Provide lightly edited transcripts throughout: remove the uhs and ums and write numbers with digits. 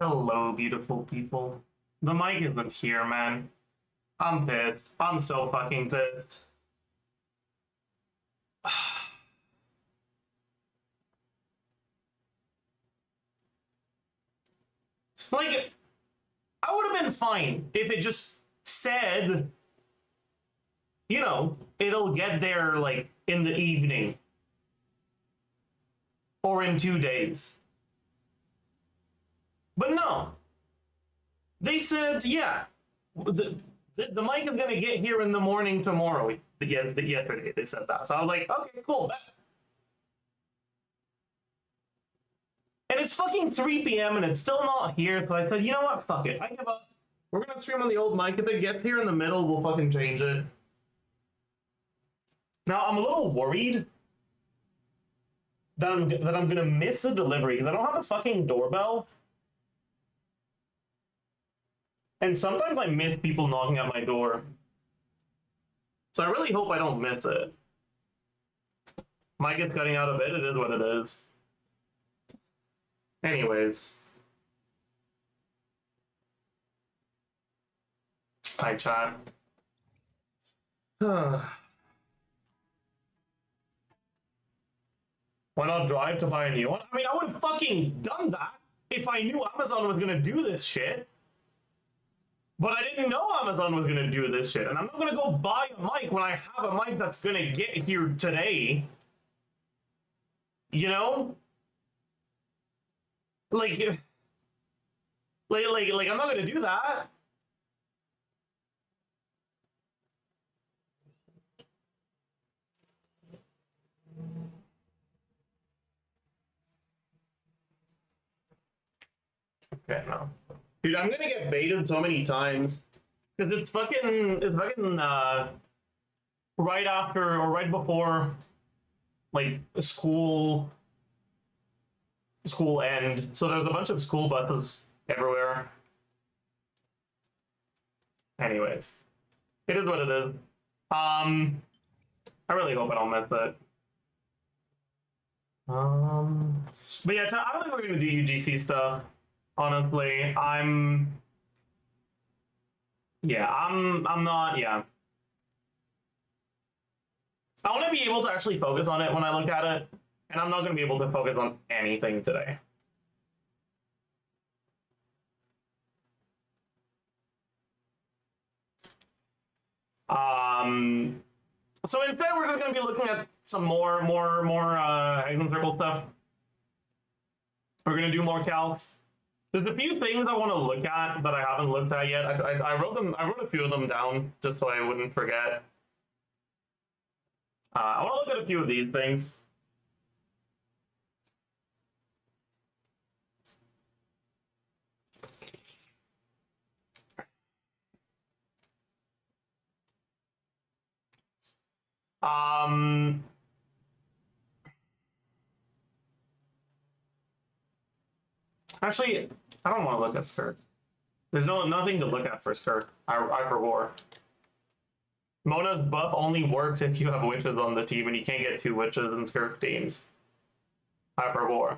Hello, beautiful people. The mic isn't here, man. I'm pissed. I'm so fucking pissed. Like, I would have been fine if it just said, you know, it'll get there, like, in the evening. Or in 2 days. But no. They said, yeah, the mic is gonna get here in the morning tomorrow. Yesterday they said that. So I was like, okay, cool. And it's fucking 3 p.m. and it's still not here. So I said, you know what? Fuck it. I give up. We're gonna stream on the old mic. If it gets here in the middle, we'll fucking change it. Now I'm a little worried that I'm gonna miss a delivery because I don't have a fucking doorbell. And sometimes I miss people knocking at my door. So I really hope I don't miss it. Mic is cutting out a bit. It is what it is. Anyways. Hi, chat. Why not drive to buy a new one? I mean, I would have fucking done that if I knew Amazon was gonna do this shit. But I didn't know Amazon was gonna do this shit, and I'm not gonna go buy a mic when I have a mic that's gonna get here today. You know? Like I'm not gonna do that. Okay, no. Dude, I'm gonna get baited so many times. Because it's fucking right after or right before like school end. So there's a bunch of school buses everywhere. Anyways. It is what it is. I really hope I don't miss it. But yeah, I don't think we're gonna do UGC stuff. Honestly, I'm not, yeah. I want to be able to actually focus on it when I look at it, and I'm not going to be able to focus on anything today. So instead, we're just going to be looking at some more eggs and circle stuff. We're going to do more calcs. There's a few things I want to look at that I haven't looked at yet. I wrote a few of them down just so I wouldn't forget. I want to look at a few of these things. Actually, I don't want to look at Skirk. There's nothing to look at for Skirk. I for war. Mona's buff only works if you have witches on the team, and you can't get 2 witches in Skirk teams. I for war.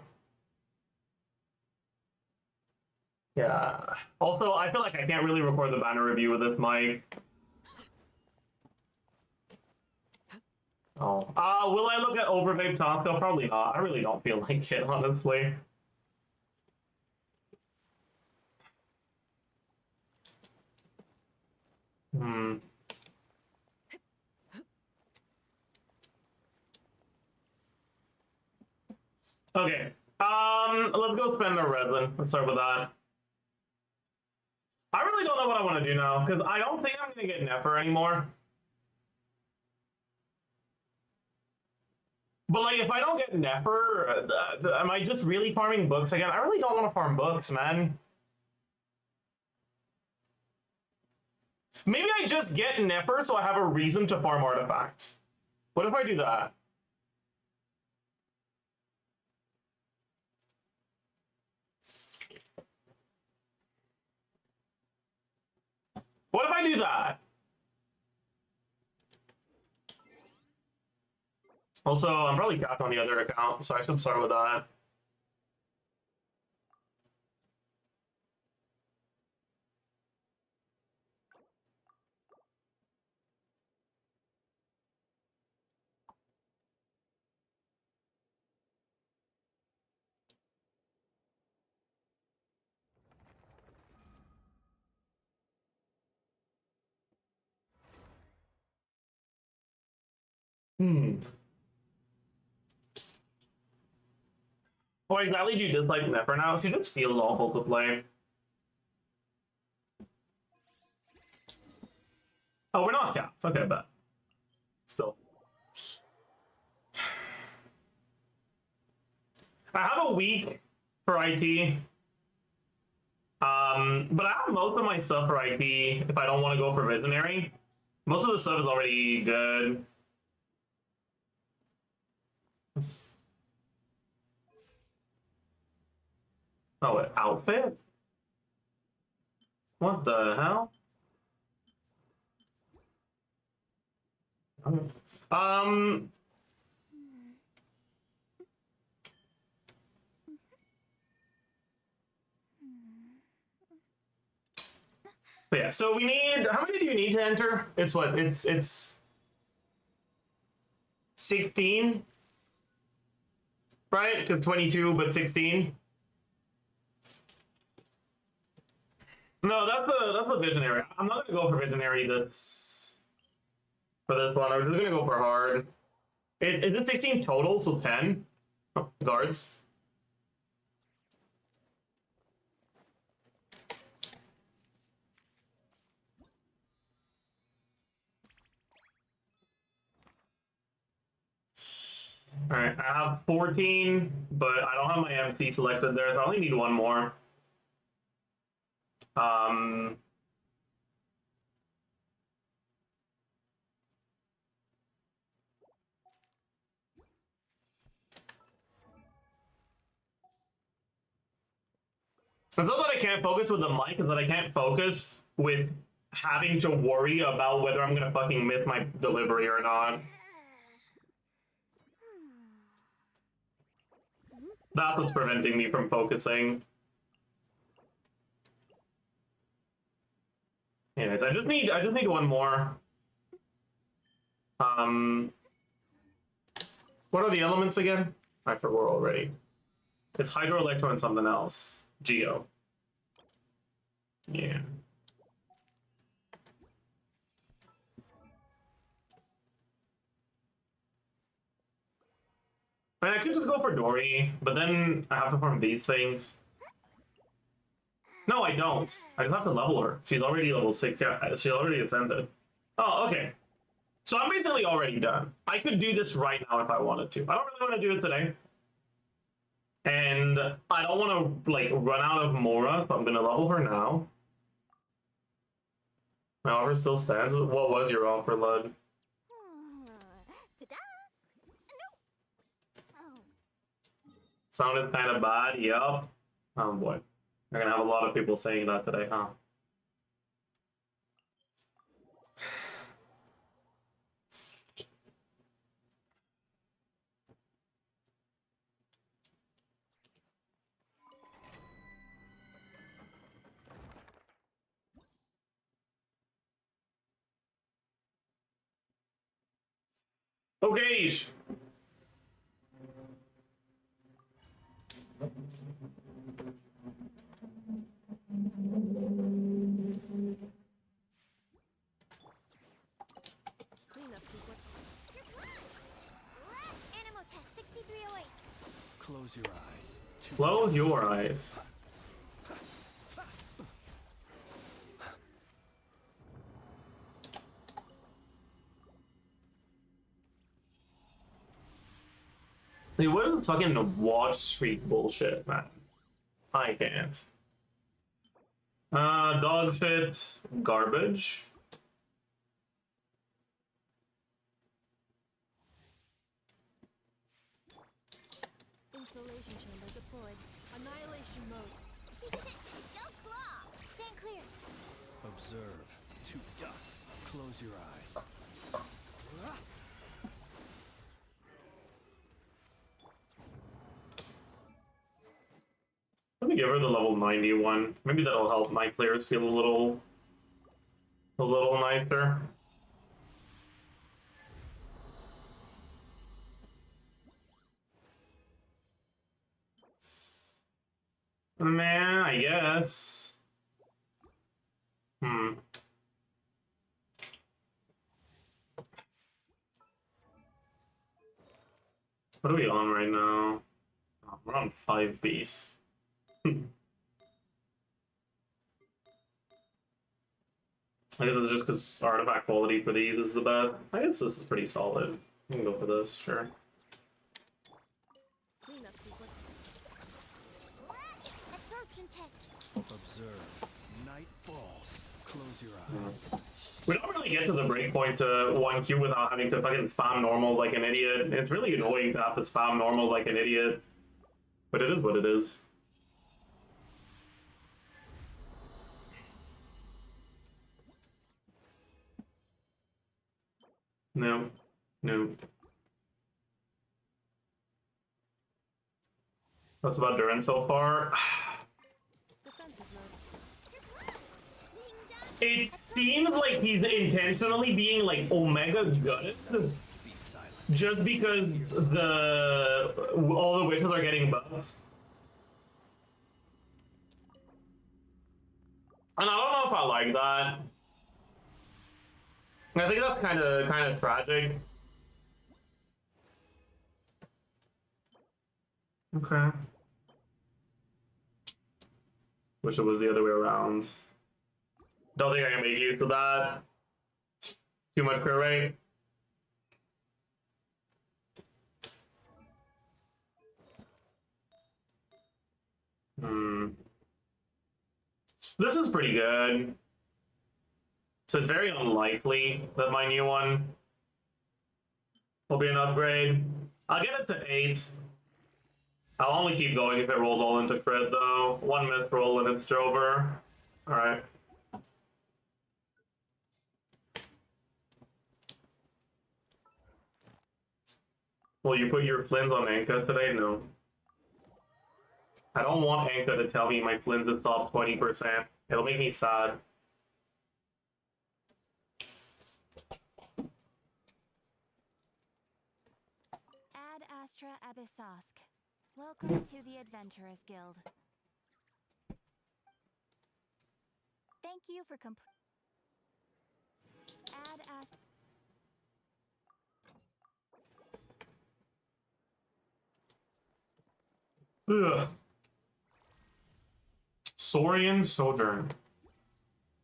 Yeah. Also, I feel like I can't really record the banner review with this mic. Oh. Will I look at Overvape Tosca? Probably not. I really don't feel like it, honestly. Okay. Let's go spend our resin. Let's start with that. I really don't know what I want to do now, because I don't think I'm going to get Nefer anymore. But, like, if I don't get Nefer, am I just really farming books again? I really don't want to farm books, man. Maybe I just get Nefer so I have a reason to farm artifacts. What if I do that? What if I do that? Also, I'm probably capped on the other account, so I should start with that. Hmm. Why exactly do you dislike Nefer now? She just feels awful to play. Oh, we're not capped. Okay, but still. I have a week for IT. But I have most of my stuff for IT if I don't want to go for Visionary. Most of the stuff is already good. Oh, an outfit? What the hell? Um, but yeah, so we need, how many do you need to enter? It's what? It's 16, right? Because 22, but 16. No, that's the Visionary. I'm not gonna go for Visionary for this one. I'm just gonna go for hard. Is it 16 total? So 10 guards. All right, I have 14, but I don't have my MC selected there, so I only need one more. Um, it's not that I can't focus with the mic, it's that I can't focus with having to worry about whether I'm gonna fucking miss my delivery or not. That's what's preventing me from focusing. Anyways, I just need one more. What are the elements again? I forgot already. It's hydro, electro, and something else. Geo. Yeah. I mean, I could just go for Dory, but then I have to farm these things. No, I don't. I just have to level her. She's already level 6. Yeah, she already ascended. Oh, okay. So I'm basically already done. I could do this right now if I wanted to. I don't really want to do it today. And I don't want to, like, run out of Mora, so I'm going to level her now. My offer still stands. What was your offer, Lud? Sound is kind of bad. Yup. Oh, boy. We're going to have a lot of people saying that today, huh? Okay. Close your eyes. Close your eyes. Like, what is this fucking watch streak bullshit, man? I can't. Dog shit, garbage. Installation chamber deployed. Annihilation mode. Go claw! Stand clear. Observe. To dust. Close your eyes. Let me give her the level 91. Maybe that'll help my players feel a little nicer. Man, I guess. Hmm. What are we on right now? Oh, we're on 5 beasts. I guess it's just because artifact quality for these is the best. I guess this is pretty solid. We can go for this, sure. Cleanup sequence. Absorption test. Observe. Night falls. Close your eyes. We don't really get to the breakpoint to 1Q without having to fucking spam normals like an idiot. It's really annoying to have to spam normal like an idiot. But it is what it is. No. No. What's about Duran so far? Defensive mode. It seems like he's intentionally being like Omega gutted Be silent. just because all the witches are getting buffs. And I don't know if I like that. I think that's kind of tragic. Okay. Wish it was the other way around. Don't think I can make use of that. Too much crit rate. This is pretty good. So it's very unlikely that my new one will be an upgrade. I'll get it to 8. I'll only keep going if it rolls all into crit though. One missed roll and it's over. Alright. Will you put your flins on Anka today? No. I don't want Anka to tell me my flins is off 20%. It'll make me sad. Ad Astra Abyssosk. Welcome to the Adventurers Guild. Thank you for Ad Astra. Ugh. Saurian Sojourn.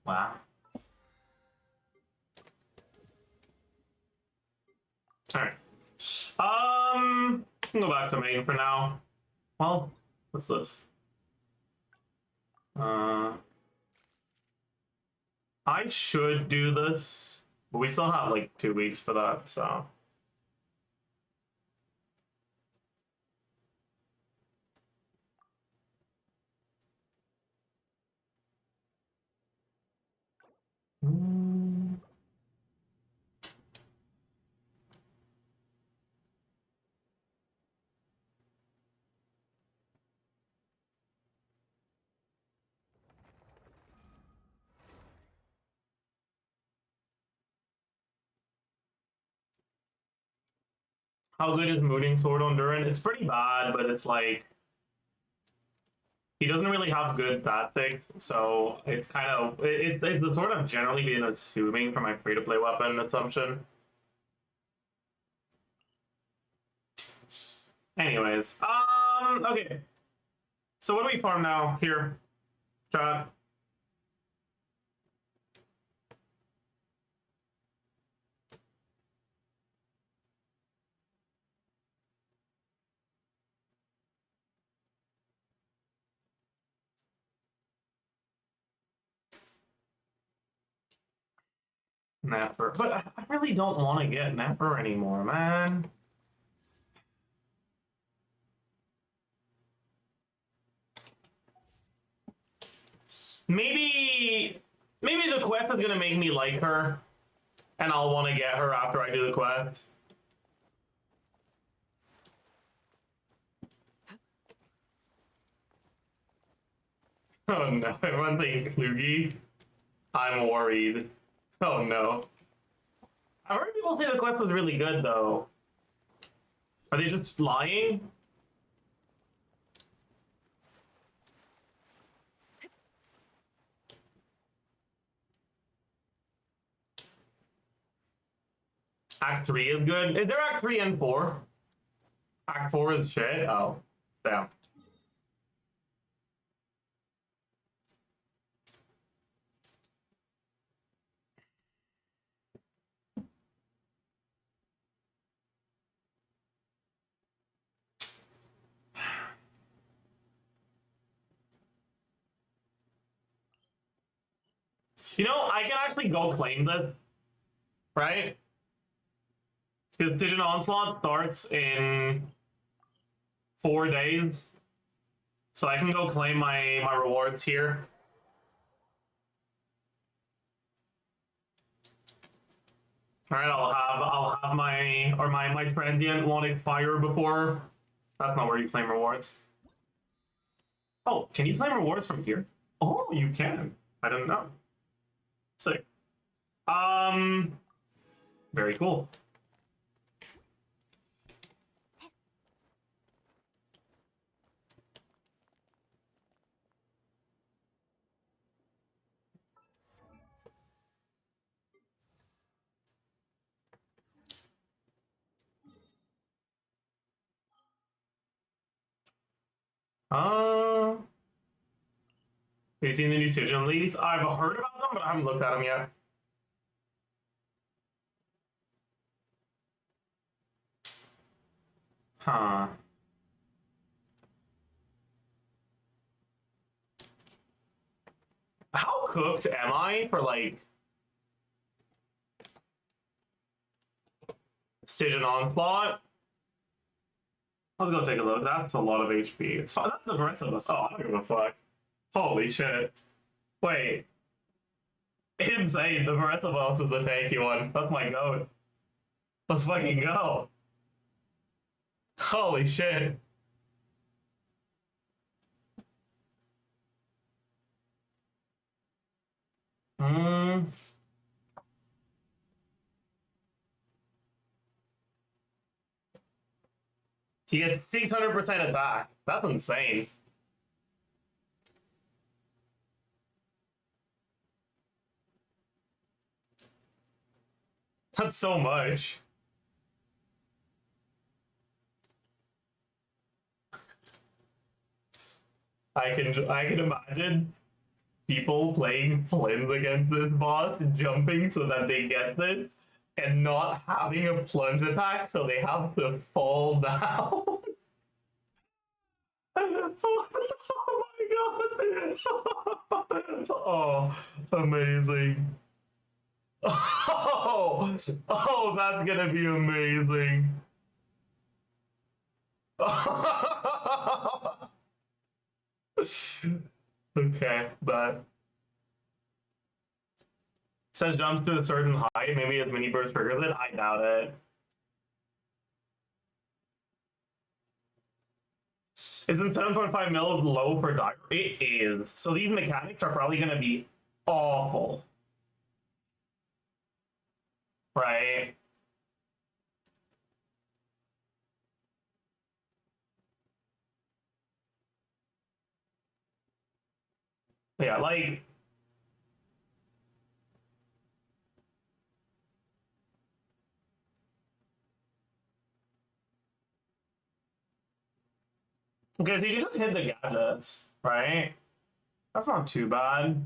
Wow. Alright. Go back to main for now. Well, what's this? I should do this, but we still have like 2 weeks for that, so. How good is Mooning Sword on Duran? It's pretty bad, but it's like he doesn't really have good statistics, so it's kind of it's the sort of generally been assuming for my free-to-play weapon assumption. Anyways, okay. So what do we farm now? Here, chat. Nefer, but I really don't want to get Nefer anymore, man. Maybe the quest is gonna make me like her, and I'll want to get her after I do the quest. Oh no, everyone's saying Klugi. I'm worried. Oh no. I heard people say the quest was really good though. Are they just lying? Act 3 is good. Is there Act 3 and 4? Act 4 is shit? Oh, damn. You know, I can actually go claim this, right? Because Digital Onslaught starts in 4 days. So I can go claim my rewards here. Alright, I'll have my transient won't expire before. That's not where you claim rewards. Oh, can you claim rewards from here? Oh, you can. I didn't know. Sick. Very cool. Have you seen the new Sigil leads? I've heard about them, but I haven't looked at them yet. Huh. How cooked am I for, like, Stygian Onslaught? Let's go take a look. That's a lot of HP. It's fine. That's the rest of us. Oh, I don't give a fuck. Holy shit. Wait. Insane. The rest of us is a tanky one. That's my goat. Let's fucking go. Holy shit. He gets 600% attack. That's insane. That's so much. I can imagine people playing Flins against this boss, jumping so that they get this, and not having a plunge attack, so they have to fall down. Oh my god! Oh, amazing. Oh, that's gonna be amazing. Okay, but says jumps to a certain height, maybe as mini burst triggers it. I doubt it. Isn't 7.5 mil low for dire? It is. So these mechanics are probably gonna be awful. Right? Yeah, like okay, so you can just hit the gadgets, right? That's not too bad.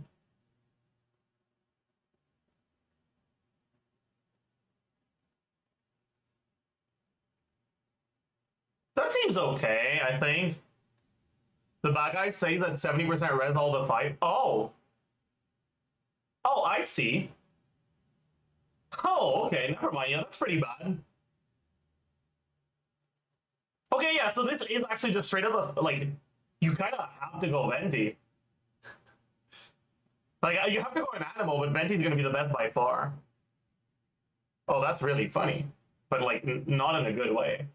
That seems okay, I think. The bad guy says that 70% res all the fight. Oh. Oh, I see. Oh, okay, never mind. Yeah, that's pretty bad. Okay, yeah, so this is actually just straight up, like, you kind of have to go Venti. Like, you have to go an animal, but Venti's gonna be the best by far. Oh, that's really funny. But, like, not in a good way.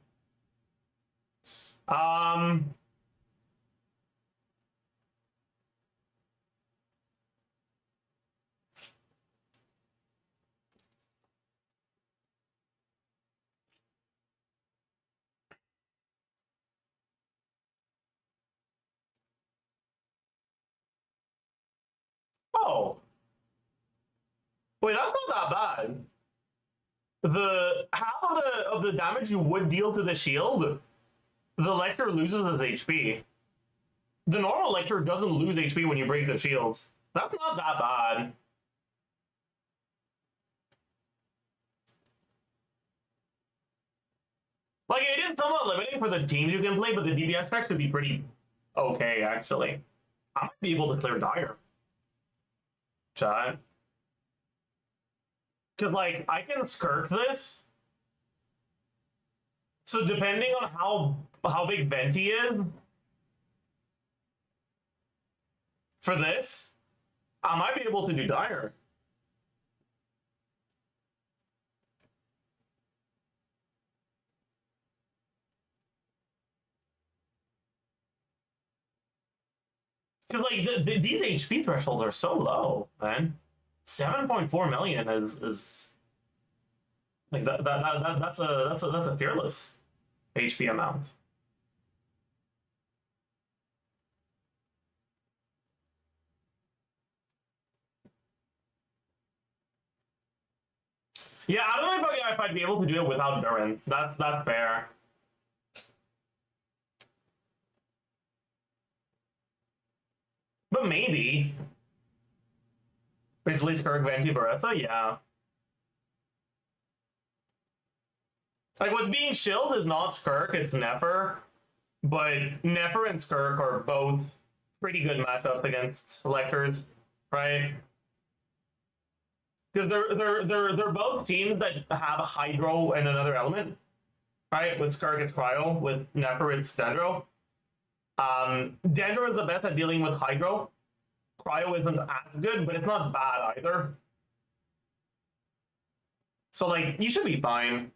Oh. Wait, that's not that bad. The half of the damage you would deal to the shield the Lecter loses his HP. The normal Lecter doesn't lose HP when you break the shields. That's not that bad. Like, it is somewhat limiting for the teams you can play, but the DPS track should be pretty okay, actually. I might be able to clear Dire. Chat. Because, like, I can skirk this. So depending on how big Venti is for this, I might be able to do Dire. Because, like, these HP thresholds are so low, man. 7.4 million is like that's a fearless HP amount. Yeah, I don't know if I'd be able to do it without Durin. That's fair. But maybe. Basically, Skirk, Venti, Baressa, yeah. Like, what's being shilled is not Skirk, it's Nefer. But Nefer and Skirk are both pretty good matchups against Lectors, right? Because they're both teams that have a Hydro and another element, right? With Skirk, it's Cryo. With Nefer, it's Dendro. Dendro is the best at dealing with Hydro. Cryo isn't as good, but it's not bad either. So, like, you should be fine.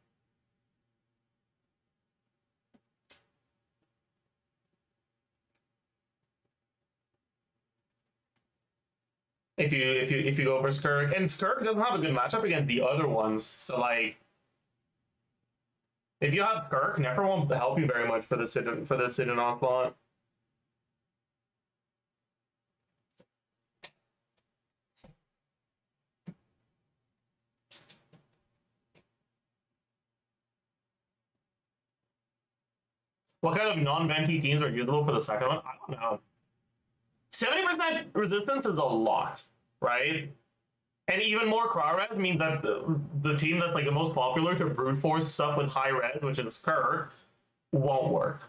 If you go for Skirk. And Skirk doesn't have a good matchup against the other ones. So, like, if you have Skirk, Nefer won't help you very much for the Sidon onslaught. What kind of non-Venti teams are usable for the second one? I don't know. 70% resistance is a lot, right? And even more Craw-Res means that the team that's like the most popular to brute force stuff with high res, which is Skirk, won't work.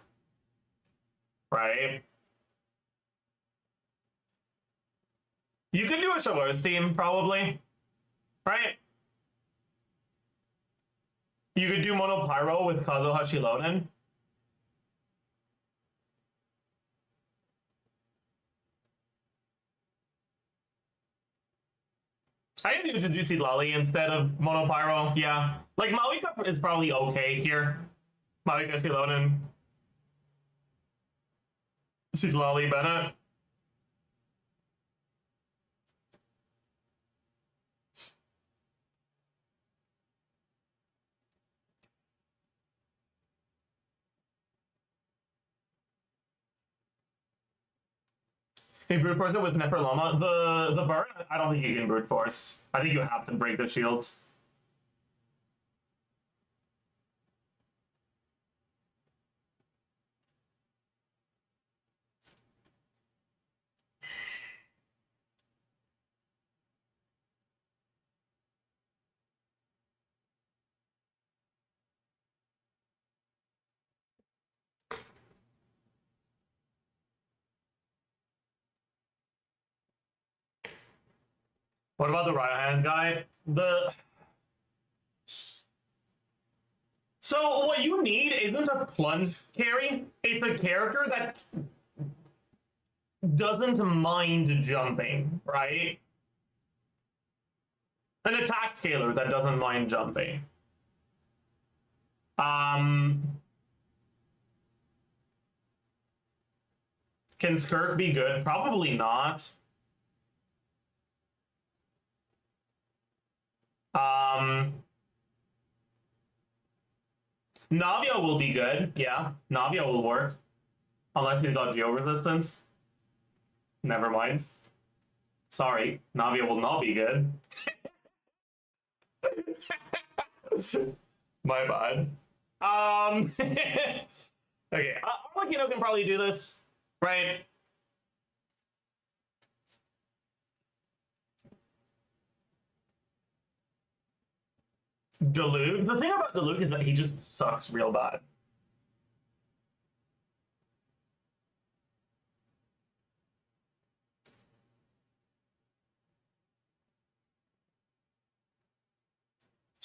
Right? You could do a Shalos team, probably. Right? You could do Mono Pyro with Kazo Hashilonen. I guess you could just do Seedlali instead of Mono Pyro, yeah. Like, Maui Cup is probably okay here. Maui Hashilonen. Seedlali Bennett. Can you brute force it with Nefer Lama? The burn, I don't think you can brute force. I think you have to break the shields. What about the right hand guy? So what you need isn't a plunge carry. It's a character that doesn't mind jumping, right? An attack scaler that doesn't mind jumping. Can Skirk be good? Probably not. Navia will be good. Yeah, Navia will work. Unless he's got geo resistance. Never mind. Sorry, Navia will not be good. My bad. Okay, Arlecchino can probably do this, right? Diluc. The thing about Diluc is that he just sucks real bad.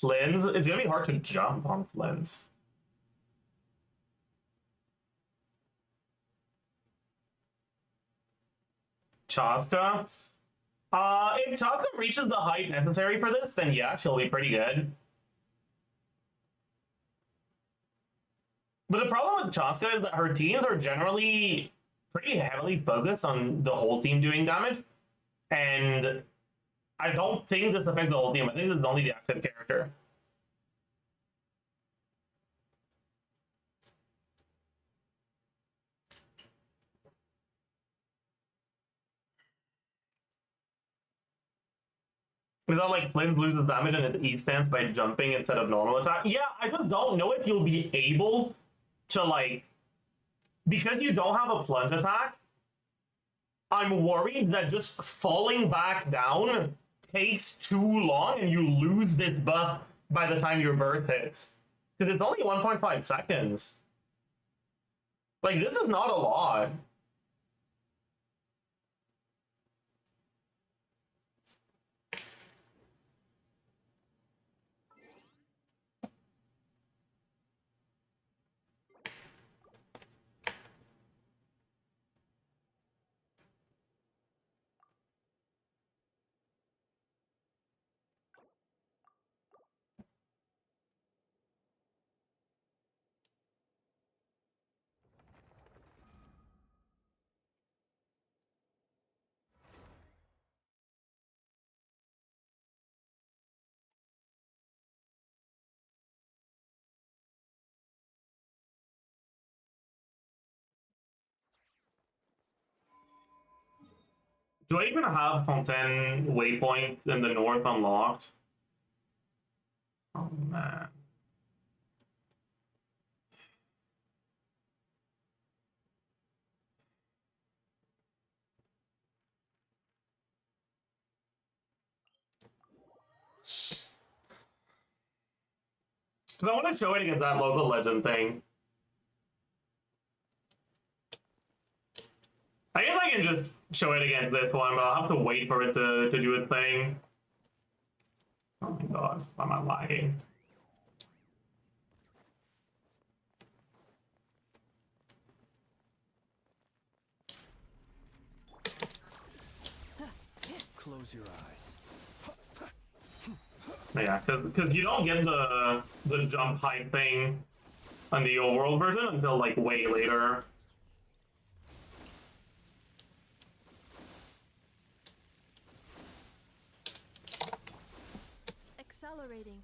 Flynn's. It's gonna be hard to jump on Flynn's. Chasta. If Chasta reaches the height necessary for this, then yeah, she'll be pretty good. But the problem with Chaska is that her teams are generally pretty heavily focused on the whole team doing damage. And I don't think this affects the whole team. I think this is only the active character. Is that like Flynn loses damage in his E stance by jumping instead of normal attack? Yeah, I just don't know if you'll be able to, like, because you don't have a plunge attack, I'm worried that just falling back down takes too long and you lose this buff by the time your burst hits. Because it's only 1.5 seconds. Like, this is not a lot. Do I even have Fontaine waypoints in the north unlocked? Oh man. Because I want to show it against that local legend thing. I guess I can just show it against this one, but I'll have to wait for it to do its thing. Oh my god, why am I lagging? Close your eyes. Yeah, because you don't get the jump height thing on the overworld version until like way later. Accelerating.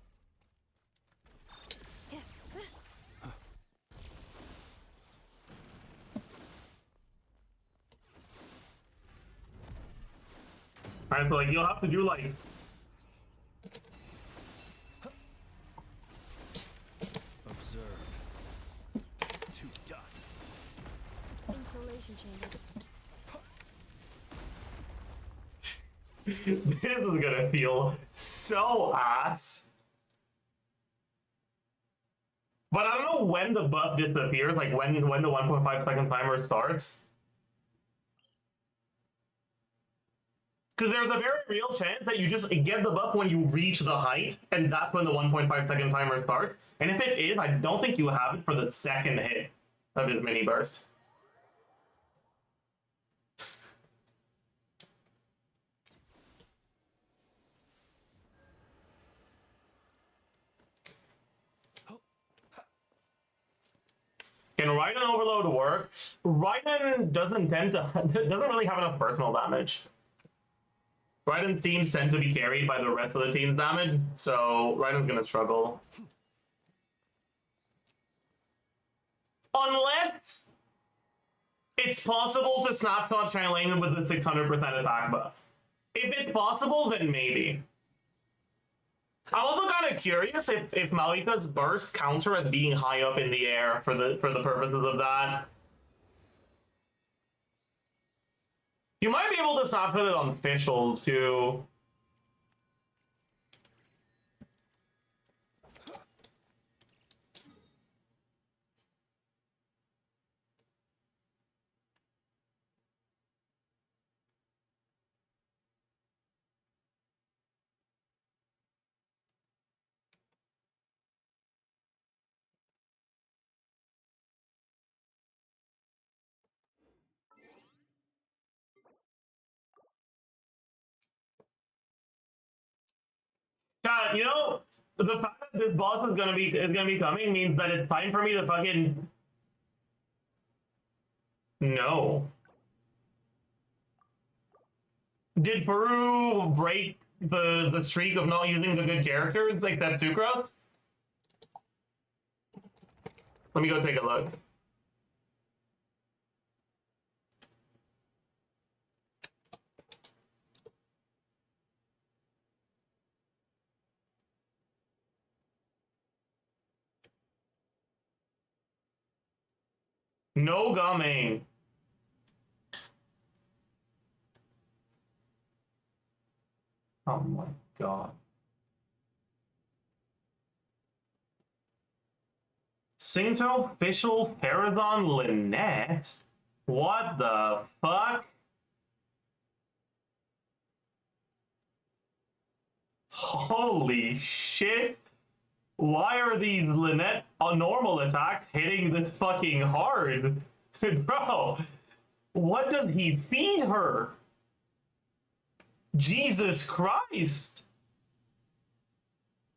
Alright, so like you'll have to do like Observe. To dust. Insulation chamber. this is gonna feel so ass. But I don't know when the buff disappears, like when the 1.5 second timer starts. Because there's a very real chance that you just get the buff when you reach the height, and that's when the 1.5 second timer starts. And if it is, I don't think you have it for the second hit of his mini burst. Can Raiden overload work? Raiden doesn't really have enough personal damage. Raiden's teams tend to be carried by the rest of the team's damage, so Raiden's gonna struggle. Unless it's possible to snapshot Shailene with the 600% attack buff. If it's possible, then maybe. I'm also kind of curious if Malika's burst counts her as being high up in the air for the purposes of that. You might be able to snap put it on official too. God, you know, the fact that this boss is gonna be coming means that it's time for me to fucking no. Did Peru break the streak of not using the good characters like that Sucrose? Let me go take a look. No gumming. Oh my god. Singto official Farazan Lynette? What the fuck? Holy shit. Why are these Lynette normal attacks hitting this fucking hard? Bro, what does he feed her? Jesus Christ.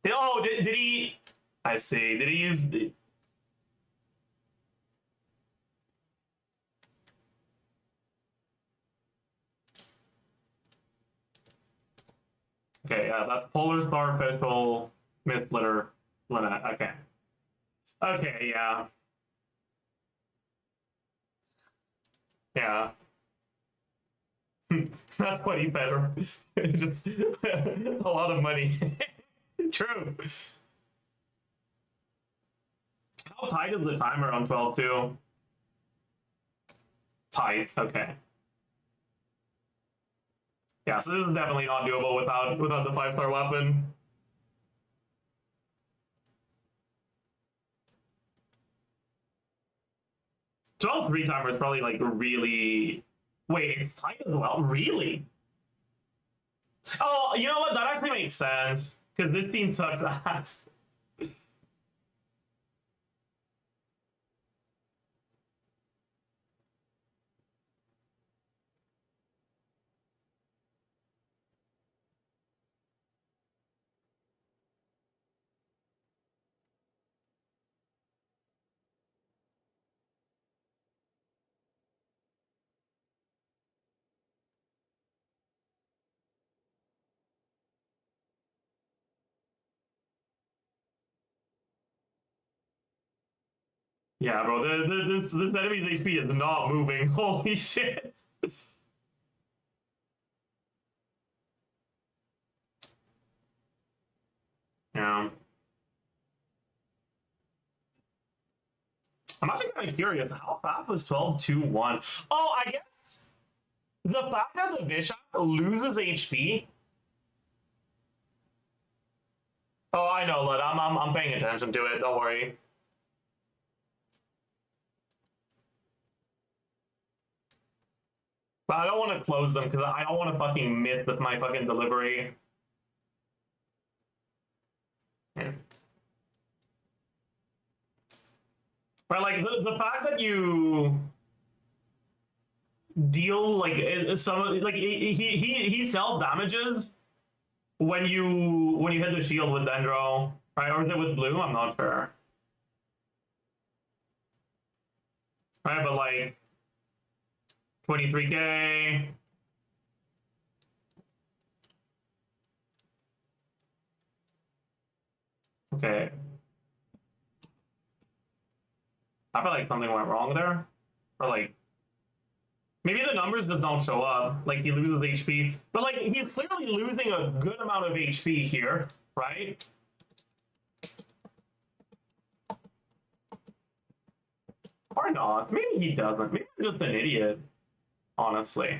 Oh, did he... I see. Did he use... Okay, yeah, that's Polar Star Official, Miss Splitter, Lynette. Okay. Okay, yeah. Yeah. That's what he fed her. Just a lot of money. True. How tight is the timer on 12 too? Tight, okay. Yeah, so this is definitely not doable without the 5-star weapon. Twelve 3-timer is probably like really... Wait, it's tight as well? Really? Oh, you know what? That actually makes sense. Because this team sucks ass. Yeah, bro, this enemy's HP is not moving. Holy shit. Yeah. I'm actually kind of curious, how fast was 12-2-1? Oh, I guess the fact that the Bishop loses HP. Oh, I know, Lud. I'm paying attention to it. Don't worry. But I don't want to close them because I don't want to fucking miss with my fucking delivery. Yeah. But like the fact that you deal like some like he self damages when you hit the shield with Dendro, right? Or is it with blue? I'm not sure. Right, but like 23k. Okay. I feel like something went wrong there. Or like maybe the numbers just don't show up. Like he loses HP. But like he's clearly losing a good amount of HP here, right? Or not. Maybe he doesn't. Maybe I'm just an idiot. Honestly.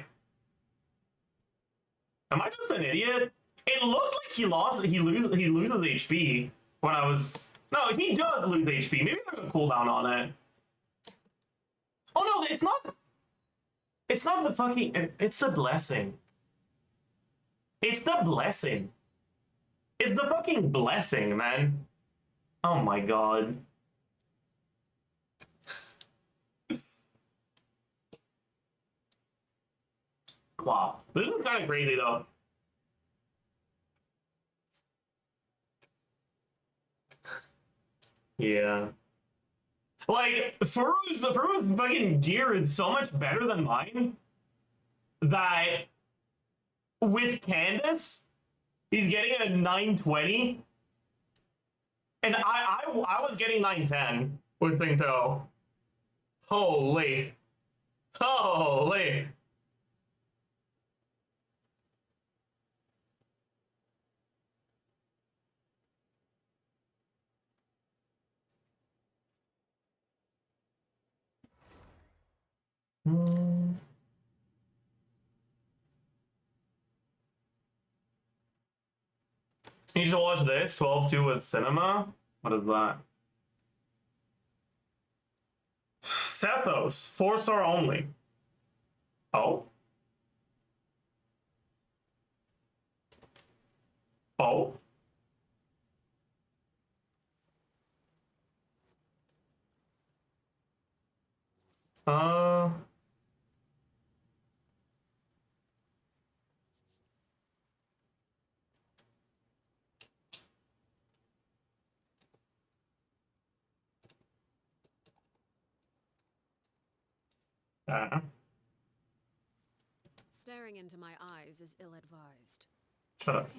Am I just an idiot? It looked like he loses HP when I was. No, he does lose HP. Maybe there's a cooldown on it. Oh no, it's not. It's not the fucking. It's the blessing. It's the blessing. It's the fucking blessing, man. Oh my god. Wow. This is kind of crazy though. Yeah. Like, Furu's fucking gear is so much better than mine that with Candace, he's getting a 920. And I was getting 910 with Singto. Holy. Holy. You should watch this, 12-2 with cinema. What is that? Sethos, 4-star only. Oh. Oh. Uh. Staring into my eyes is ill-advised. Shut up.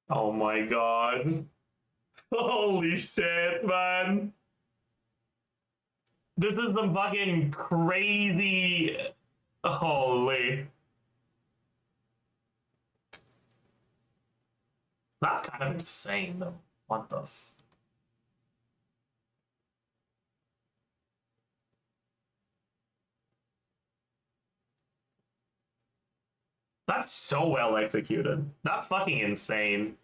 Oh my god. Holy shit, man. This is some fucking crazy. Holy. That's kind of insane, though. What the f. That's so well executed. That's fucking insane.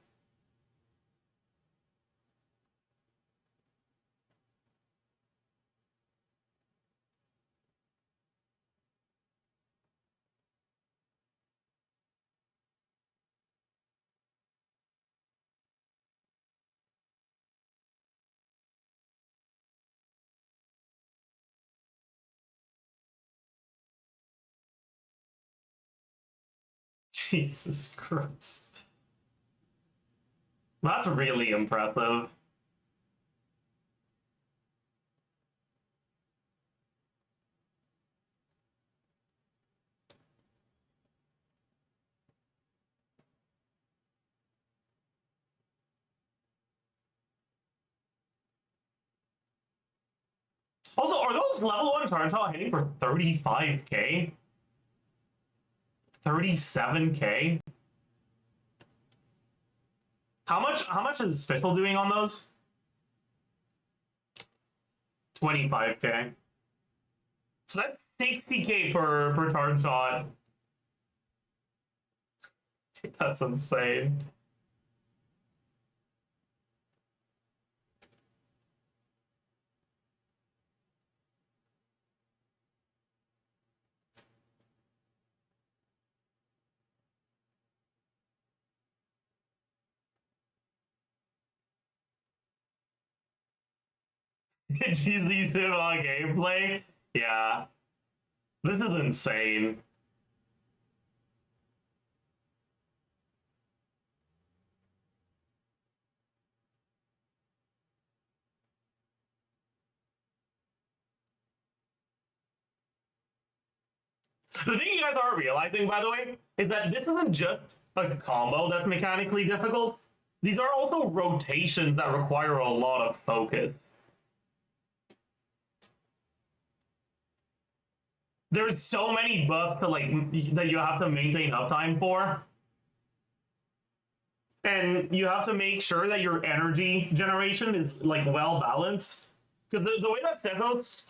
Jesus Christ. That's really impressive. Also, are those level 1 charge shot hitting for 35k? 37k? How much is Fischl doing on those? 25k. So that's 60k per charge shot. That's insane. GZ cinema gameplay? Yeah. This is insane. The thing you guys aren't realizing, by the way, is that this isn't just a combo that's mechanically difficult. These are also rotations that require a lot of focus. there's so many buffs to like that you have to maintain uptime for. And you have to make sure that your energy generation is like well balanced. Because the way that Sethos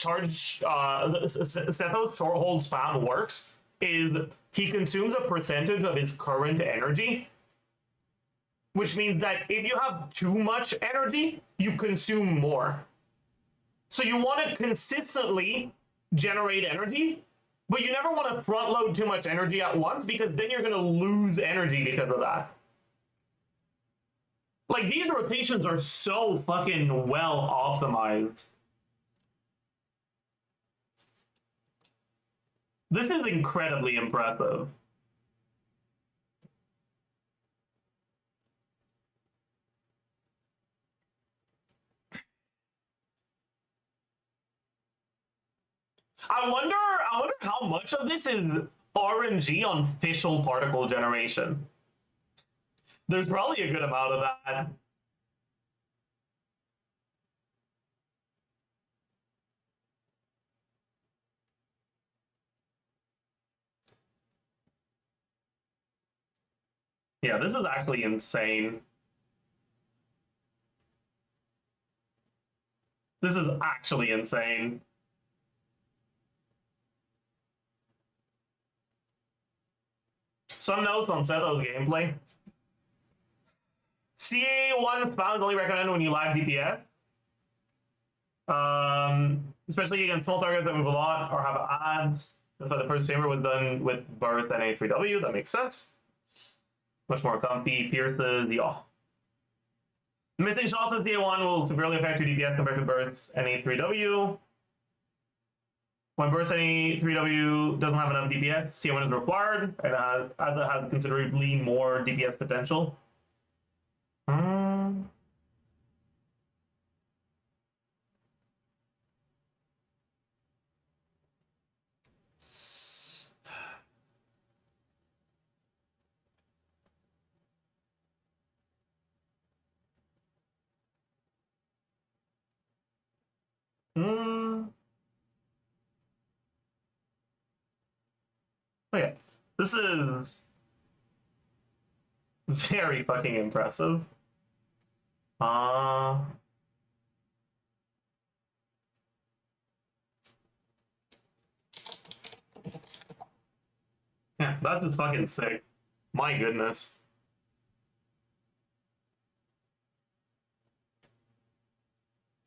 Sethos short hold spam works is he consumes a percentage of his current energy, which means that if you have too much energy, you consume more. So you want to consistently generate energy, but you never want to front load too much energy at once because then you're going to lose energy because of that. Like, these rotations are so fucking well optimized. This is incredibly impressive. I wonder how much of this is RNG on fissile particle generation. There's probably a good amount of that. Yeah, this is actually insane. This is actually insane. Some notes on Sethos gameplay. CA1 spam is only recommended when you lag DPS. Especially against small targets that move a lot or have ads. That's why the first chamber was done with burst and A3W. That makes sense. Much more comfy. Pierces, yeah. Missing shots with CA1 will severely affect your DPS compared to bursts and A3W. When burst and A3W doesn't have enough DPS, CA1 is required, and as it has considerably more DPS potential. Okay, this is very fucking impressive. Yeah, that's just fucking sick. My goodness.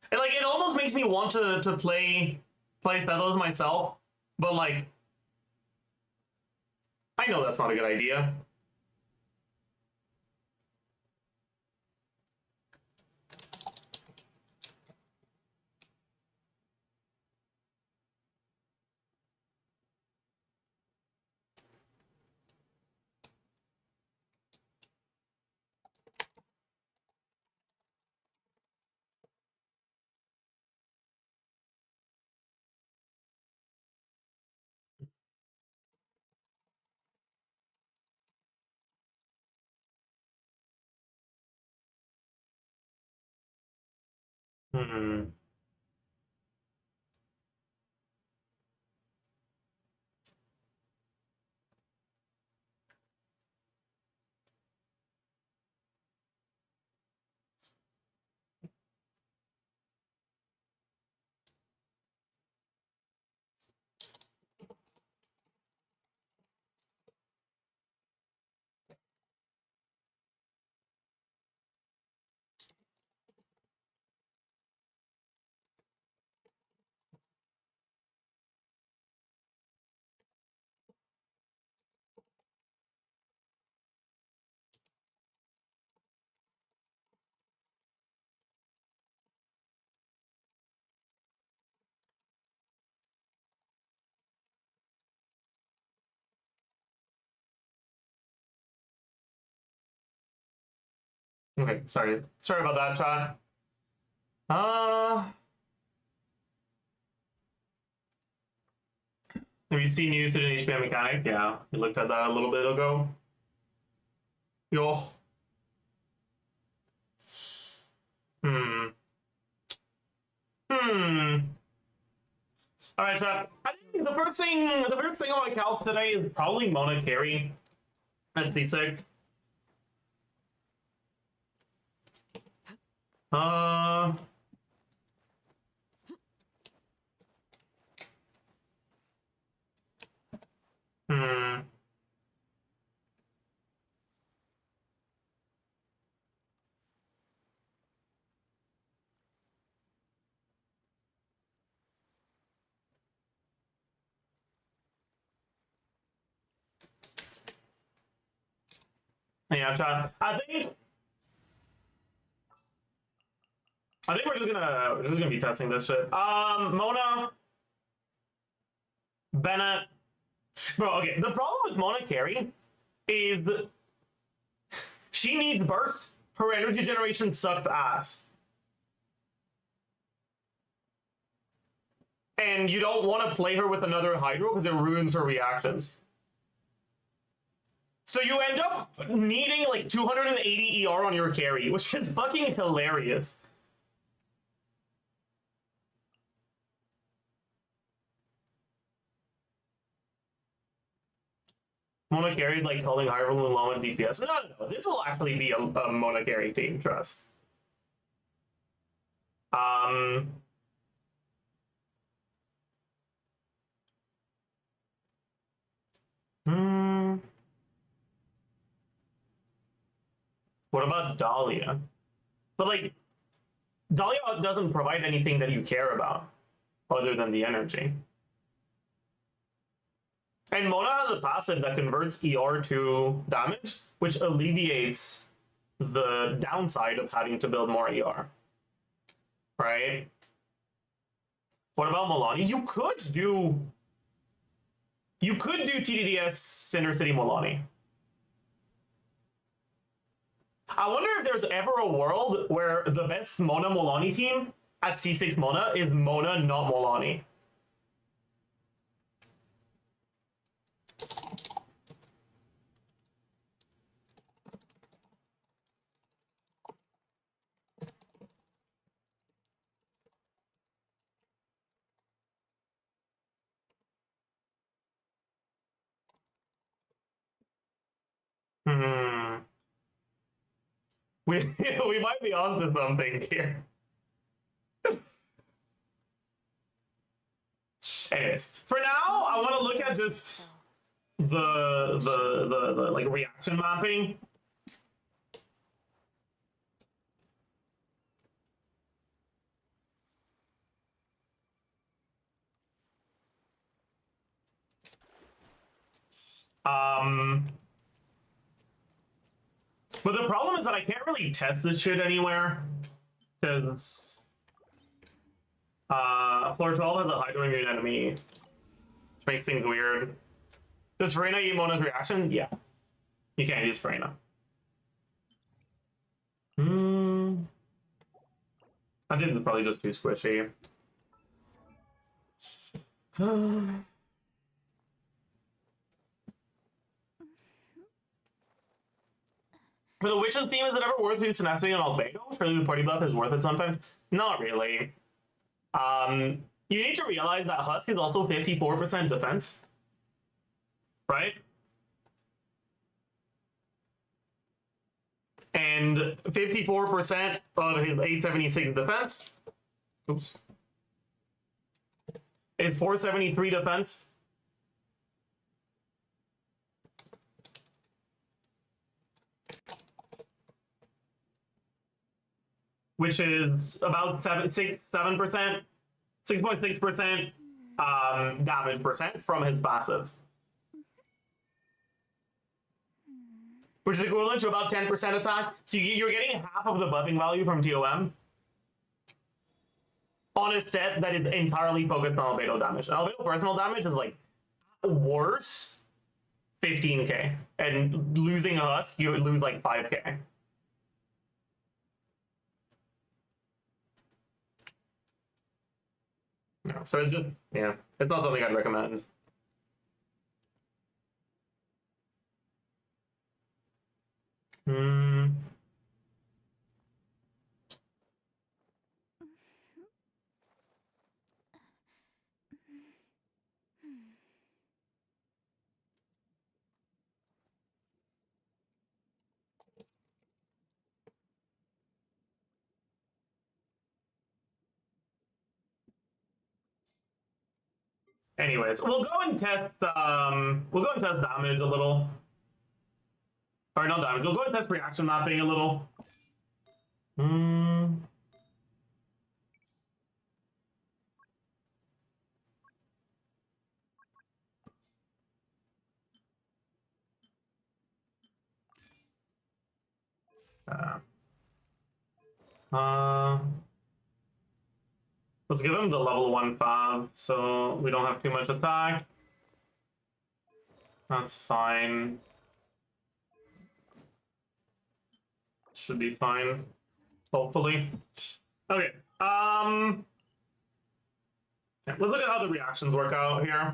And like, it almost makes me want to play Sethos myself, but like, I know that's not a good idea. Hmm. Okay, sorry about that, chat. Have you seen usage in HBM mechanics? Yeah, we looked at that a little bit ago. Yo. Hmm. All right, chat. The first thing on my calc today is probably Mona carry at C6. Hmm. Yeah, chat. I think we're just gonna be testing this shit. Mona, Bennett, bro. Okay, the problem with Mona carry is that she needs burst. Her energy generation sucks ass, and you don't want to play her with another Hydro because it ruins her reactions. So you end up needing like 280 ER on your carry, which is fucking hilarious. Mona carries like holding Hyrule and Loma DPS. No. This will actually be a Mona carry team, trust. What about Dahlia? But like, Dahlia doesn't provide anything that you care about other than the energy. And Mona has a passive that converts ER to damage, which alleviates the downside of having to build more ER. Right? What about Milani? You could do TDDS Cinder City Milani. I wonder if there's ever a world where the best Mona Milani team at C6 Mona is Mona, not Milani. Hmm. We might be onto something here. Anyways, for now, I want to look at just the like reaction mapping. But the problem is that I can't really test this shit anywhere because it's floor 12 has a hydro immune enemy, which makes things weird. Does Freyna eat Mona's reaction? Yeah. You can't use Freyna. I think it's probably just too squishy. For the Witches team, is it ever worth using tenacity on Albedo? Surely the party buff is worth it sometimes. Not really. You need to realize that Husk is also 54% defense. Right? And 54% of his 876 defense, oops, is 473 defense. Which is about 6.6% damage percent from his passive. Which is equivalent to about 10% attack. So you're getting half of the buffing value from TOM on a set that is entirely focused on albedo damage. And albedo personal damage is like worse 15k. And losing a Husk, you would lose like 5k. So it's just, yeah, it's not something I'd recommend. Anyways, we'll go and test damage a little. Or not damage, we'll go and test reaction mapping a little. Let's give him the level 1 fab, so we don't have too much attack. That's fine. Should be fine, hopefully. Okay, yeah, let's look at how the reactions work out here.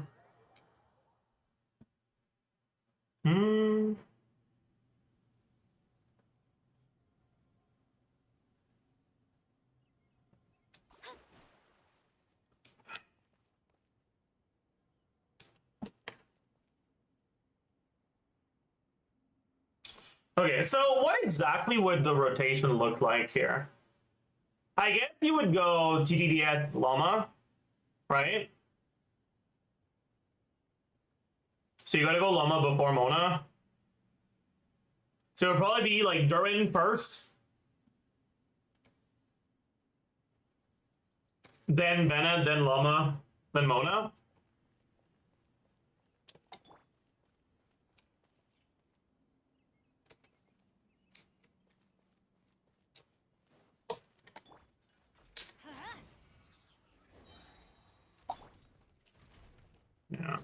Okay, so what exactly would the rotation look like here? I guess you would go TTDS Llama, right? So you gotta go Llama before Mona. So it would probably be like Durin first, then Bennett, then Llama, then Mona. Yeah.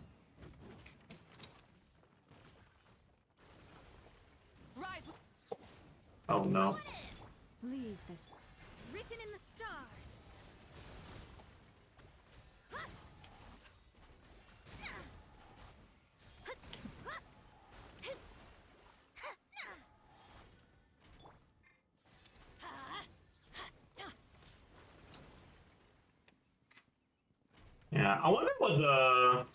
Rise. Oh no. Leave this written in the stars. Yeah, I wonder what the...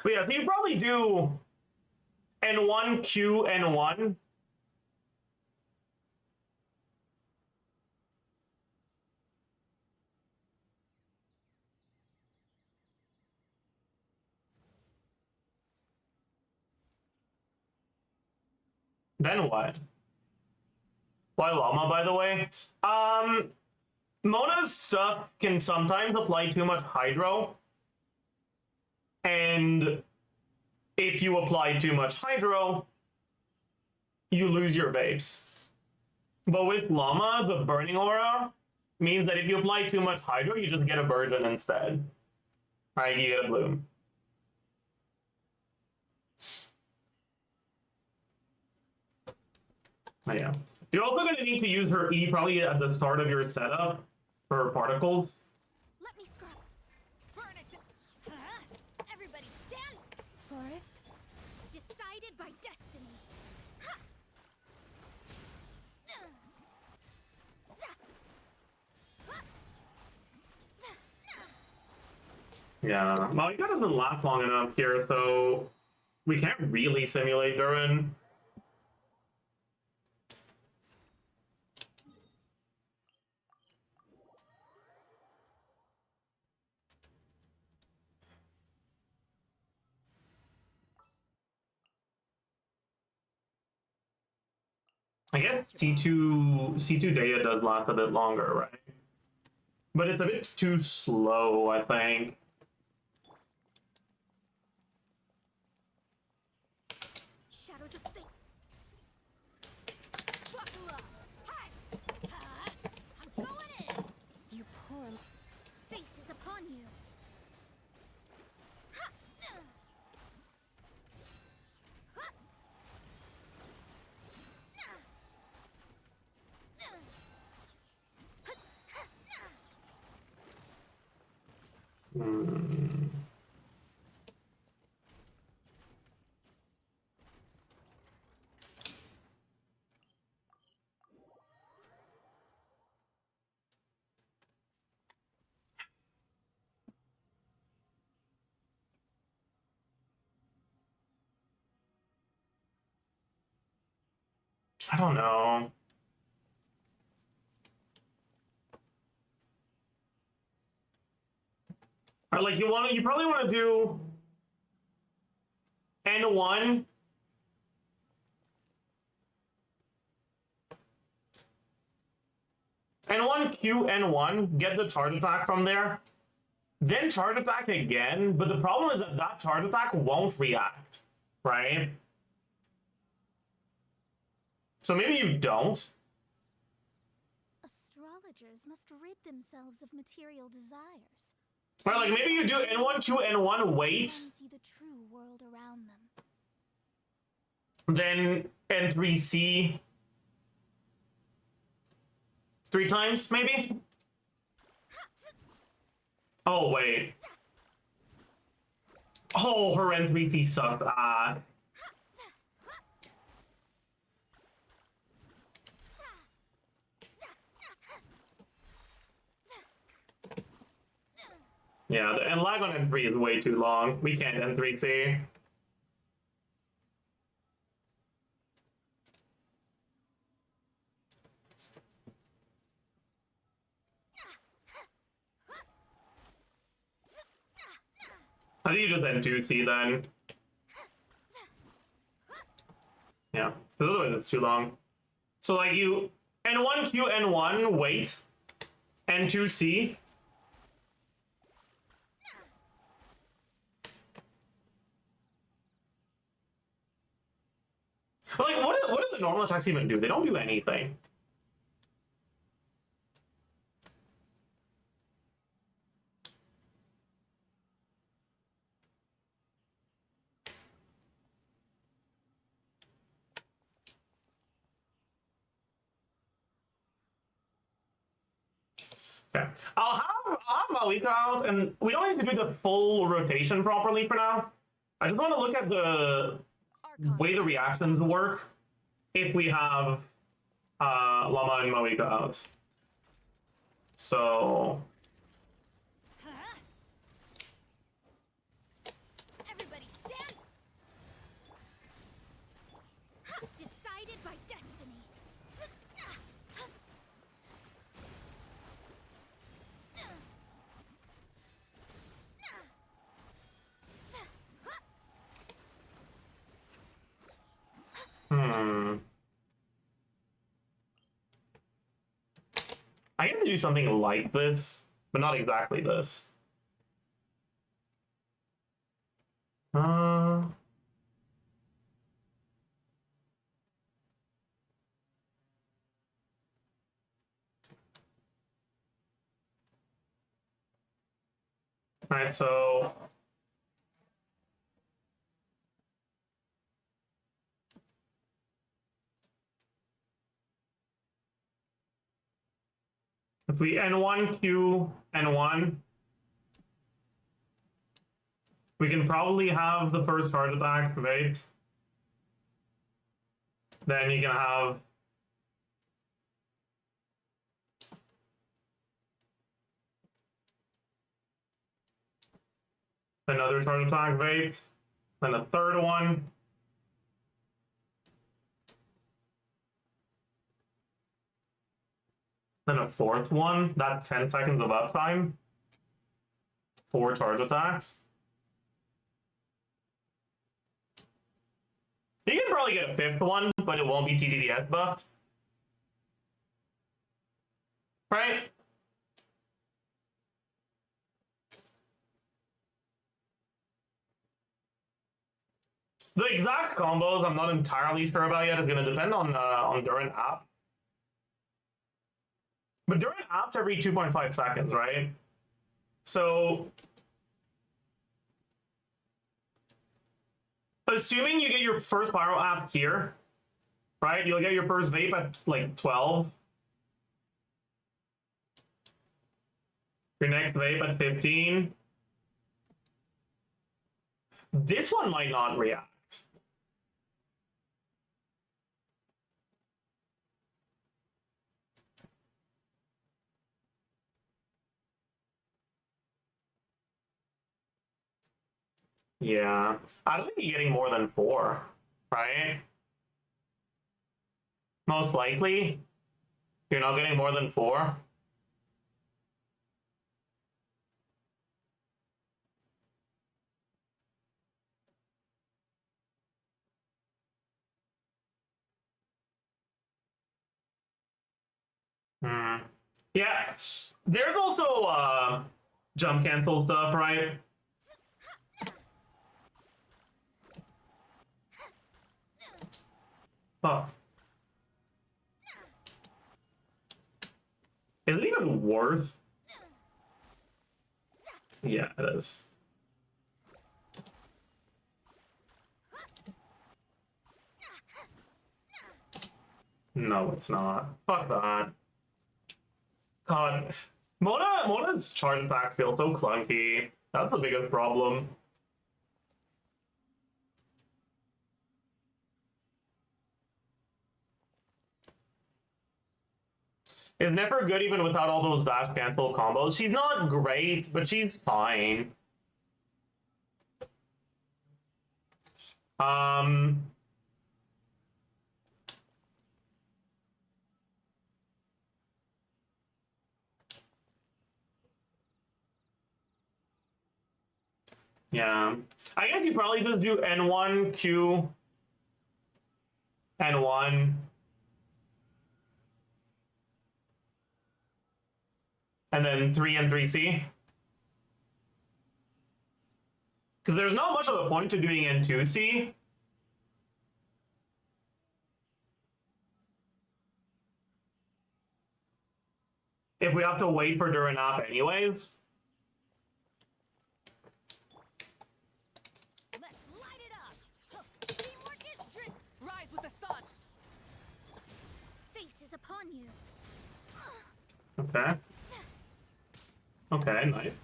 But yeah, so you probably do N1, Q, N1. Then what? Why Llama, by the way? Mona's stuff can sometimes apply too much Hydro. And if you apply too much Hydro, you lose your vapes. But with Llama, the Burning Aura means that if you apply too much Hydro, you just get a Burden instead. Right, you get a Bloom. But yeah. You're also going to need to use her E probably at the start of your setup for particles. Let me scrub. Burn it. Everybody stand. Forest? Decided by destiny. Yeah, Malika doesn't last long enough here, so we can't really simulate Durin. I guess C2 Daya does last a bit longer, right? But it's a bit too slow, I think. Shadows of fate. Buckle up. Hi. I'm going in. You poor... Fate is upon you. I don't know. Or like you probably want to do N1. N1, Q, N1, get the charge attack from there. Then charge attack again, but the problem is that that charge attack won't react, right? So maybe you don't. Astrologers must rid themselves of material desires. Or like maybe you do N1, Q, N1, wait, See the true world around them. then N3C 3 times, maybe? Oh, wait. Oh, her N3C sucks. Ah. Yeah, and lag on N3 is way too long. We can't N3C. I think you just N2C then. Yeah, because otherwise it's too long. So like you N1Q N1 wait, N2C. Like what do the normal attacks even do? They don't do anything. Okay, I'll have Malika out, and we don't need to do the full rotation properly for now. I just want to look at the way the reactions work if we have Llama and Malika out. So Everybody stand! Decided by destiny. I get to do something like this, but not exactly this. Alright, so if we N1, Q, N1, we can probably have the first charge attack, right? Then you can have another charge attack, right? Then a third one. Then a fourth one. That's 10 seconds of uptime. 4 charge attacks. You can probably get a 5th one, but it won't be TDDS buffed. Right? The exact combos I'm not entirely sure about yet. It's going to depend on Durant app. But Durant app's every 2.5 seconds, right? So assuming you get your first Pyro app here, right? You'll get your first vape at like 12. Your next vape at 15. This one might not react. Yeah. I don't think you're getting more than 4, right? Most likely. You're not getting more than 4. Hmm. Yeah. There's also jump cancel stuff, right? Fuck. Is it even worth? Yeah, it is. No, it's not. Fuck that. God. Mona's charge attacks feel so clunky. That's the biggest problem. Is never good even without all those dash cancel combos. She's not great, but she's fine. Yeah. I guess you probably just do N1, Q, N1. And then 3 and 3C. Because there's not much of a point to doing N2C. If we have to wait for Duranap anyways. Let's light it up. Huh. Teamwork is drink. Rise with the sun. Fate is upon you. Okay. Okay, nice.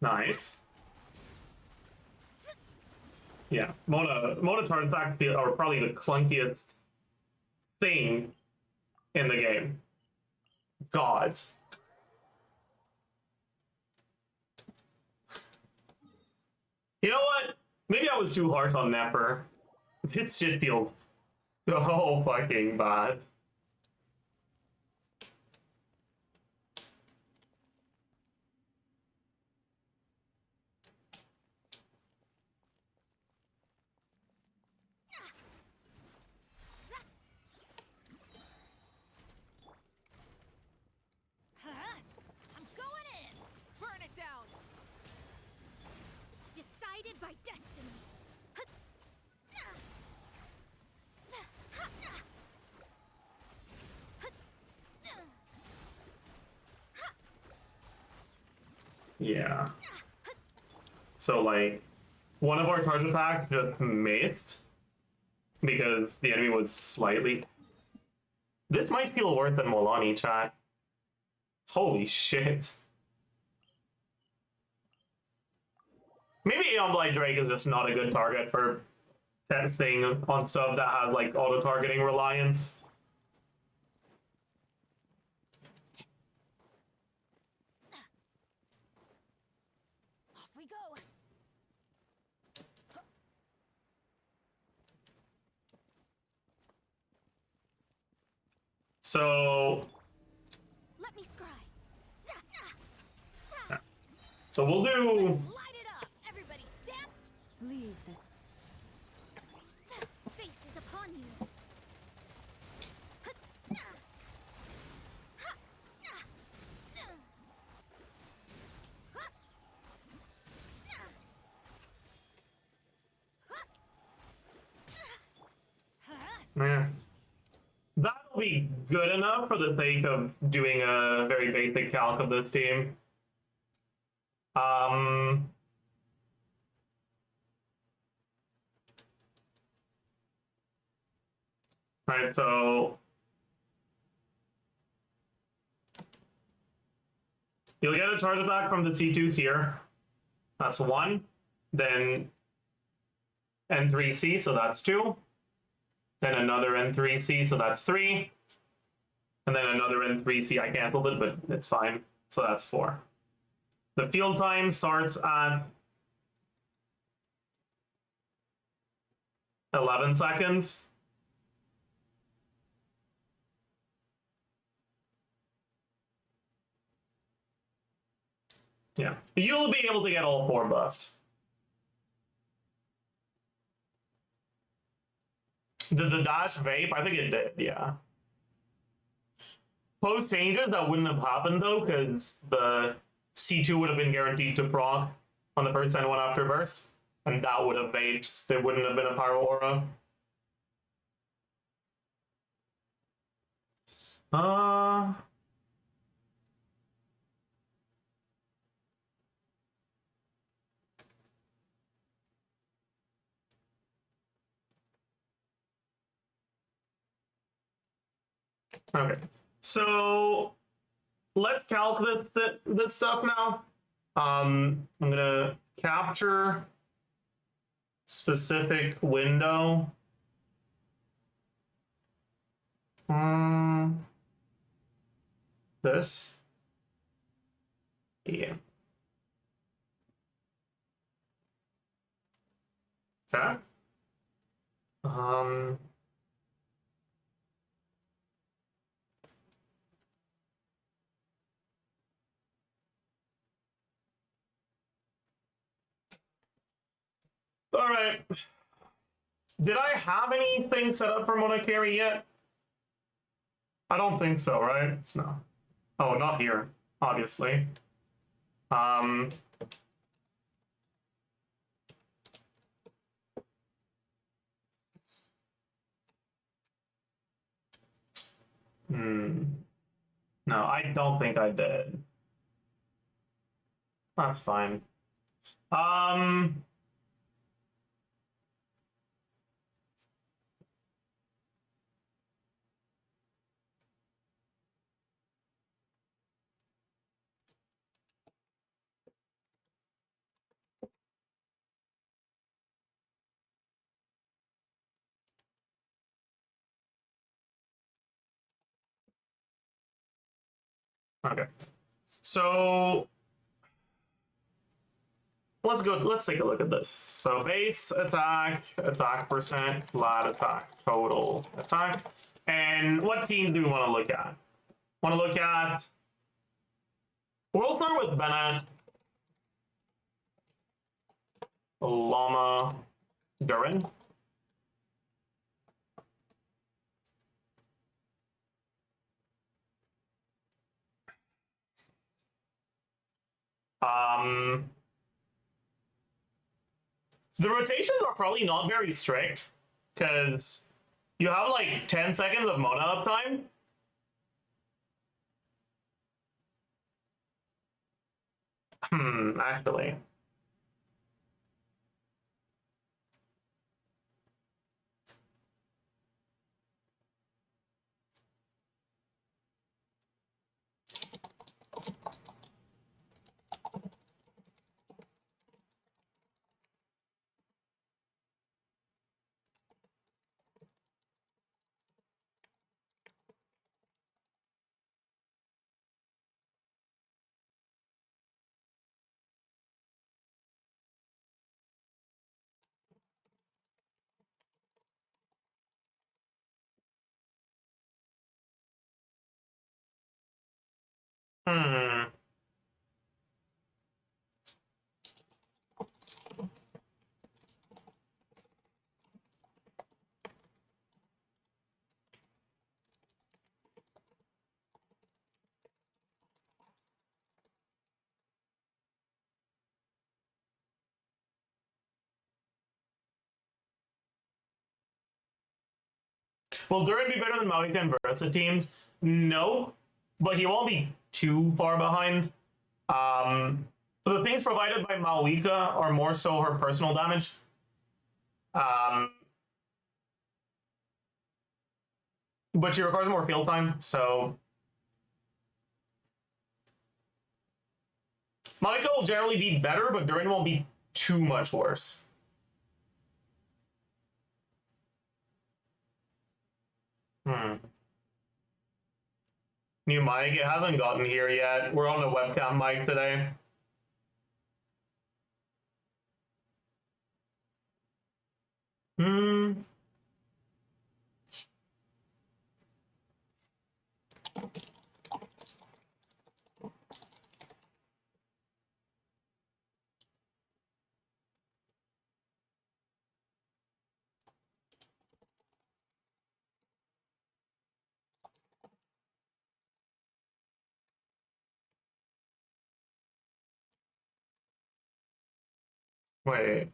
Nice. Yeah, Mona charge attacks are probably the clunkiest thing in the game. God. You know what? Maybe I was too harsh on Nepper. This shit feels so fucking bad. I'm going in. Burn it down. Decided by destiny. Yeah. So, like, one of our charge attacks just missed because the enemy was slightly... This might feel worse than Molani, chat. Holy shit. Maybe Aeon Blight Drake is just not a good target for testing on stuff that has, like, auto-targeting reliance. Off we go. So... Let me scry. So we'll do... Light it up. Everybody stamp. Leave the... Fate is upon you. Yeah. That'll be good enough for the sake of doing a very basic calc of this team. Right, so you'll get a charge attack from the C2 here. That's 1. Then N3C, so that's 2. Then another N3C, so that's 3. And then another N3C. I canceled it, but it's fine. So that's 4. The field time starts at 11 seconds. Yeah. You'll be able to get all 4 buffed. Did the dash vape? I think it did, yeah. Post changes, that wouldn't have happened though, because the C2 would have been guaranteed to proc on the first and one after burst, and that would have vaped, so there wouldn't have been a pyro aura. Okay, so let's calc this stuff now. I'm gonna capture specific window. This. Yeah. Okay. All right. Did I have anything set up for Mona Carry yet? I don't think so, right? No. Oh, not here, obviously. No, I don't think I did. That's fine. Okay. So let's take a look at this. So base attack, attack percent, flat attack, total attack. And what teams do we want to look at? Want to look at... We'll start with Bennett, Llama, Durin. The rotations are probably not very strict, because you have like 10 seconds of Mona uptime. Actually. Will Durin be better than Maoika and Versa teams? No, but he won't be too far behind. The things provided by Maoika are more so her personal damage. But she requires more field time, so... Maoika will generally be better, but Durin won't be too much worse. New mic, it hasn't gotten here yet. We're on the webcam mic today. Wait.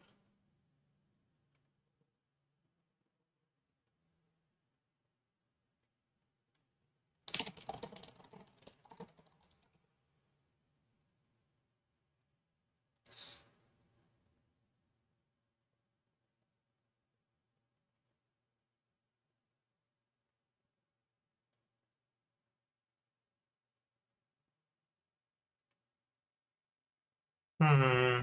Hmm.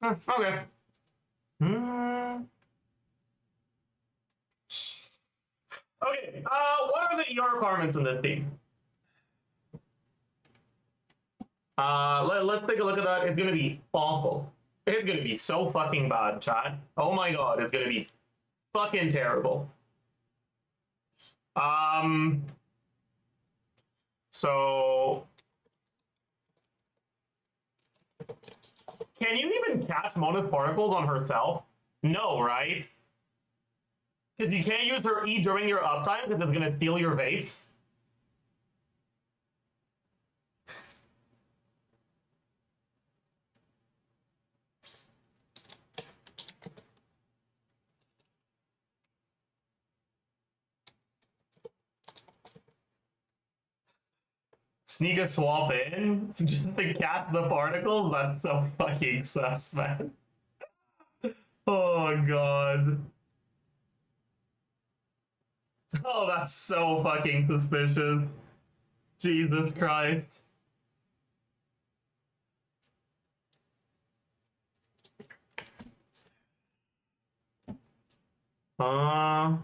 Okay. Hmm. Okay. What are the ER requirements in this team? Let's take a look at that. It's gonna be awful. It's gonna be so fucking bad, chat. Oh my god, it's gonna be fucking terrible. Um. So, can you even catch Mona's particles on herself? No, right? Because you can't use her E during your uptime because it's gonna steal your vapes. Sneak a swap in just to catch the particles? That's so fucking sus, man. Oh god. Oh, that's so fucking suspicious. Jesus Christ. Uh,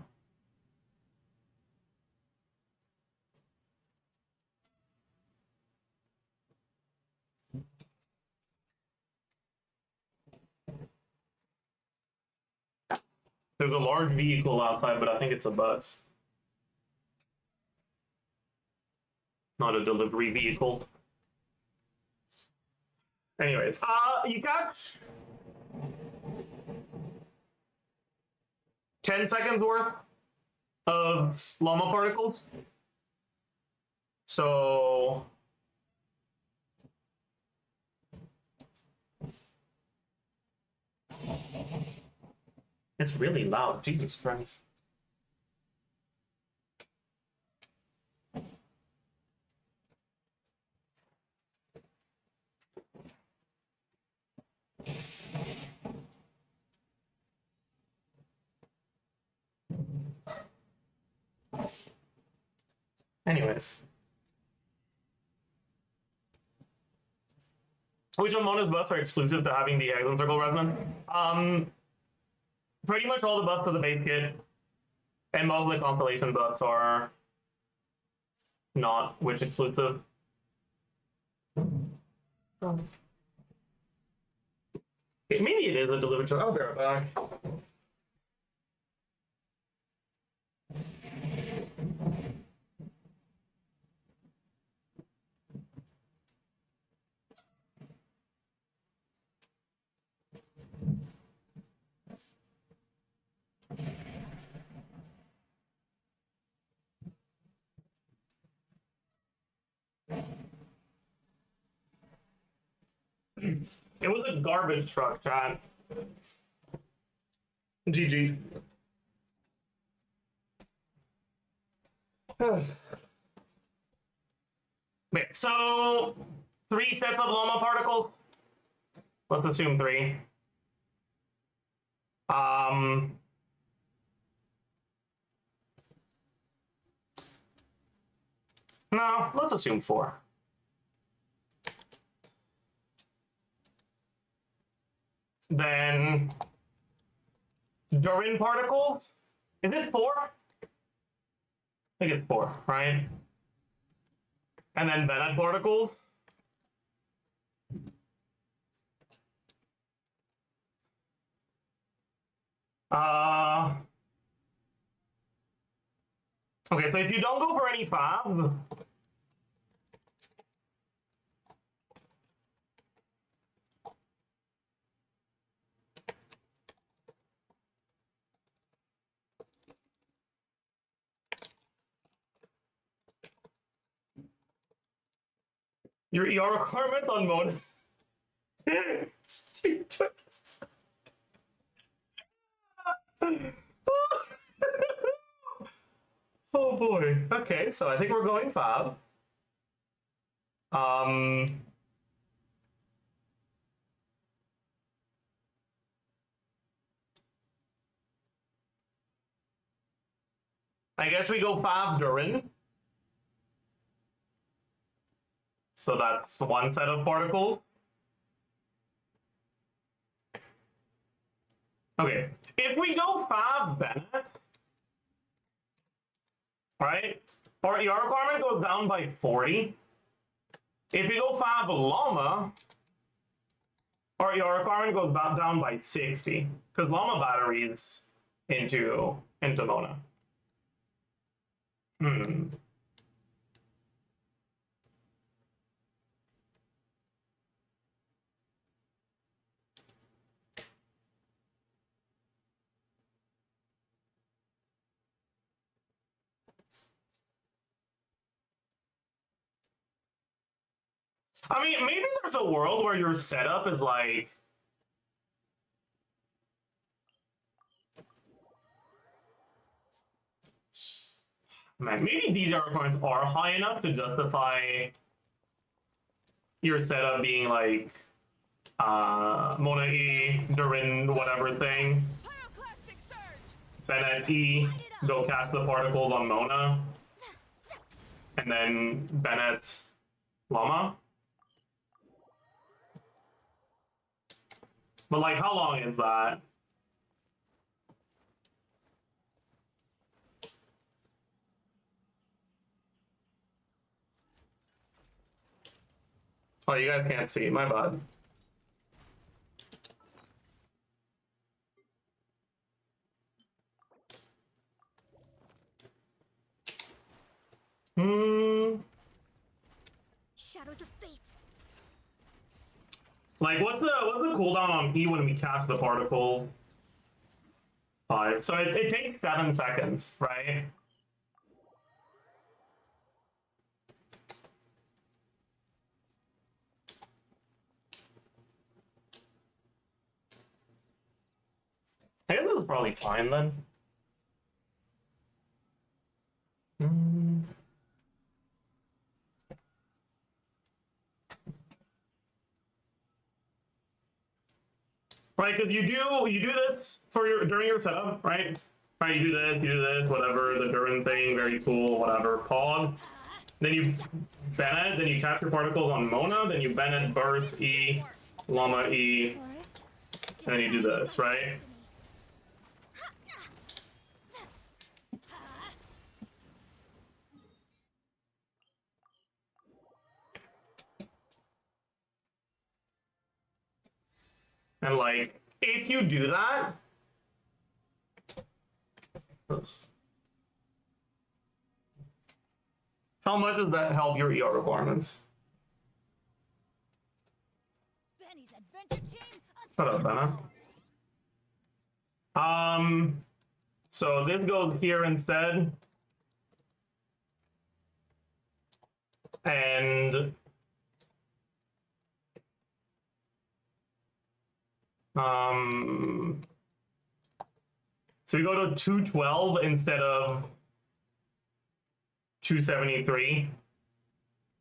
there's a large vehicle outside, but I think it's a bus. Not a delivery vehicle. Anyways, you got 10 seconds worth of llama particles. So it's really loud. Jesus Christ. Anyways. Which of Mona's buffs are exclusive to having the Hexen Circle resonance? Pretty much all the buffs for the base kit and most of the constellation buffs are not witch exclusive. Okay, maybe it is a delivered truck. I'll be right back. It was a garbage truck, chat. GG. Okay, so 3 sets of llama particles. Let's assume 3. No, let's assume 4. Then Durin particles. Is it 4? I think it's 4, right? And then Bennett particles. Okay, so if you don't go for any fabs, your ER requirement on mode. Oh boy. Okay, so I think we're going fab. I guess we go fab Durin. So that's one set of particles. Okay, if we go fab Bennett, right, our ER requirement goes down by 40. If we go fab Llama, our ER requirement goes down by 60, because Llama batteries into Mona. I mean, maybe there's a world where your setup is like, man, maybe these ER requirements are high enough to justify your setup being like Mona E, Durin, whatever thing. Pyroclastic surge. Bennett E, go cast the particles on Mona. And then Bennett Llama. But like, how long is that? Oh, you guys can't see, my bad. Shadows of fate. Like, what's the cooldown on E when we cast the particles? 5. So it takes 7 seconds, right? I guess this is probably fine then. Right, because you do this for during your setup, right? Right, you do this, whatever, the Durin thing, very cool, whatever. Pog. Then you Bennett, then you capture particles on Mona, then you Bennett burst E, Llama E, and then you do this, right? And like, if you do that, how much does that help your ER requirements? Benny's adventure chain. Shut up, Benna. So this goes here instead. And so we go to 212 instead of 273.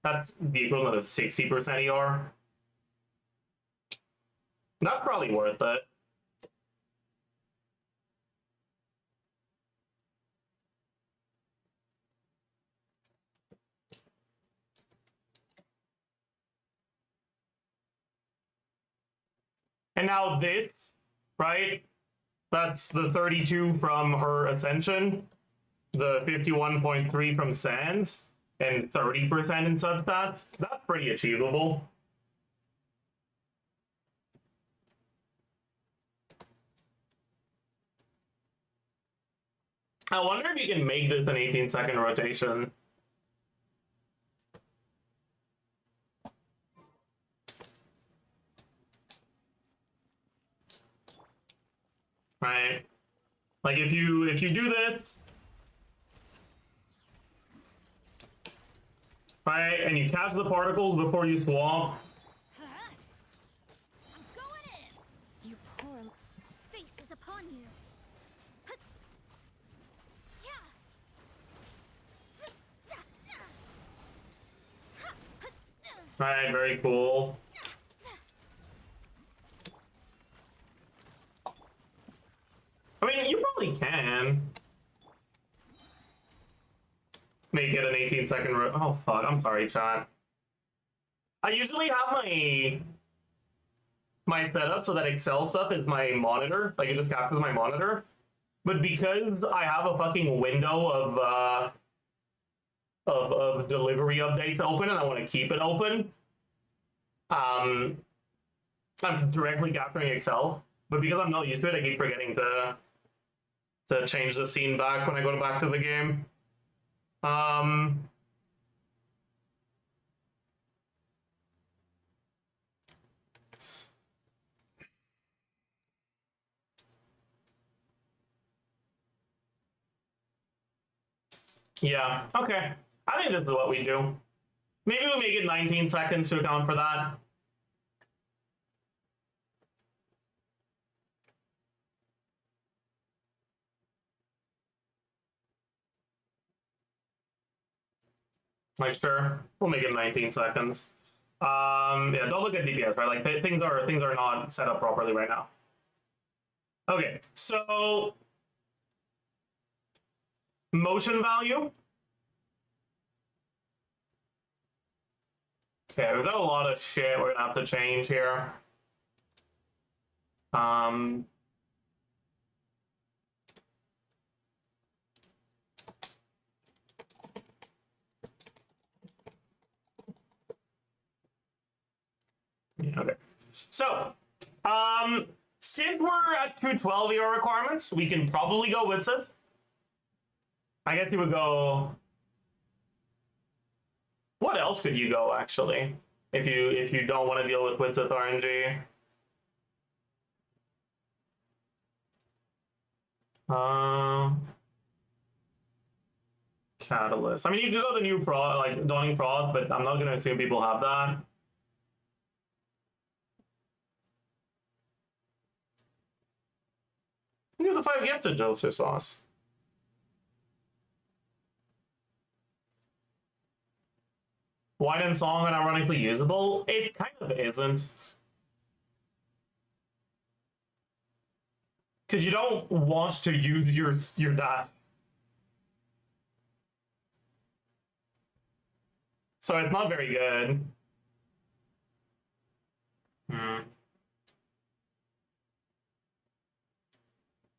That's the equivalent of 60% ER. That's probably worth it. And now this, right? That's the 32 from her Ascension, the 51.3 from Sands, and 30% in substats. That's pretty achievable. I wonder if you can make this an 18-second rotation. Right? Like if you do this, right, and you catch the particles before you swap. I'm going in. You poor fate is upon you. Right, very cool. I mean, you probably can make it an 18-second oh fuck, I'm sorry, chat. I usually have my setup so that Excel stuff is my monitor, like it just captures my monitor. But because I have a fucking window of delivery updates open and I want to keep it open, I'm directly capturing Excel. But because I'm not used to it, I keep forgetting to change the scene back when I go back to the game. Yeah, okay. I think this is what we do. Maybe we make it 19 seconds to account for that. Like, sure, we'll make it 19 seconds. Yeah, don't look at DPS, right? Like, things are not set up properly right now. Okay, so motion value. Okay, we've got a lot of shit we're gonna have to change here. Yeah, okay. So, since we're at 212 ER requirements, we can probably go with Sith. I guess you would go. What else could you go actually? If you don't want to deal with Widsith RNG. Catalyst. I mean, you could go the new Frost, like Dawning Frost, but I'm not gonna assume people have that. You do the 5 gifted Joseph sauce. Wine and Song and ironically usable? It kind of isn't. Because you don't want to use your dash. So it's not very good.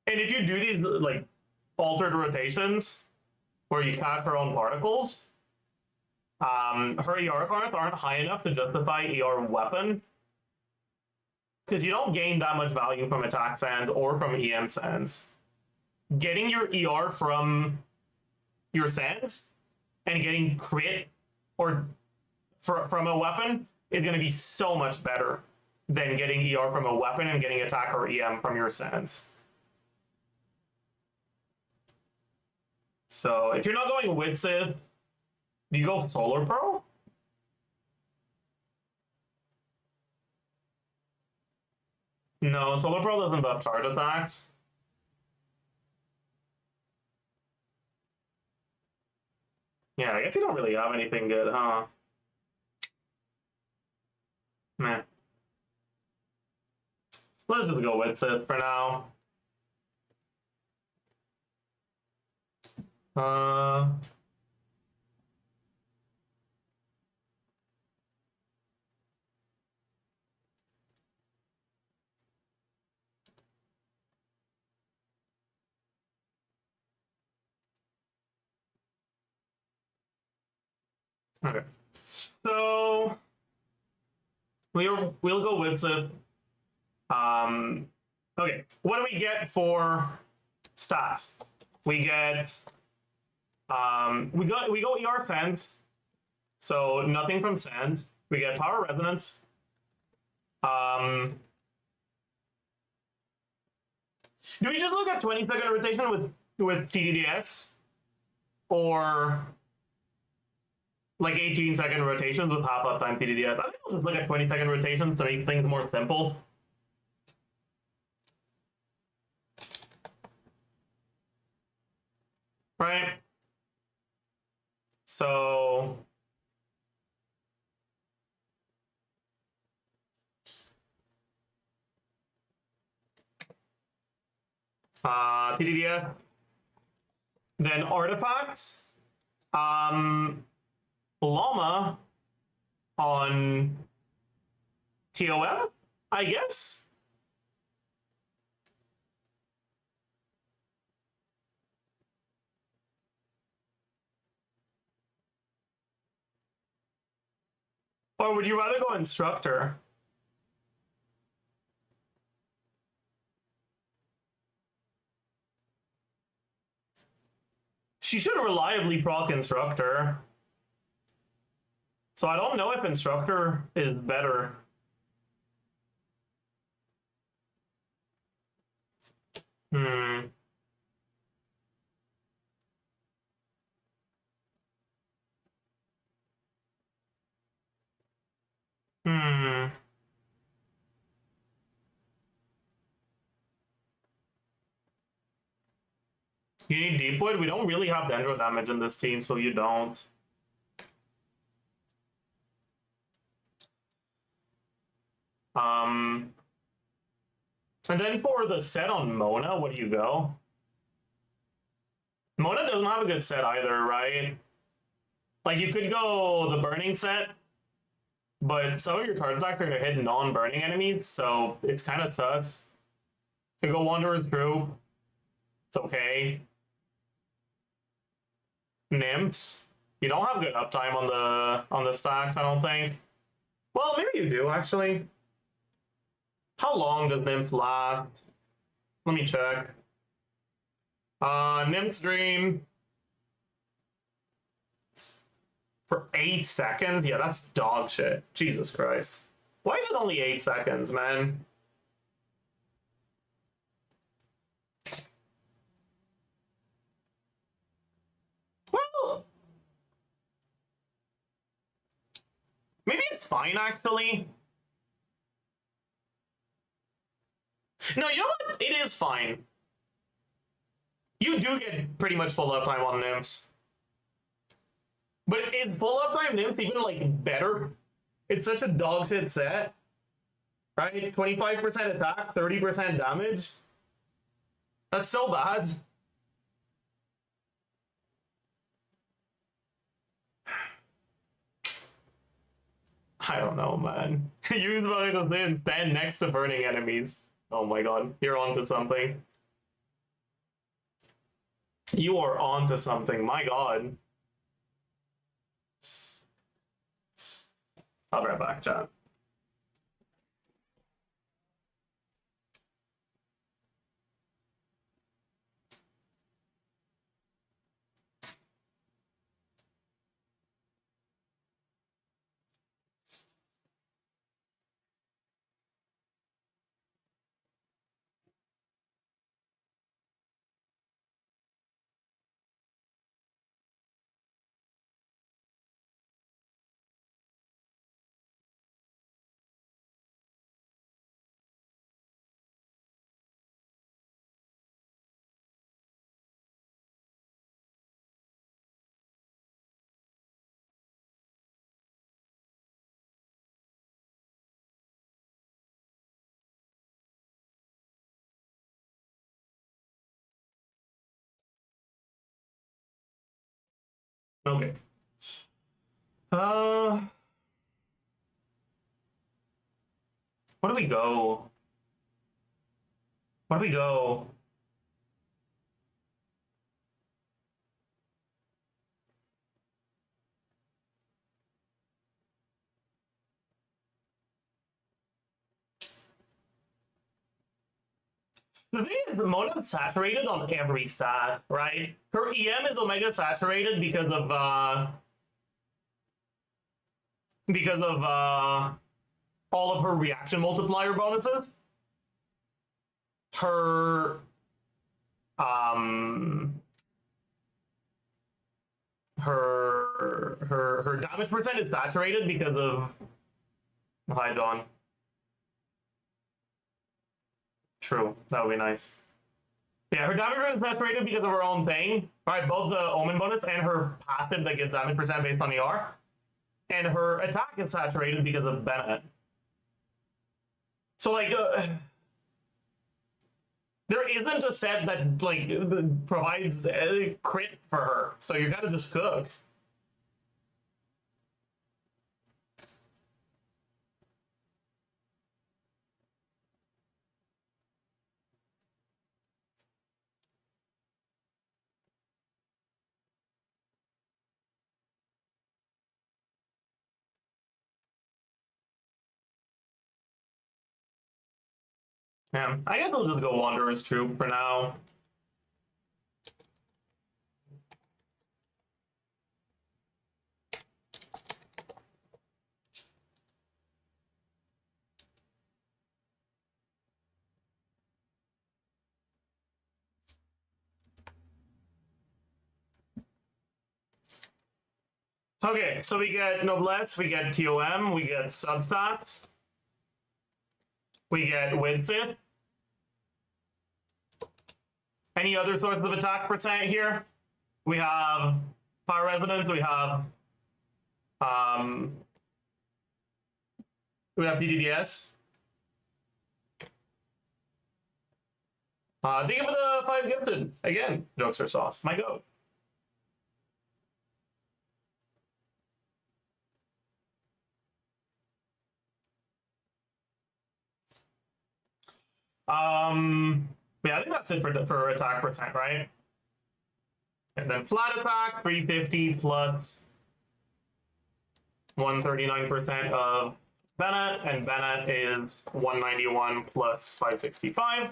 And if you do these like altered rotations where you catch her own particles, her ER cards aren't high enough to justify ER weapon. Because you don't gain that much value from attack sands or from EM sands. Getting your ER from your sands and getting crit or from a weapon is going to be so much better than getting ER from a weapon and getting attack or EM from your sands. So if you're not going with Sith, do you go Solar Pearl? No, Solar Pearl doesn't buff charge attacks. Yeah, I guess you don't really have anything good, huh? Meh. Let's just go with Sith for now. Okay. So we'll go with it. Okay. What do we get for stats? We get we go ER Sands. So nothing from Sands. We get Power Resonance. Do we just look at 20-second rotation with TDDS? Or like 18-second rotations with half uptime TDDS? I think we'll just look at 20-second rotations to make things more simple. Right? So TDDS, then artifacts, llama on TOM, I guess. Or would you rather go instructor? She should reliably proc instructor. So I don't know if instructor is better. Hmm. Hmm. You need Deepwood? We don't really have Dendro damage in this team, so you don't. And then for the set on Mona, what do you go? Mona doesn't have a good set either, right? Like, you could go the Burning set, but some of your charge attacks are going to hit non-burning enemies, so it's kind of sus. You could go Wanderer's Group. It's okay. Nymphs. You don't have good uptime on the stacks, I don't think. Well, maybe you do, actually. How long does Nymphs last? Let me check. Nymph's Dream. For 8 seconds? Yeah, that's dog shit. Jesus Christ. Why is it only 8 seconds, man? Well, maybe it's fine, actually. No, you know what? It is fine. You do get pretty much full uptime on Nymphs. But is full uptime Nymphs even, like, better? It's such a dog shit set. Right? 25% attack, 30% damage. That's so bad. I don't know, man. Use Vitals and stand next to burning enemies. Oh my god, you're onto something. You are onto something, my god. I'll be right back, chat. Okay. Where do we go? Where do we go? The thing is, Mona's saturated on every stat, right? Her EM is omega saturated because of all of her reaction multiplier bonuses. Her her damage percent is saturated because of hi John. True, that would be nice. Yeah, her damage percent is saturated because of her own thing. Right, both the Omen bonus and her passive that gives damage percent based on ER. And her attack is saturated because of Bennett. So like there isn't a set that like provides a crit for her, so you're kind of just cooked. Yeah, I guess we'll just go Wanderer's Troop for now. Okay, so we get Noblesse, we get TOM, we get Substats, we get Widsith. Any other sources of attack percent here? We have Fire Resonance, we have DDDS. Thank you for the 5 gifted. Again, Jokester Sauce, my goat. Yeah, I think that's it for attack percent, right? And then flat attack, 350 plus 139% of Bennett, and Bennett is 191 plus 565.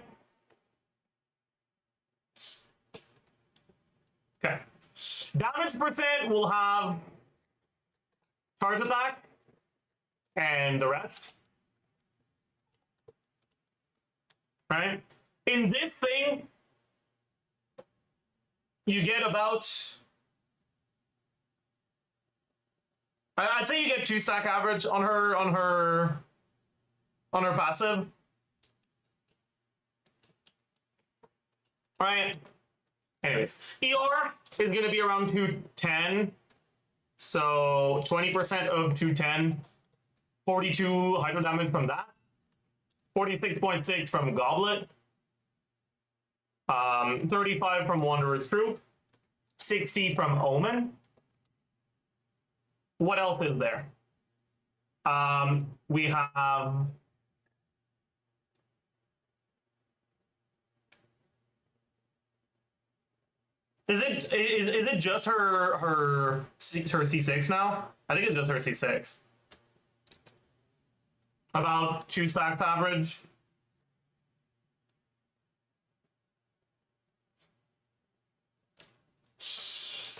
Okay. Damage percent will have charge attack and the rest. Right? In this thing, you get about, I'd say you get 2 stack average on her passive. Right? Anyways, ER is going to be around 210. So 20% of 210, 42 hydro damage from that. 46.6 from Goblet, 35 from Wanderer's Troop, 60 from Omen. What else is there? We have Is it just her C6 now? I think it's just her C6. About 2 stacks average.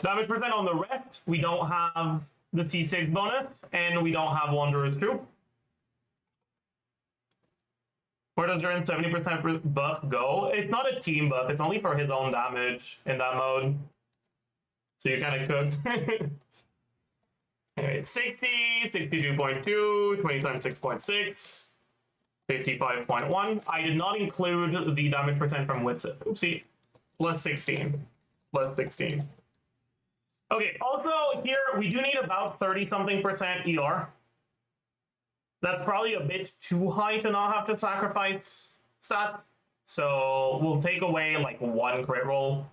Damage percent on the rest, we don't have the C6 bonus, and we don't have Wanderer's Troop. Where does Duran's 70% buff go? It's not a team buff, it's only for his own damage in that mode. So you're kind of cooked. Anyway, 60, 62.2, 20 times 6.6, 55.1. I did not include the damage percent from Widsith. Oopsie. Plus 16. Plus 16. Okay, also here we do need about 30-something% ER. That's probably a bit too high to not have to sacrifice stats. So we'll take away like 1 crit roll.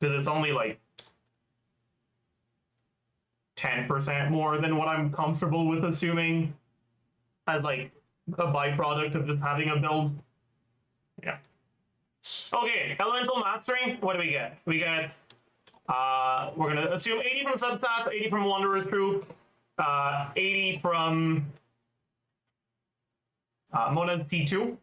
Because it's only like 10% more than what I'm comfortable with assuming as like a byproduct of just having a build. Yeah. Okay, Elemental Mastery, what do we get? We get, we're gonna assume 80 from Substats, 80 from Wanderer's Troop, 80 from Mona's T2.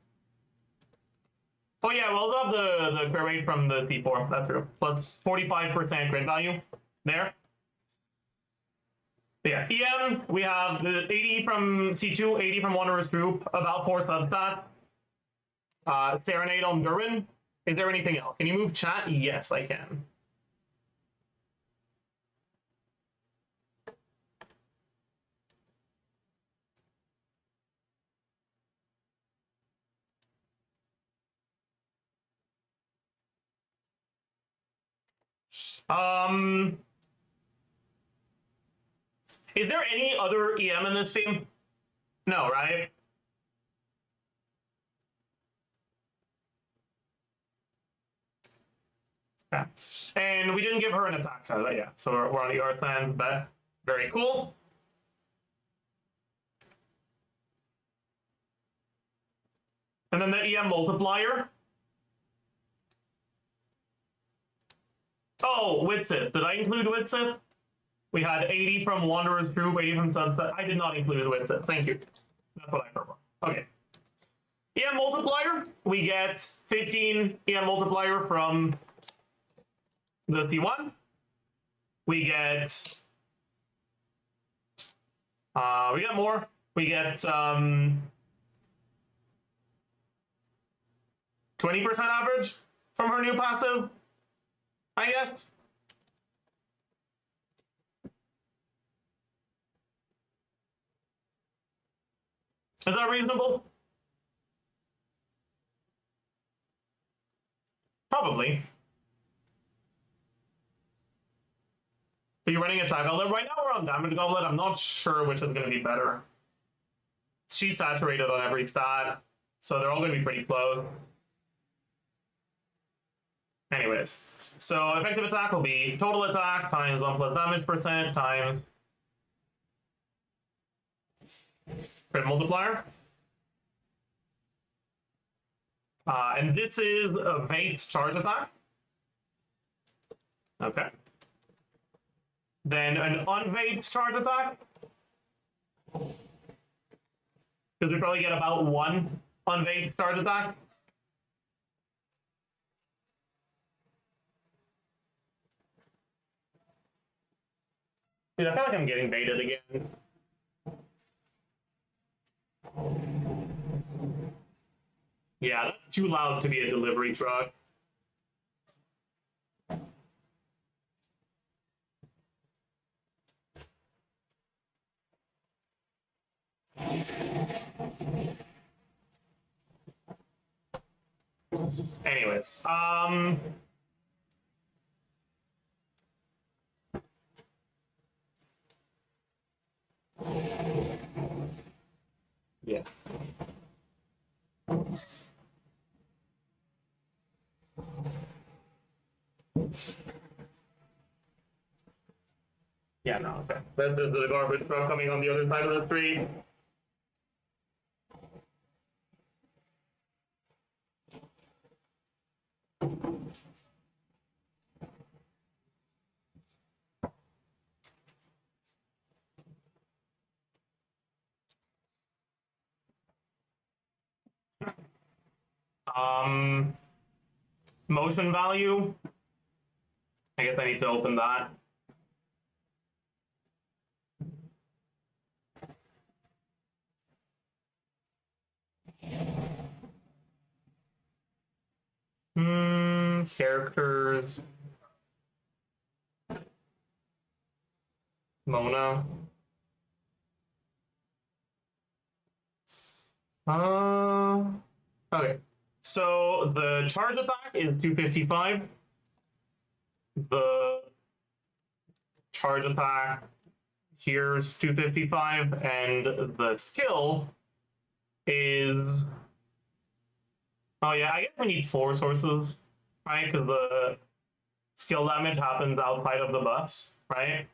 Oh yeah, we also have the crit rate from the C4. That's true. Plus 45% crit value there. But yeah, EM, we have the 80 from C2, 80 from Wanderer's Group, about 4 substats. Serenade on Durin. Is there anything else? Can you move chat? Yes, I can. Is there any other EM in this team? No, right? Yeah. And we didn't give her an attack set, but yeah. So we're on the Earthlands bet. Very cool. And then the EM multiplier. Oh, Witsith. Did I include Witsith? We had 80 from Wanderer's Group, 80 from Subset. I did not include Witsith. Thank you. That's what I forgot. Okay. EM multiplier. We get 15 EM multiplier from the C1. We get more. We get 20% average from her new passive, I guess. Is that reasonable? Probably. Are you running attack goblet? Right now we're on damage goblet. I'm not sure which is going to be better. She's saturated on every stat, so they're all going to be pretty close. Anyways, so effective attack will be total attack times 1 plus damage percent times crit multiplier. And this is a Vate's charge attack. Okay. Then an unvaped charge attack. Because we probably get about 1 unvaped charge attack. Dude, I feel like I'm getting baited again. Yeah, that's too loud to be a delivery truck. Anyways, yeah. Yeah, no, okay. That's just the garbage truck coming on the other side of the street. Motion value. I guess I need to open that. Characters. Mona. Okay. So the charge attack is 255. The charge attack here's 255, and the skill is... Oh yeah, I guess we need 4 sources, right? Because the skill damage happens outside of the buffs, right?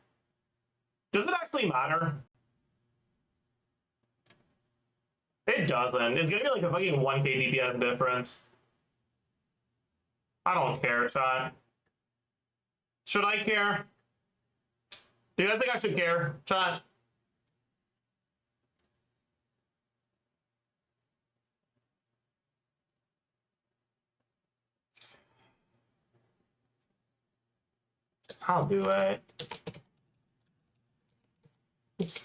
Does it actually matter? It doesn't. It's gonna be like a fucking 1k DPS difference. I don't care, chat. Should I care? Do you guys think I should care, chat? I'll do it. Oops.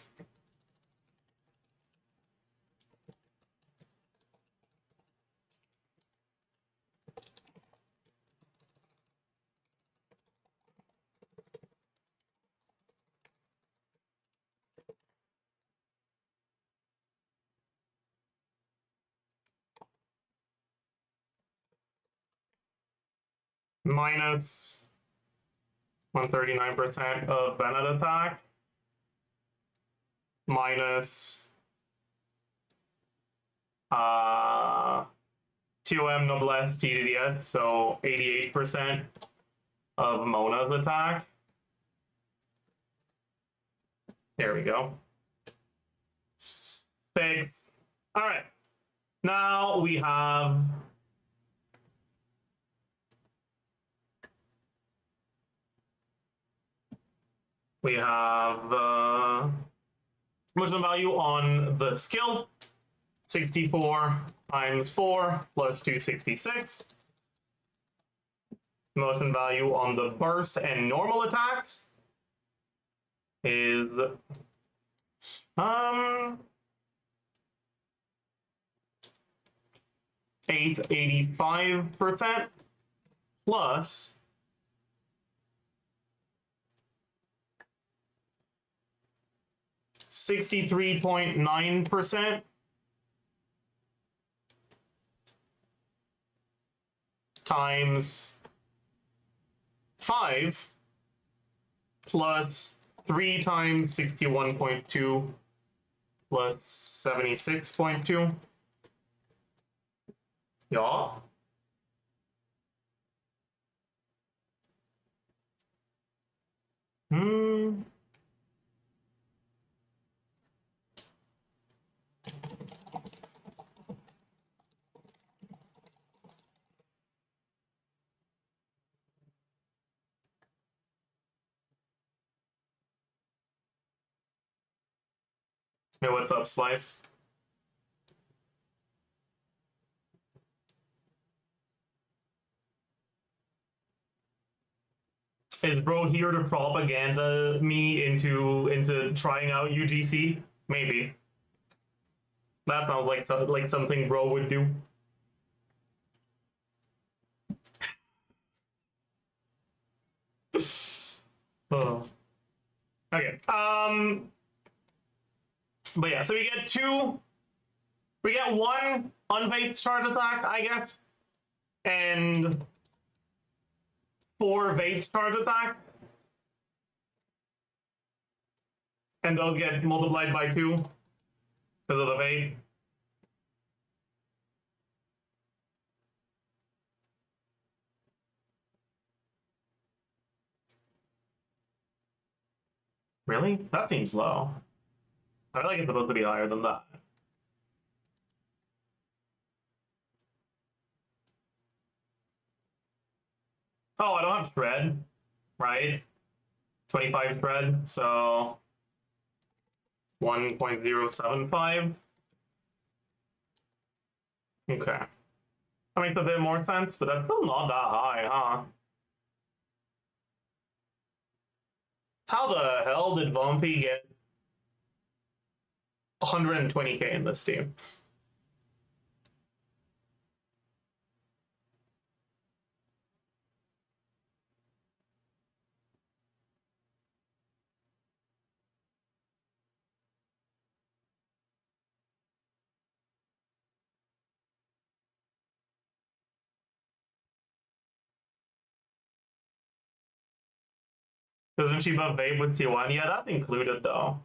Minus 139% of Bennett attack. Minus 2M noblesse TDDS, so 88% of Mona's attack. There we go. Fix. All right. Now we have promotion value on the skill. 64 times 4 plus 266. Promotion value on the burst and normal attacks is 885% plus 63.9% times 5 plus 3 times 61.2 plus 76.2. Yeah. Hey, what's up, Slice? Is bro here to propaganda me into trying out UGC? Maybe. That sounds like something bro would do. Oh. Okay. But yeah, so we get one unvaped charge attack, I guess, and 4 vaped charge attacks, and those get multiplied by 2 because of the vape. Really? That seems low. I feel like it's supposed to be higher than that. Oh, I don't have shred, right? 25 shred, so 1.075. Okay. That makes a bit more sense, but that's still not that high, huh? How the hell did Bumpy get 120k in this team? Doesn't she buff vape with C1? Yeah, that's included though.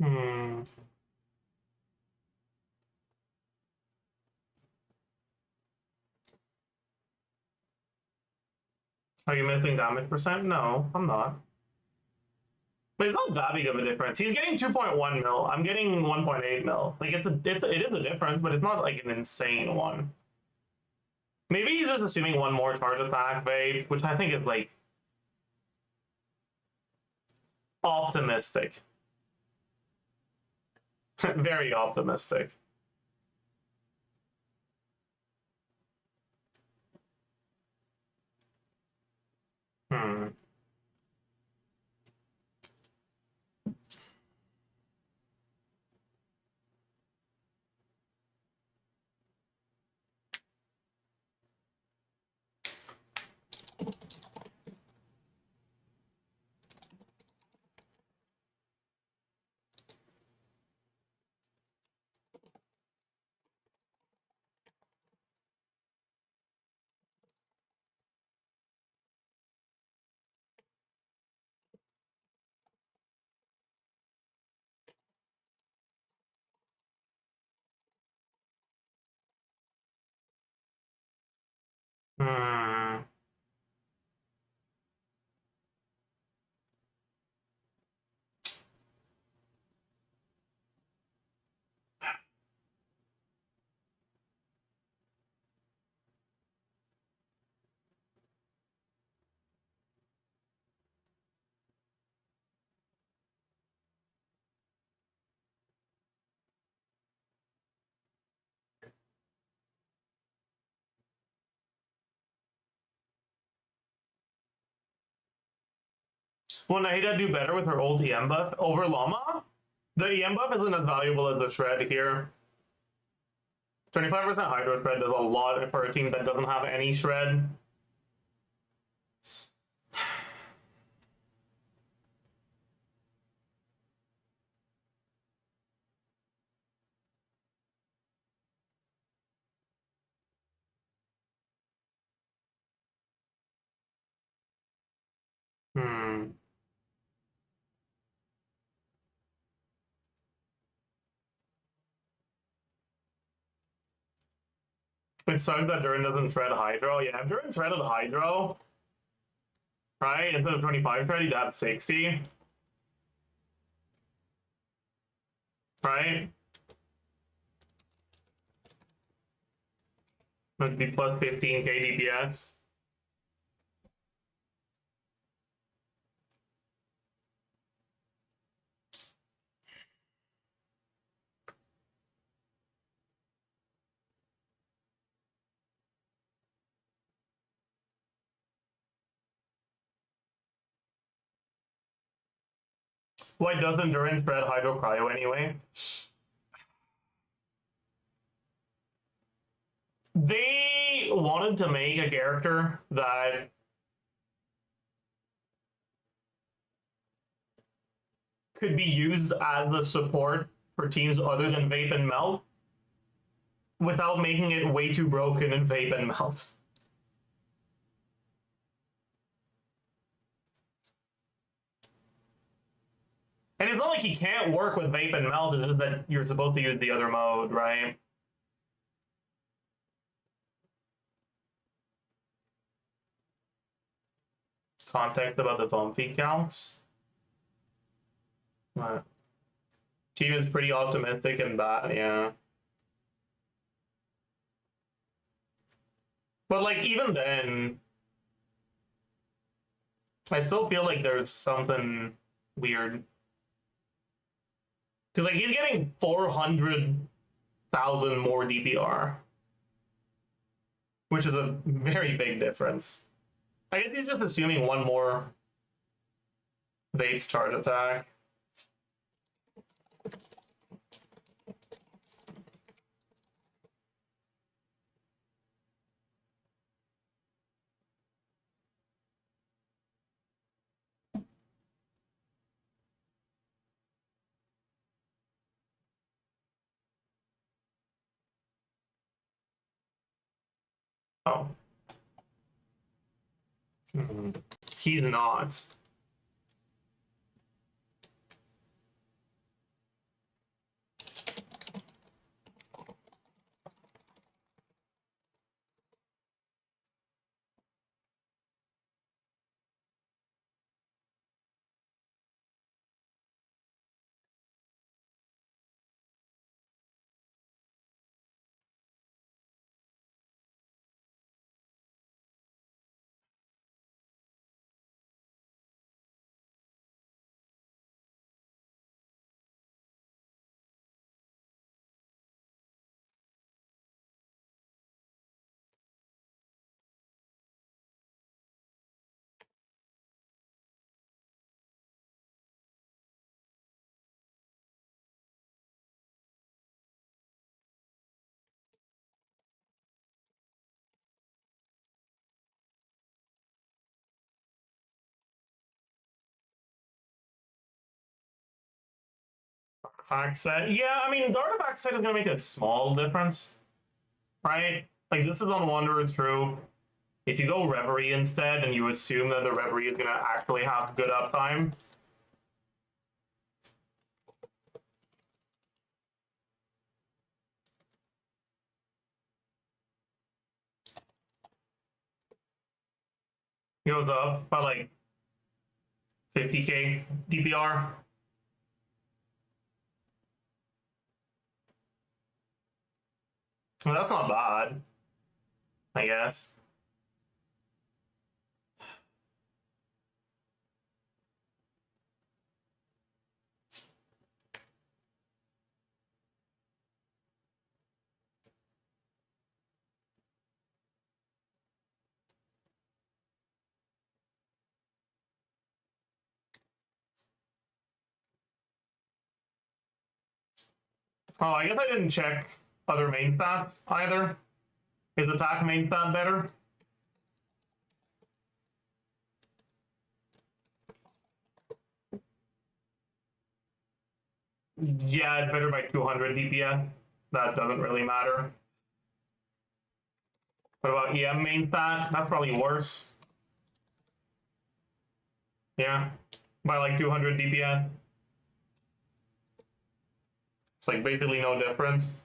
Hmm. Are you missing damage percent? No, I'm not. But it's not that big of a difference. He's getting 2.1 mil. I'm getting 1.8 mil. Like it is a difference, but it's not like an insane one. Maybe he's just assuming one more charge attack vape, which I think is like optimistic. Very optimistic. Hmm. Hmm. Will Nahida do better with her old EM buff over Llama? The EM buff isn't as valuable as the Shred here. 25% Hydro Shred does a lot for a team that doesn't have any Shred. Hmm. It sucks that Durin doesn't shred Hydro. Yeah, if Durin shredded Hydro, right, instead of 25 shred, he'd have 60. Right? It'd be plus 15k DPS. Why doesn't Durin shred Hydro Cryo anyway? They wanted to make a character that could be used as the support for teams other than Vape and Melt without making it way too broken in Vape and Melt. And it's not like he can't work with Vape and Melt, it's just that you're supposed to use the other mode, right? Context about the foam feed counts. What? Team is pretty optimistic in that, yeah. But like even then, I still feel like there's something weird. Because like he's getting 400,000 more DPR, which is a very big difference. I guess he's just assuming one more Vape's charge attack. Oh. He's not. Artifact set. Yeah, I mean, the artifact set is going to make a small difference, right? Like, this is on Wanderer's True. If you go Reverie instead, and you assume that the Reverie is going to actually have good uptime, goes up by like 50k DPR. Well, that's not bad, I guess. Oh, I guess I didn't check other main stats either. Is attack main stat better? Yeah, it's better by 200 DPS. That doesn't really matter. What about EM main stat? That's probably worse. Yeah, by like 200 DPS. It's like basically no difference.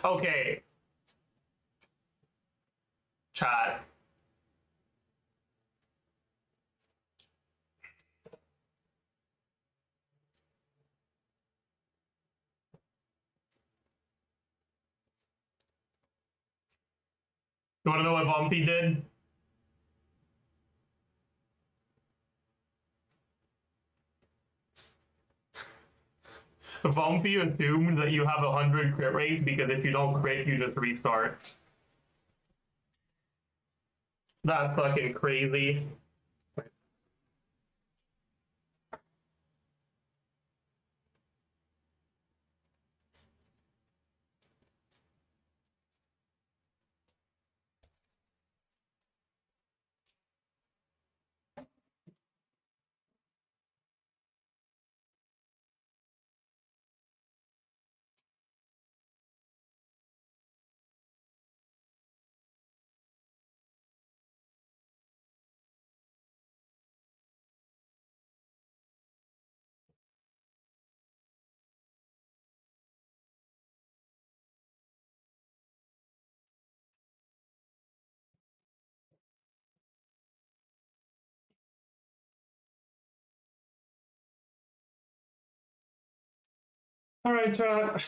Okay. Chat. You want to know what Bumpy did? Bumpy assumed that you have 100 crit rate because if you don't crit, you just restart. That's fucking crazy. All right, chat.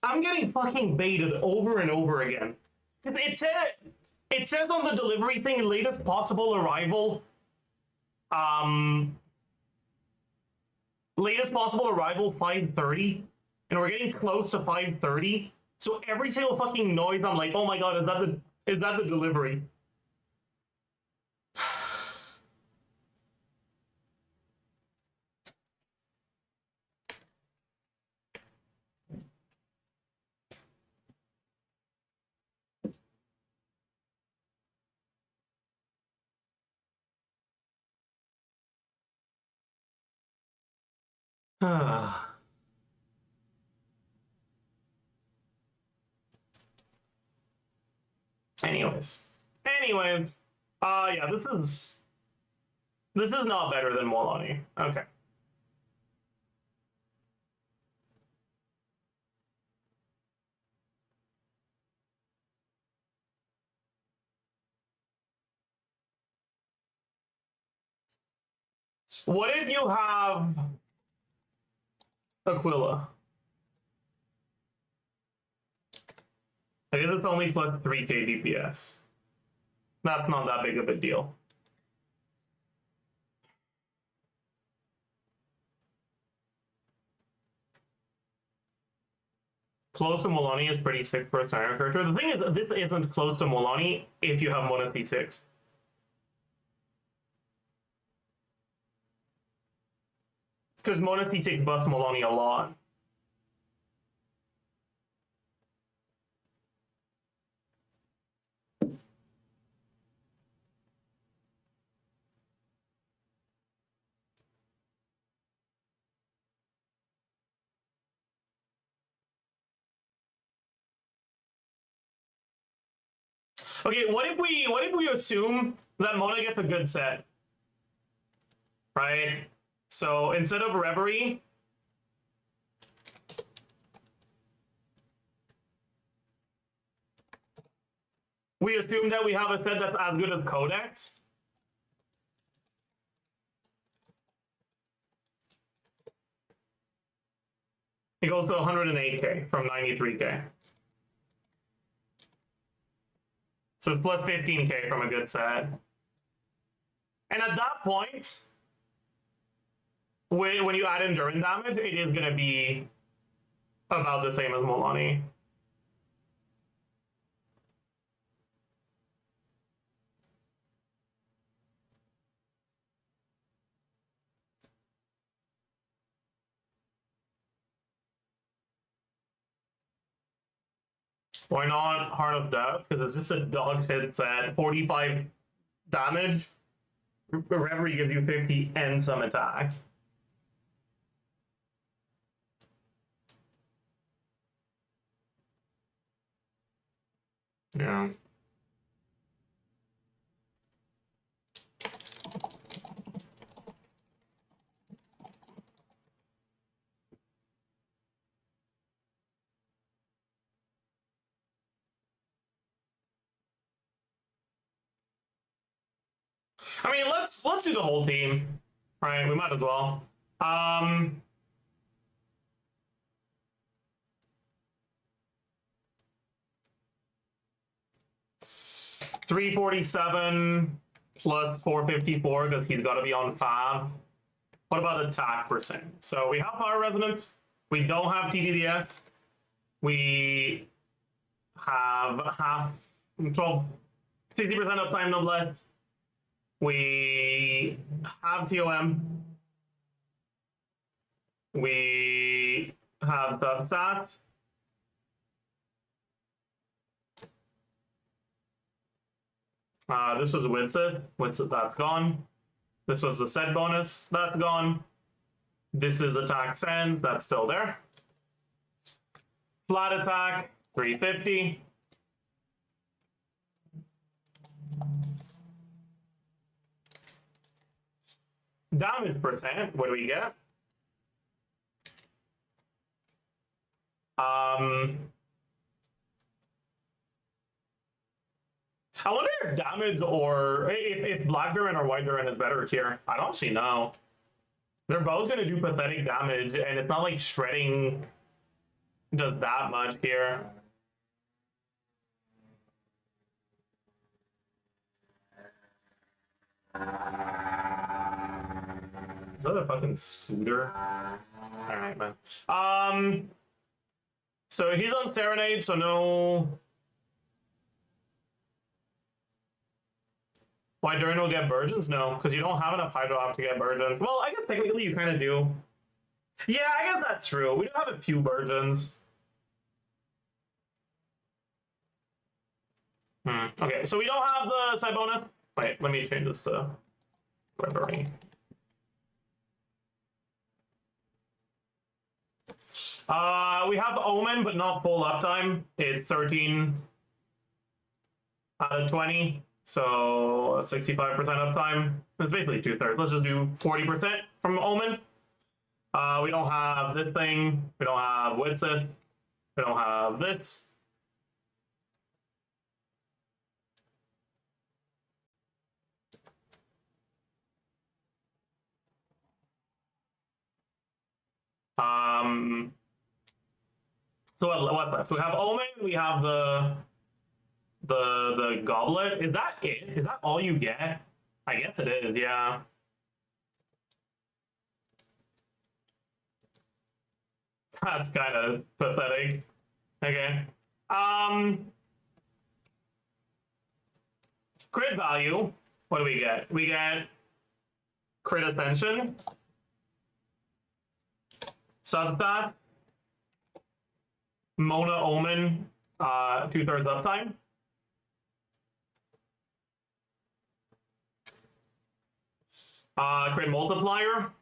I'm getting fucking baited over and over again. Because it says on the delivery thing, latest possible arrival. Latest possible arrival 5:30, and we're getting close to 5:30. So every single fucking noise, I'm like, oh my god, is that the delivery? Anyways, yeah, this is not better than Molani. Okay. What if you have Aquila? I guess it's only plus 3k DPS. That's not that big of a deal. Close to Molani is pretty sick for a scenario character. The thing is, this isn't close to Molani if you have Mona C6. Because Mona C6 buffs Molani a lot. Okay, what if we assume that Mona gets a good set? Right? So instead of Reverie, we assume that we have a set that's as good as Codex. It goes to 108k from 93k. So it's plus 15k from a good set. And at that point, when you add Endurance damage, it is going to be about the same as Molani. Why not Heart of Death? Because it's just a dog shit set. 45 damage. Reverie gives you 50 and some attack. Yeah. I mean, let's do the whole team. Right, we might as well. 347 plus 454 because he's got to be on 5. What about attack percent? So we have Power Resonance. We don't have TTDS. We have half 60% uptime, no less. We have TOM. We have substats. This was a Widsith. Widsith, that's gone. This was the set bonus. That's gone. This is attack sends. That's still there. Flat attack, 350. Damage percent, what do we get? I wonder if damage or if Black Duran or White Duran is better here. I don't actually know. They're both going to do pathetic damage, and it's not like shredding does that much here. Is that a fucking scooter? Alright, man. So he's on Serenade, so no. Why Duran will get Virgins? No, because you don't have enough Hydro Op to get Virgins. Well, I guess technically you kind of do. Yeah, I guess that's true. We do have a few Virgins. Okay, so we don't have the side bonus. Wait, let me change this to Reverie. We have Omen, but not full uptime. It's 13 out of 20, so 65% uptime. It's basically 2/3. Let's just do 40% from Omen. We don't have this thing. We don't have Widsith. We don't have this. So what's left? We have Omen. We have the goblet. Is that it? Is that all you get? I guess it is. Yeah. That's kind of pathetic. Okay. Crit value. What do we get? We get crit ascension. Substats. Mona Omen, 2/3 uptime. Crit multiplier.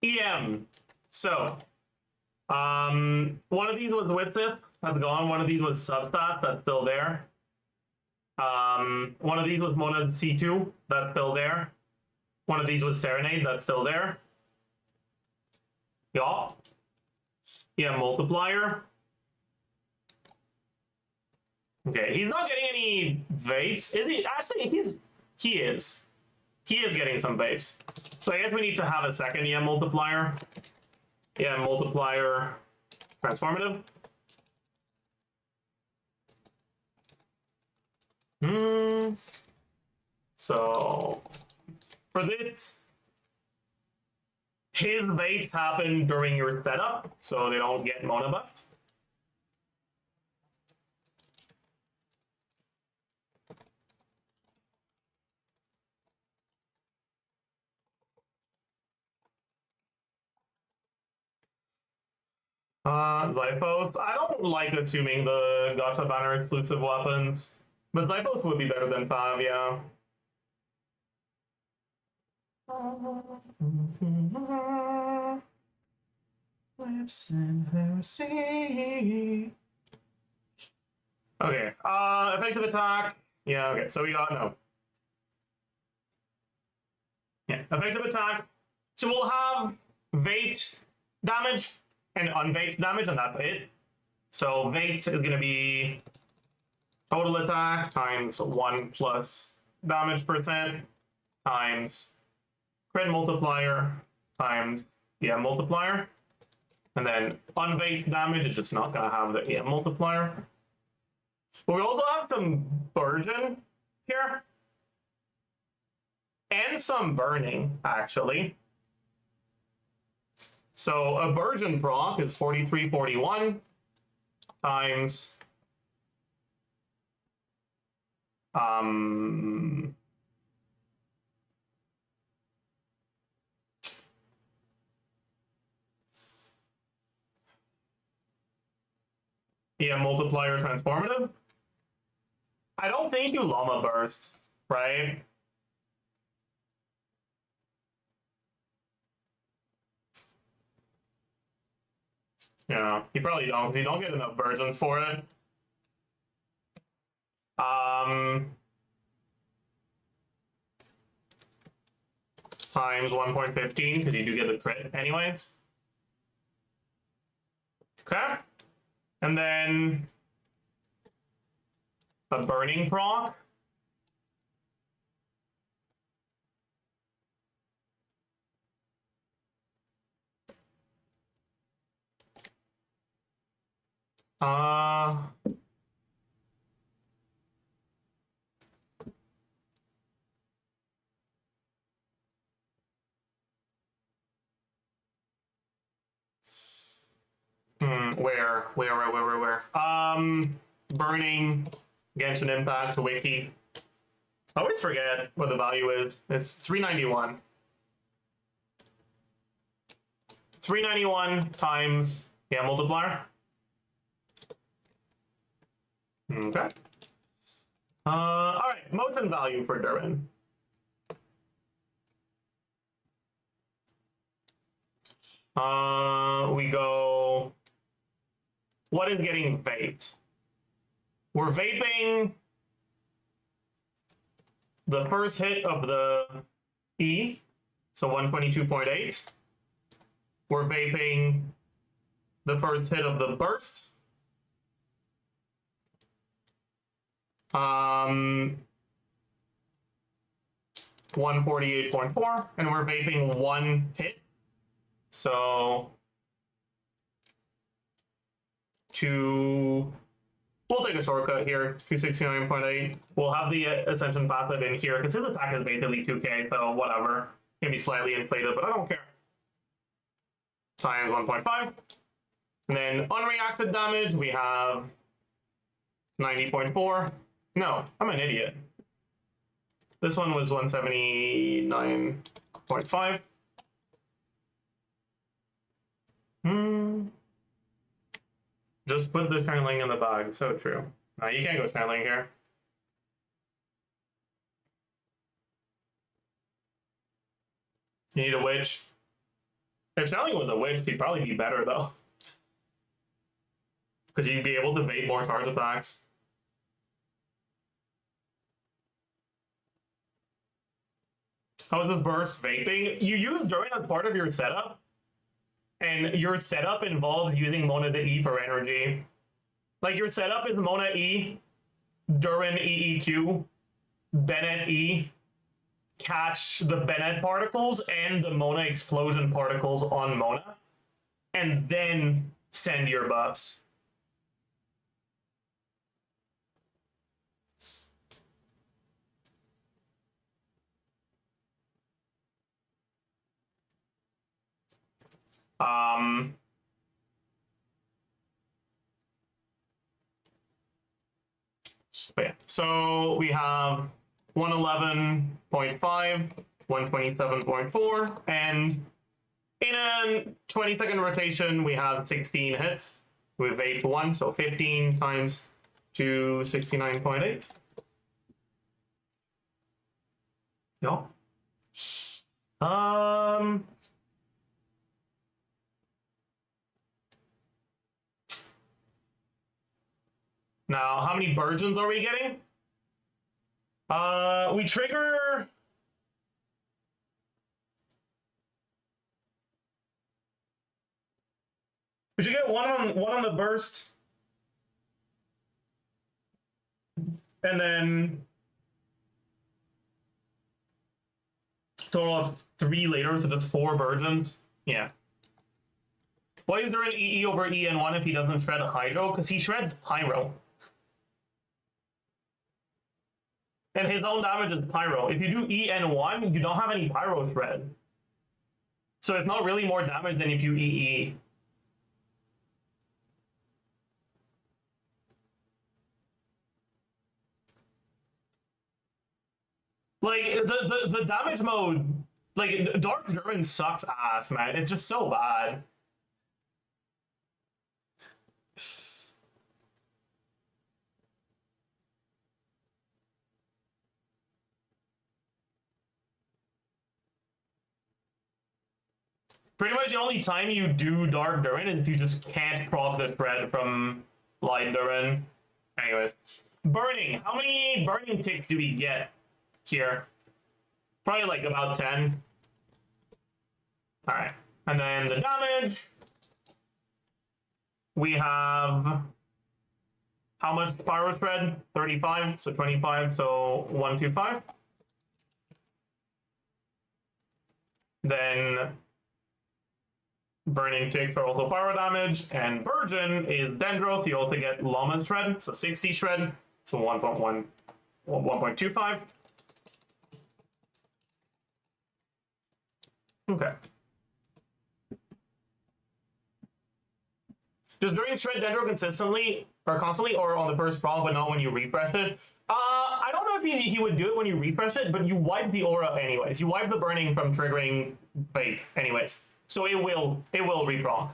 EM. So One of these was Witzith, that's gone. One of these was Substats, that's still there. One of these was Mona C2, that's still there. One of these was Serenade, that's still there. Yeah. Yeah, Multiplier. Okay, he's not getting any vapes. Is he? Actually, he is. He is getting some vapes. So I guess we need to have a second EM Multiplier. EM Multiplier Transformative. So for this, his vapes happen during your setup, so they don't get Mona buffed. Zyphos. I don't like assuming the Gacha banner exclusive weapons, but Zyphos would be better than 5, yeah. Lips and heresy. Okay, effective attack. Yeah, okay, so we got no. Yeah, effective attack. So we'll have vaped damage and unvaped damage, and that's it. So vaped is going to be total attack times 1 plus damage percent times crit multiplier times EM multiplier. And then unvaped damage is just not going to have the EM multiplier. But we also have some Burgeon here. And some Burning, actually. So a Burgeon proc is 4341 times yeah, multiplier transformative. I don't think you llama burst, right? Yeah, you probably don't, because you don't get enough versions for it. Times 1.15, because you do get the crit anyways. Okay. And then a burning proc. Where? Burning, Genshin Impact, Wiki. I always forget what the value is. It's 391. 391 times, yeah, multiplier. Okay. All right, motion value for Durin. We go, what is getting vaped? We're vaping the first hit of the E, so 122.8. We're vaping the first hit of the burst. 148.4, and we're vaping one hit. So we'll take a shortcut here, 269.8. We'll have the Ascension passive in here, because his attack is basically 2k, so whatever. Can be slightly inflated, but I don't care. Times 1.5. And then unreacted damage, we have 90.4. No, I'm an idiot. This one was 179.5. Just put the channeling in the bag. So true. No, you can't go channeling here. You need a witch. If channeling was a witch, he'd probably be better though. Because you'd be able to evade more charge attacks. How is this burst vaping? You use Durin as part of your setup, and your setup involves using Mona to E for energy. Like, your setup is Mona E, Durin EEQ, Bennett E, catch the Bennett particles and the Mona explosion particles on Mona, and then send your buffs. Yeah. So we have 111.5, 127.4, and in a 20-second rotation, we have 16 hits with 8 to 1, so 15 times 269.8. No. Now, how many burgeons are we getting? We trigger... We should get one on the burst. And then total of 3 later, so just 4 burgeons. Yeah. Why is there an EE over EN1 if he doesn't shred a Hydro? Because he shreds Pyro. And his own damage is Pyro. If you do EN1, you don't have any Pyro shred. So it's not really more damage than if you EE. Like, the damage mode, like, Dark Durin sucks ass, man. It's just so bad. Pretty much the only time you do Dark Durin is if you just can't proc the shred from Light Durin. Anyways. Burning. How many burning ticks do we get here? Probably like about 10. Alright. And then the damage. We have... How much Pyro Shred? 35, so 25, so 125. Then... Burning ticks are also pyro damage, and Burgeon is Dendros. You also get Llama's Shred, so 60 Shred, so 1.25. Okay. Does Durin shred Dendro consistently, or constantly, or on the first prong, but not when you refresh it? I don't know if he would do it when you refresh it, but you wipe the aura anyways. You wipe the burning from triggering vape anyways. So it will reproc.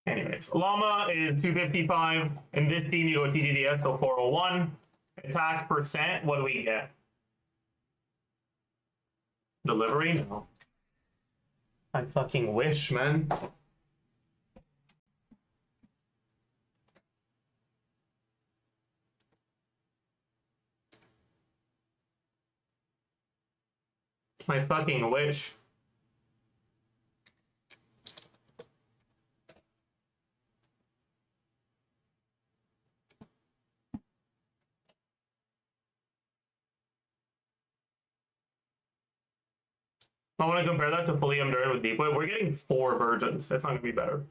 Anyways, Llama is 255. In this team, you go TTDS, so 401. Attack percent, what do we get? Delivery? No. I fucking wish, man. I fucking wish. I want to compare that to fully Durin with Deep Wave. We're getting 4 virgins. It's not going to be better.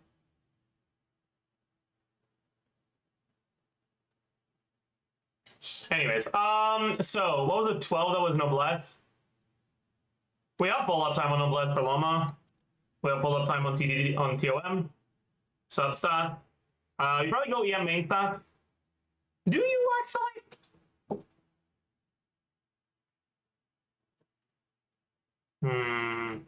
Anyways. Anyways, so what was it? 12 that was noblesse. We have full uptime on noblesse for Loma. We have full uptime on TDD on TOM. Substats. You probably go EM main stats. Do you actually? Hmm.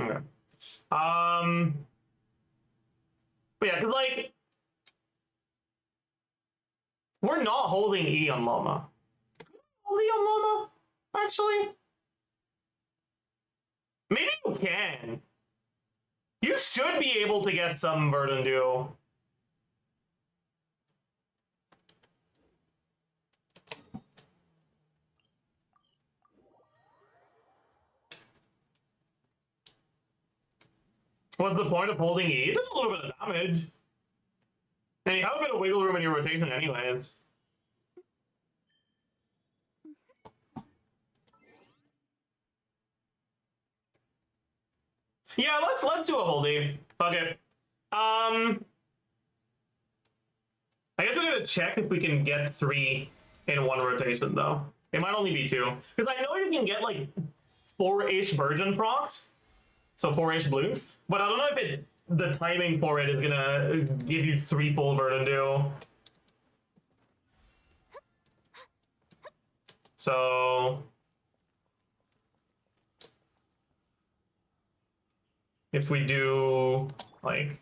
Okay. But yeah, because like we're not holding E on Loma. Hold E on Loma, actually. Maybe you can. You should be able to get some Verdant Dew. What's the point of holding E? It does a little bit of damage. And you have a bit of wiggle room in your rotation anyways. Yeah, let's do a hold E. Fuck it. I guess we're gonna check if we can get 3 in one rotation though. It might only be 2. Because I know you can get like 4-ish virgin procs. So 4-ish balloons. But I don't know if the timing for it is gonna give you 3 full Verdant Dew. So if we do like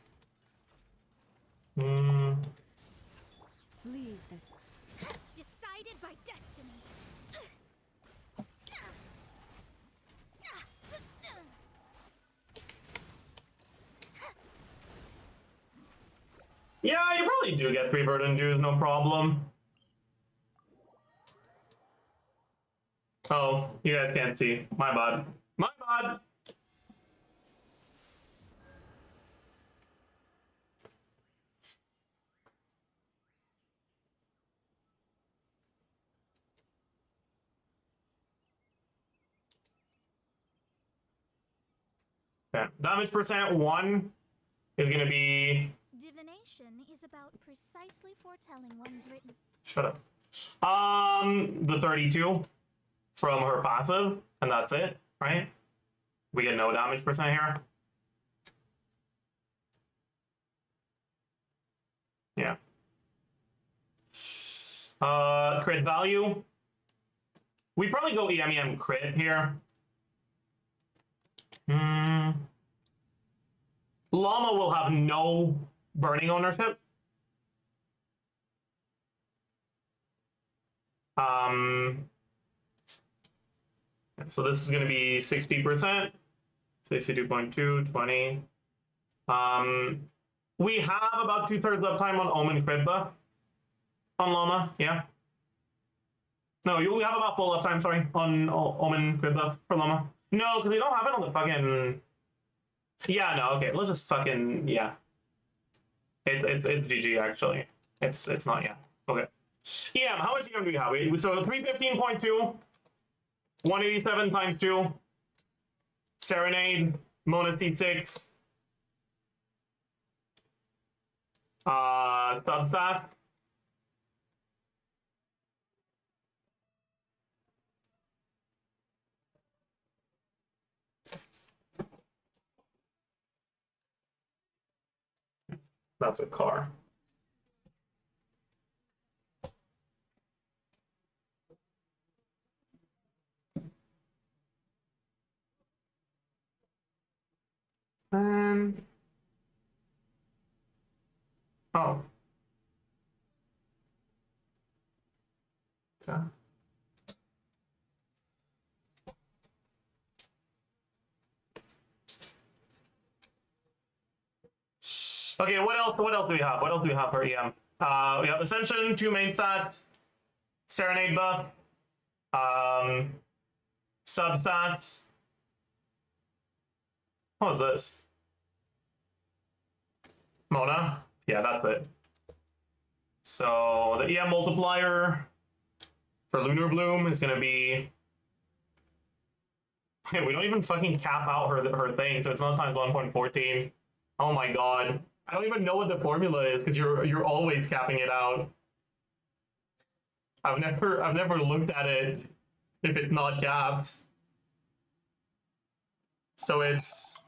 Leave this. Decided by destiny. yeah, you probably do get 3 Verdant Dews, no problem. Oh, you guys can't see. My bad. My bad. Okay. Damage percent 1 is gonna be. Divination is about precisely foretelling one's written. Shut up. The 32 from her passive, and that's it, right? We get no damage percent here. Yeah. Crit value. We probably go EM crit here. Llama will have no burning ownership. So this is going to be 60%. 62.2, 20. We have about 2/3 uptime on Omen crit buff on Llama, yeah. No, we have about full uptime, sorry, on Omen crit buff for Llama. No, because we don't have it on the fucking. Yeah, no, okay, let's just fucking, yeah. It's GG actually. It's not, yeah. Okay. Yeah, how much EM do we have? So 315.2, 187 times 2, Serenade, Mona's T6, substats. That's a car. Oh. Okay. Okay, what else? What else do we have? What else do we have for EM? We have Ascension, 2 main stats, Serenade buff, substats. What was this? Mona? Yeah, that's it. So the EM multiplier for Lunar Bloom is gonna be. Hey, we don't even fucking cap out her thing, so it's not times 1.14. Oh my god. I don't even know what the formula is because you're always capping it out. I've never looked at it if it's not capped. So it's.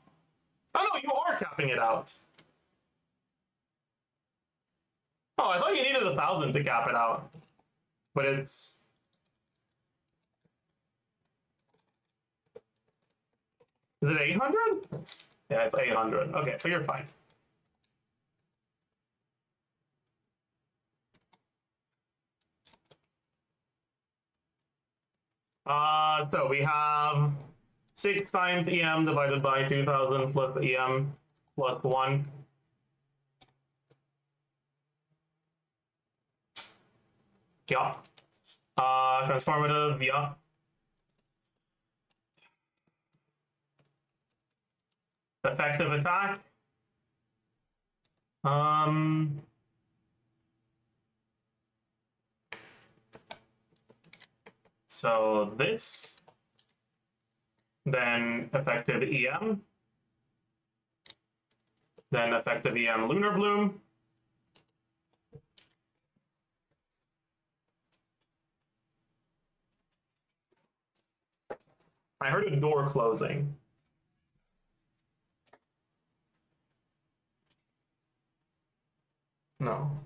Oh no, you are capping it out. Oh, I thought you needed 1,000 to cap it out. But it's. Is it 800? Yeah, it's 800. Okay, so you're fine. So we have 6 times EM divided by 2,000 plus the EM plus 1. Yeah. Transformative, yeah. Effective attack. So this, then effective EM, then effective EM Lunar Bloom. I heard a door closing. No.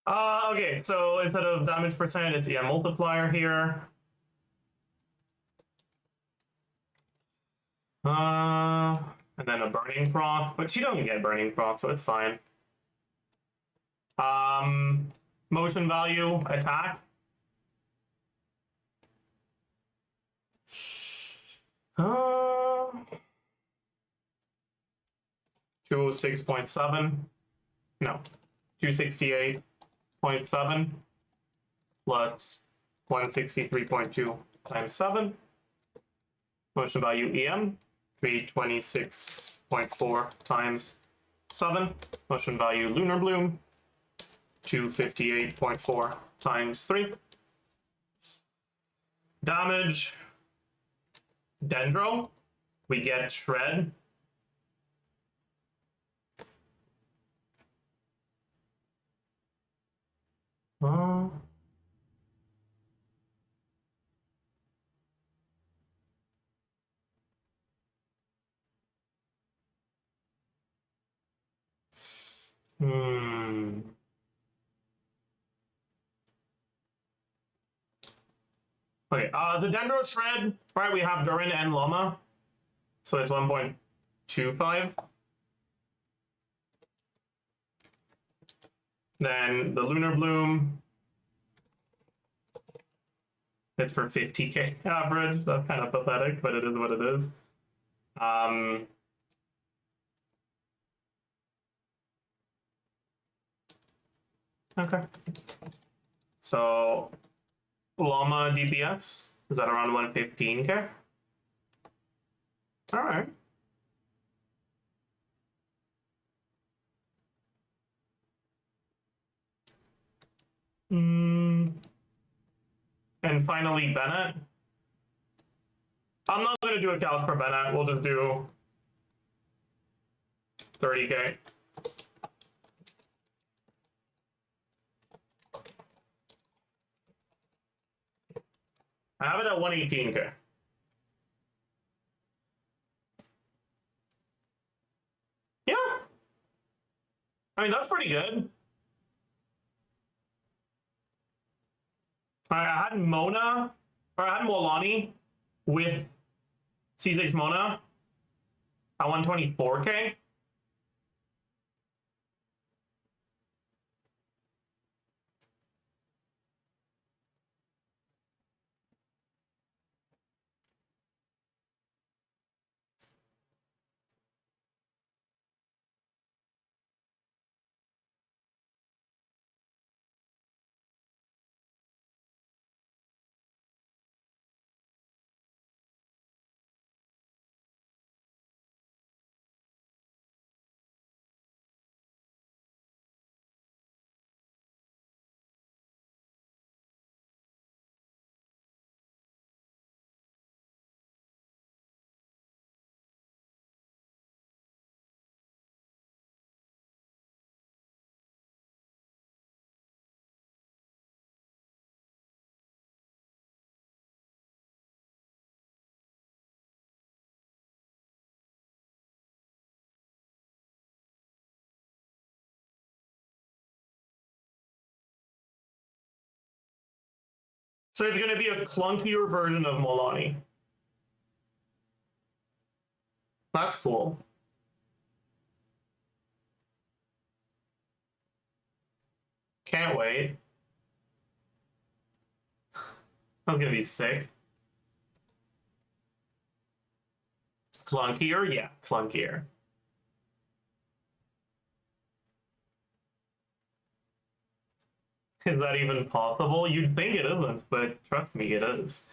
Okay, so instead of damage percent, it's EM multiplier here. And then a burning proc, but she doesn't get burning proc, so it's fine. Motion value, attack. 206.7. No. 268.7 plus 163.2 times 7. Motion value EM, 326.4 times 7. Motion value Lunar Bloom, 258.4 times 3. Damage, Dendro, we get Shred. Okay, the Dendro Shred, right, we have Durin and Llama, so it's 1.25. Then the Lunar Bloom, it's for 50k average. That's kind of pathetic, but it is what it is. Okay. So Llama DPS is at around 115k. All right. And finally, Bennett. I'm not going to do a calc for Bennett. We'll just do 30k. I have it at 118k. Yeah, I mean, that's pretty good. Alright, I had Mona, or I had Molani with C6 Mona at 124k. So it's gonna be a clunkier version of Molani. That's cool. Can't wait. That's gonna be sick. Clunkier? Yeah, clunkier. Is that even possible? You'd think it isn't, but trust me, it is.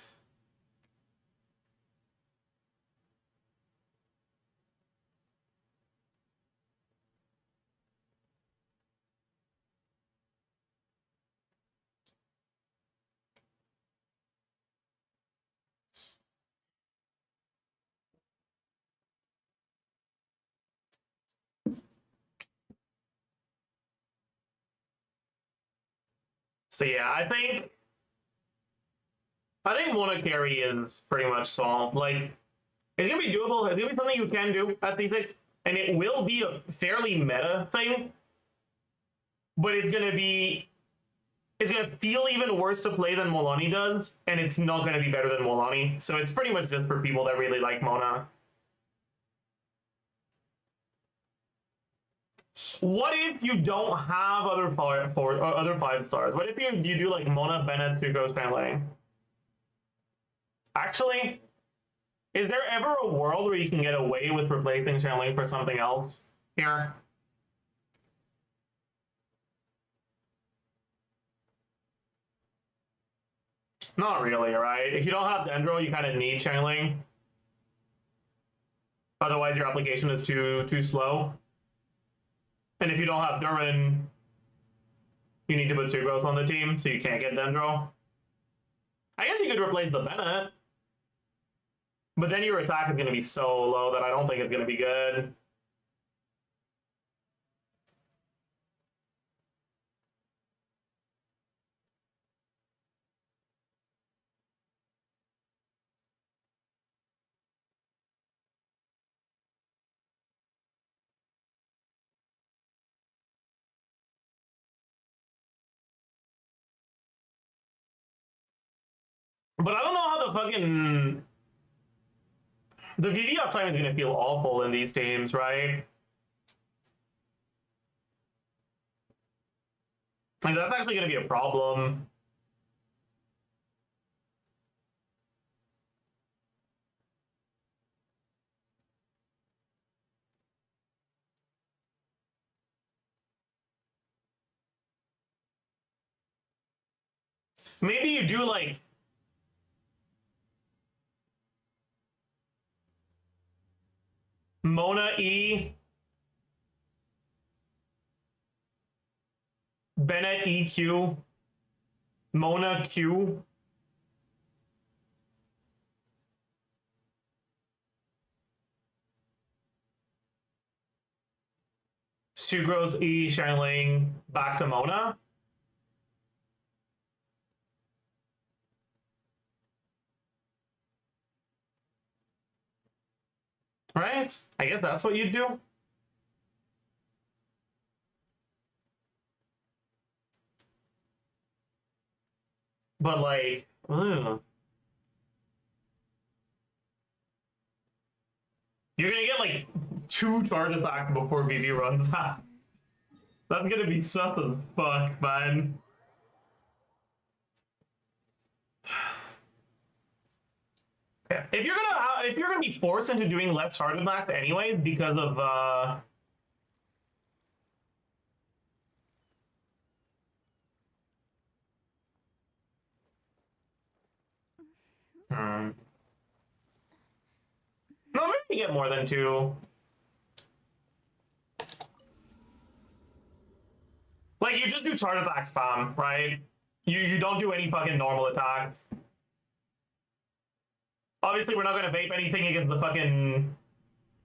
So yeah, I think Mona carry is pretty much solved. Like, it's gonna be doable. It's gonna be something you can do at C6, and it will be a fairly meta thing. But it's gonna feel even worse to play than Molani does, and it's not gonna be better than Molani. So it's pretty much just for people that really like Mona. What if you don't have other five stars? What if you do like Mona, Bennett, Sugo, Shanley? Actually, is there ever a world where you can get away with replacing Shanley for something else here? Not really, right? If you don't have Dendro, you kind of need Shanley. Otherwise, your application is too slow. And if you don't have Durin, you need to put Sugros on the team, so you can't get Dendro. I guess you could replace the Bennett. But then your attack is going to be so low that I don't think it's going to be good. But I don't know how the VV uptime is going to feel awful in these teams, right? Like, that's actually going to be a problem. Maybe you do like Mona E, Bennett EQ, Mona Q. Sugros E, Shanling, back to Mona. Right? I guess that's what you'd do. But like, ugh. You're gonna get like 2 charge attacks before VV runs out. That's gonna be sus as fuck, man. Yeah. If you're gonna be forced into doing less charge attacks anyways because of no, maybe you get more than 2. Like, you just do charge attack spam, right? You don't do any fucking normal attacks. Obviously, we're not gonna vape anything against the fucking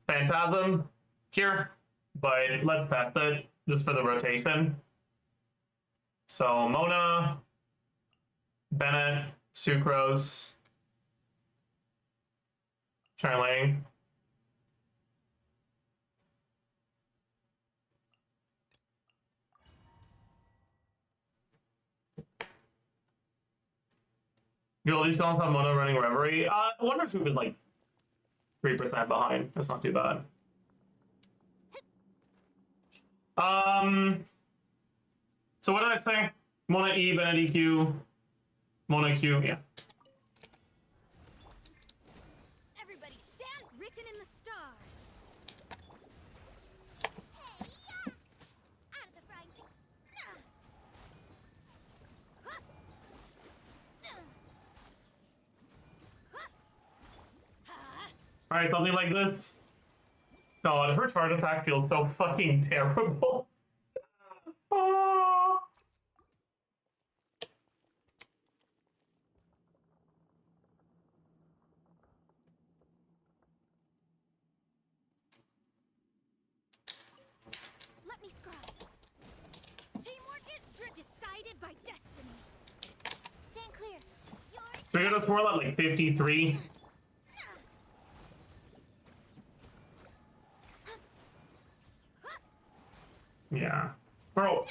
Phantasm here, but let's test it just for the rotation. So, Mona, Bennett, Sucrose, Charling. Yo, these columns have Mona running Reverie. Wonder Soup is like 3% behind. That's not too bad. So what did I say? Mona E, Bennett EQ, Mona Q, yeah. Everybody stand written in the stars. Hey, out of the frying pan. Alright, something like this. God, her charge attack feels so fucking terrible. Oh. Let me scribe. Teamwork is decided by destiny. Stand clear. So you're gonna swirl at like 53. Yeah. Bro,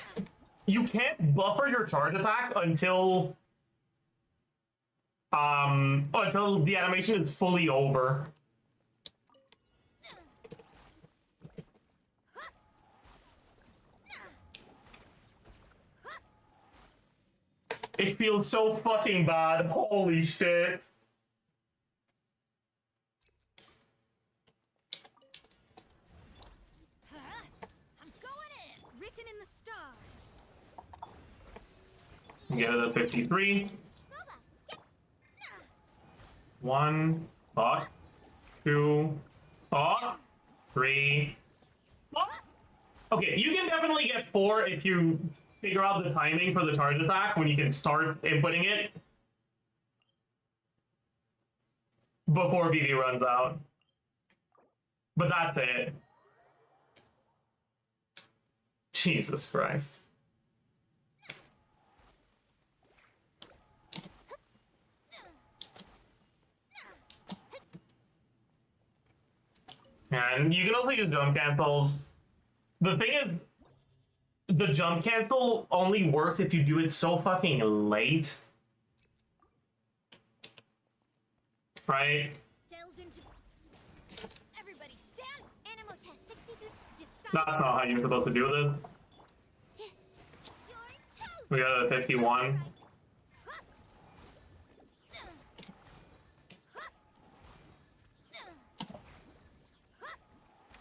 you can't buffer your charge attack until the animation is fully over. It feels so fucking bad. Holy shit. I'm going in. Written in the stars. Get it at 53. 1, fuck. 2, fuck. 3, fuck. Okay, you can definitely get 4 if you figure out the timing for the charge attack when you can start inputting it before VV runs out. But that's it. Jesus Christ. And you can also use jump cancels. The thing is, the jump cancel only works if you do it so fucking late. Right? Delves into. Everybody stand. Animal test 63. Decide. That's not how you're supposed to do this. Your toes. We got a 51.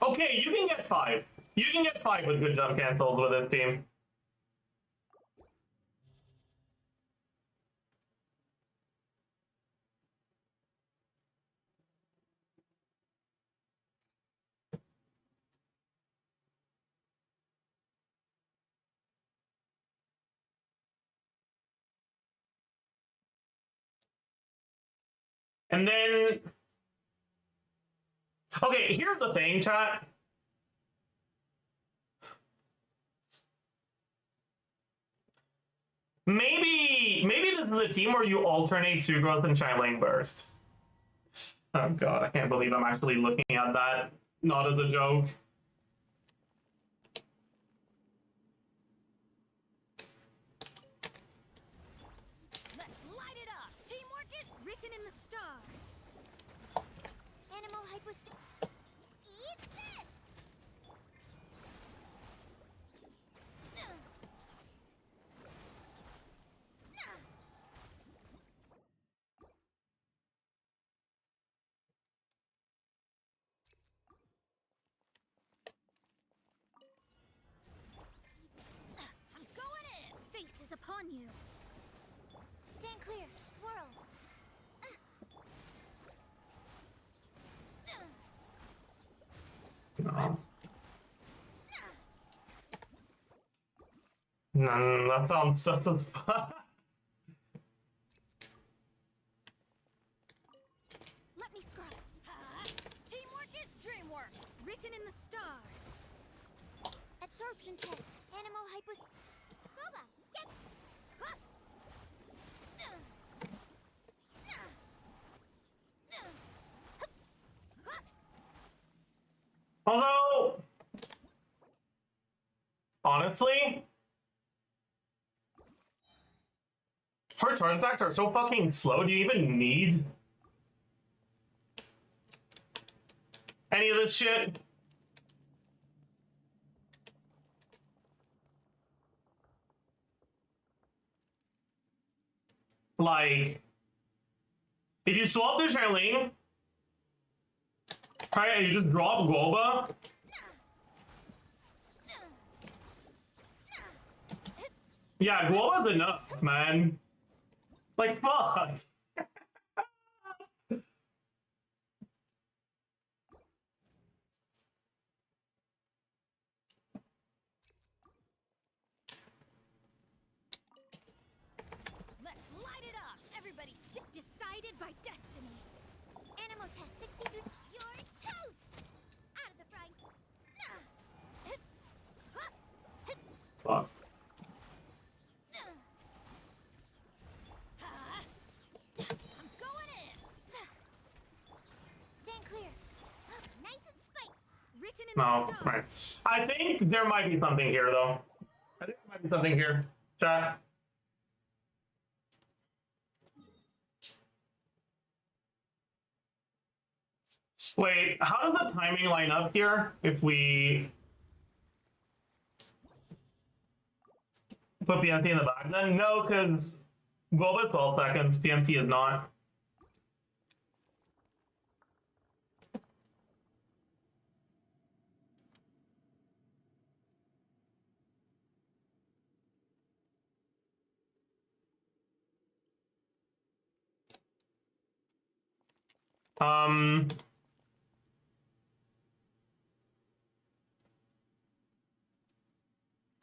Okay, you can get 5. You can get 5 with good jump cancels with this team. And then, okay, here's the thing, chat. Maybe this is a team where you alternate Sucrose and Shining Burst. Oh god, I can't believe I'm actually looking at that. Not as a joke. Let's Animal hypost. Eat this! I'm going in! Fate is upon you. Stand clear. Swirl. No. No, that sounds so Let me scrub. Teamwork is dreamwork, written in the stars. Absorption test. Animal hypost. Boba, get. Huh. Although, honestly, her charge attacks are so fucking slow. Do you even need any of this shit? Like, if you swap the Charlene, right, and you just drop Goba, yeah, Goba's enough, man. Like, fuck. Let's light it up. Everybody decided by destiny. Animal test 63. You're toast. Out of the frying. Fuck. I'm going in. Stand clear. Nice and spiked. Written in No, the stars. right. I think there might be something here, though. I think there might be something here. Chat. Wait, how does the timing line up here if we put PMC in the back then? No, because Goba is 12 seconds, PMC is not.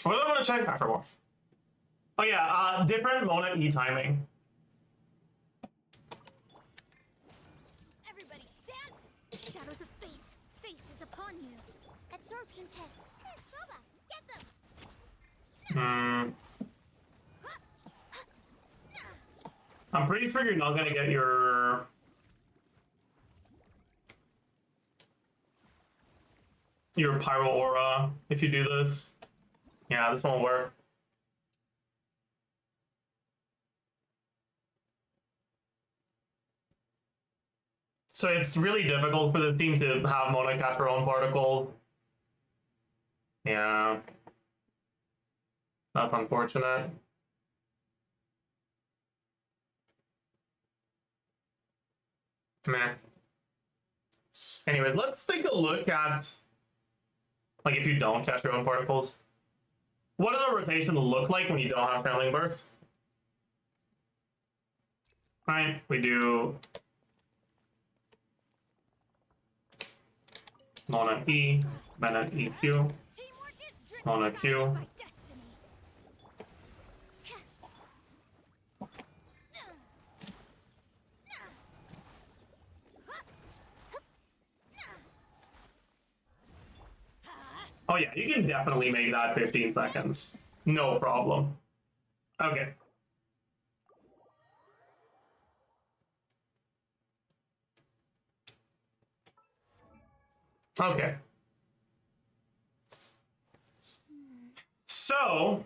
What do I want to check after all? Oh yeah, different Mona E timing. Everybody stand. Shadows of fate. Fate is upon you. Absorption test. Boba, get them. Hmm. I'm pretty sure you're not gonna get your Pyro Aura if you do this. Yeah, this won't work. So it's really difficult for this team to have Mona catch her own particles. Yeah. That's unfortunate. Meh. Anyways, let's take a look at, like, if you don't catch your own particles. What does a rotation look like when you don't have Trailing Burst? Right, we do Mona E, Mena EQ, Teamwork is Mona decided Q. by destiny. Oh yeah, you can definitely make that 15 seconds. No problem. Okay. Okay. So,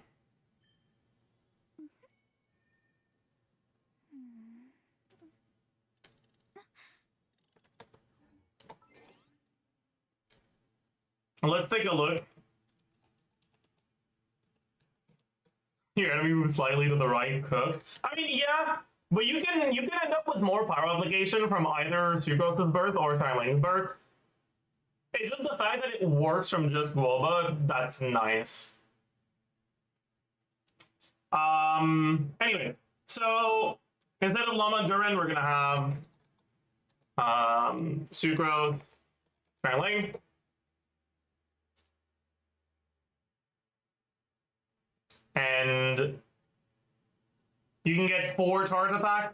Let's take a look. Your enemy moves slightly to the right, cooked. I mean, yeah, but you can end up with more power application from either Sucrose's burst or Charmane's burst. It's just the fact that it works from just Woba, that's nice. Anyway, so instead of Llama Durin, we're gonna have Sucrose, Charlene. And you can get 4 charge attacks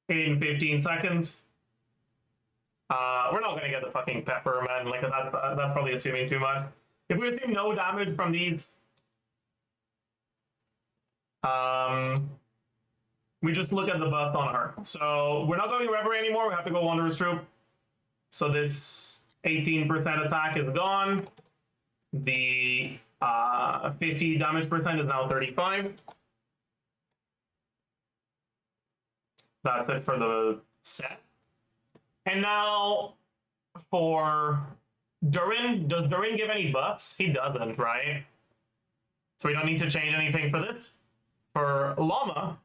in 15 seconds. We're not gonna get the fucking pepper, man. Like that's probably assuming too much. If we assume no damage from these, we just look at the buff on her. So we're not going Reverie anymore. We have to go Wanderer's Troop. So this 18% attack is gone. The 50 damage percent is now 35. That's it for the set. And now for Durin, does Durin give any buffs? He doesn't, right? So we don't need to change anything for this. For Llama,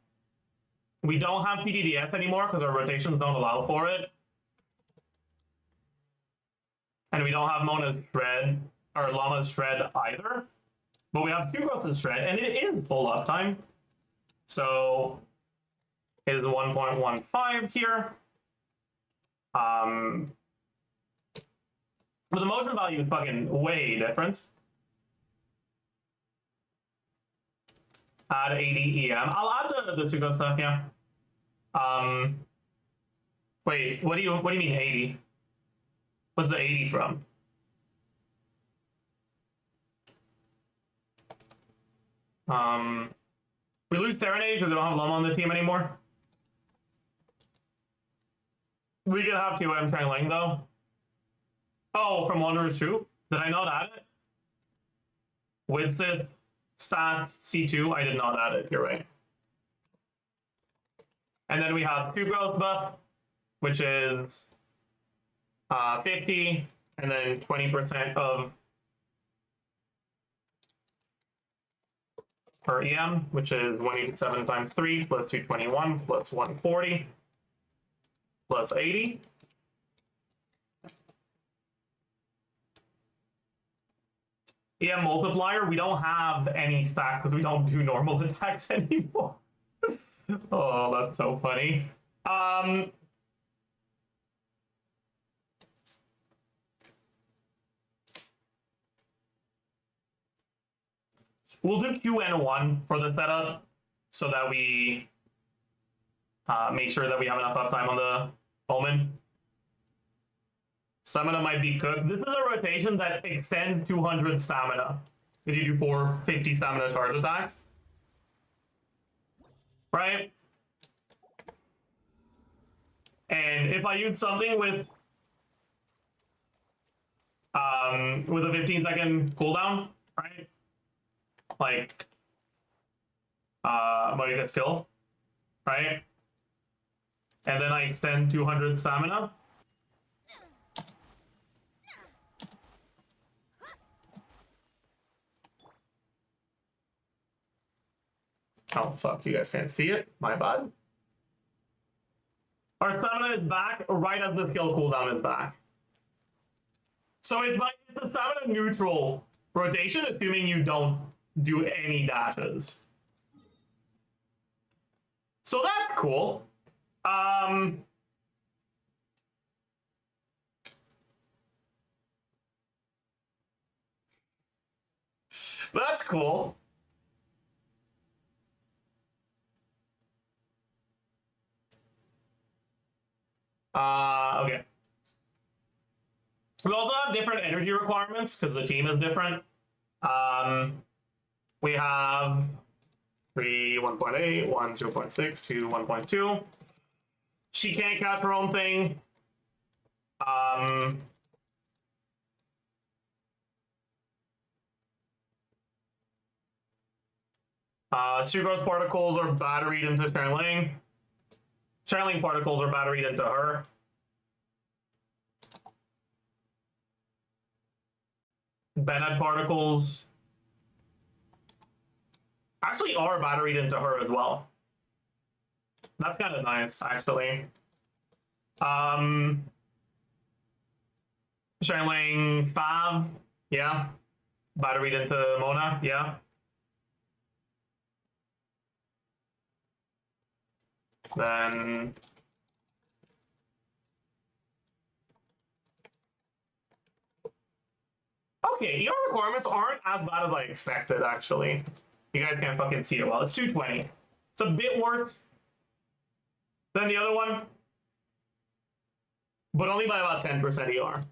we don't have TTDS anymore because our rotations don't allow for it. And we don't have Mona's Shred, or Llama's Shred either. But we have Sucrose's Shred, and it is full uptime. So it is 1.15 here. But the motion value is fucking way different. Add 80 EM. I'll add the Sucrose stuff, yeah. Wait, what do you mean 80? What's the 80 from? We lose Serenade because we don't have Luma on the team anymore. We can have 2M Changling though. Oh, from Wanderer's Troop? Did I not add it? With Sith stats C2, I did not add it, you're right. And then we have Sucrose buff, which is 50, and then 20% of her EM, which is 187 times 3 plus 221 plus 140 plus 80. EM multiplier, we don't have any stacks because we don't do normal attacks anymore. Oh, that's so funny. We'll do QN1 for the setup so that we make sure that we have enough uptime on the Omen. Stamina might be cooked. This is a rotation that extends 200 stamina if you do 450 stamina charge attacks. Right? And if I use something with a 15-second cooldown, right? Like Monica skill, right? And then I extend 200 stamina. Oh fuck, you guys can't see it. My bad. Our stamina is back right as the skill cooldown is back. So it's a stamina neutral rotation, assuming you don't do any dashes. So that's cool. That's cool. Okay. We also have different energy requirements because the team is different. We have 3, 1.8, 1, 0.6, 2, 1.2. She can't catch her own thing. Sucrose particles are batteried into Charlene. Charlene particles are batteried into her. Bennett particles actually are batteried into her as well. That's kind of nice, actually. Shiling Fav, yeah. Batteried into Mona, yeah. Then okay, ER requirements aren't as bad as I expected, actually. You guys can't fucking see it well. It's 220. It's a bit worse than the other one, but only by about 10% ER.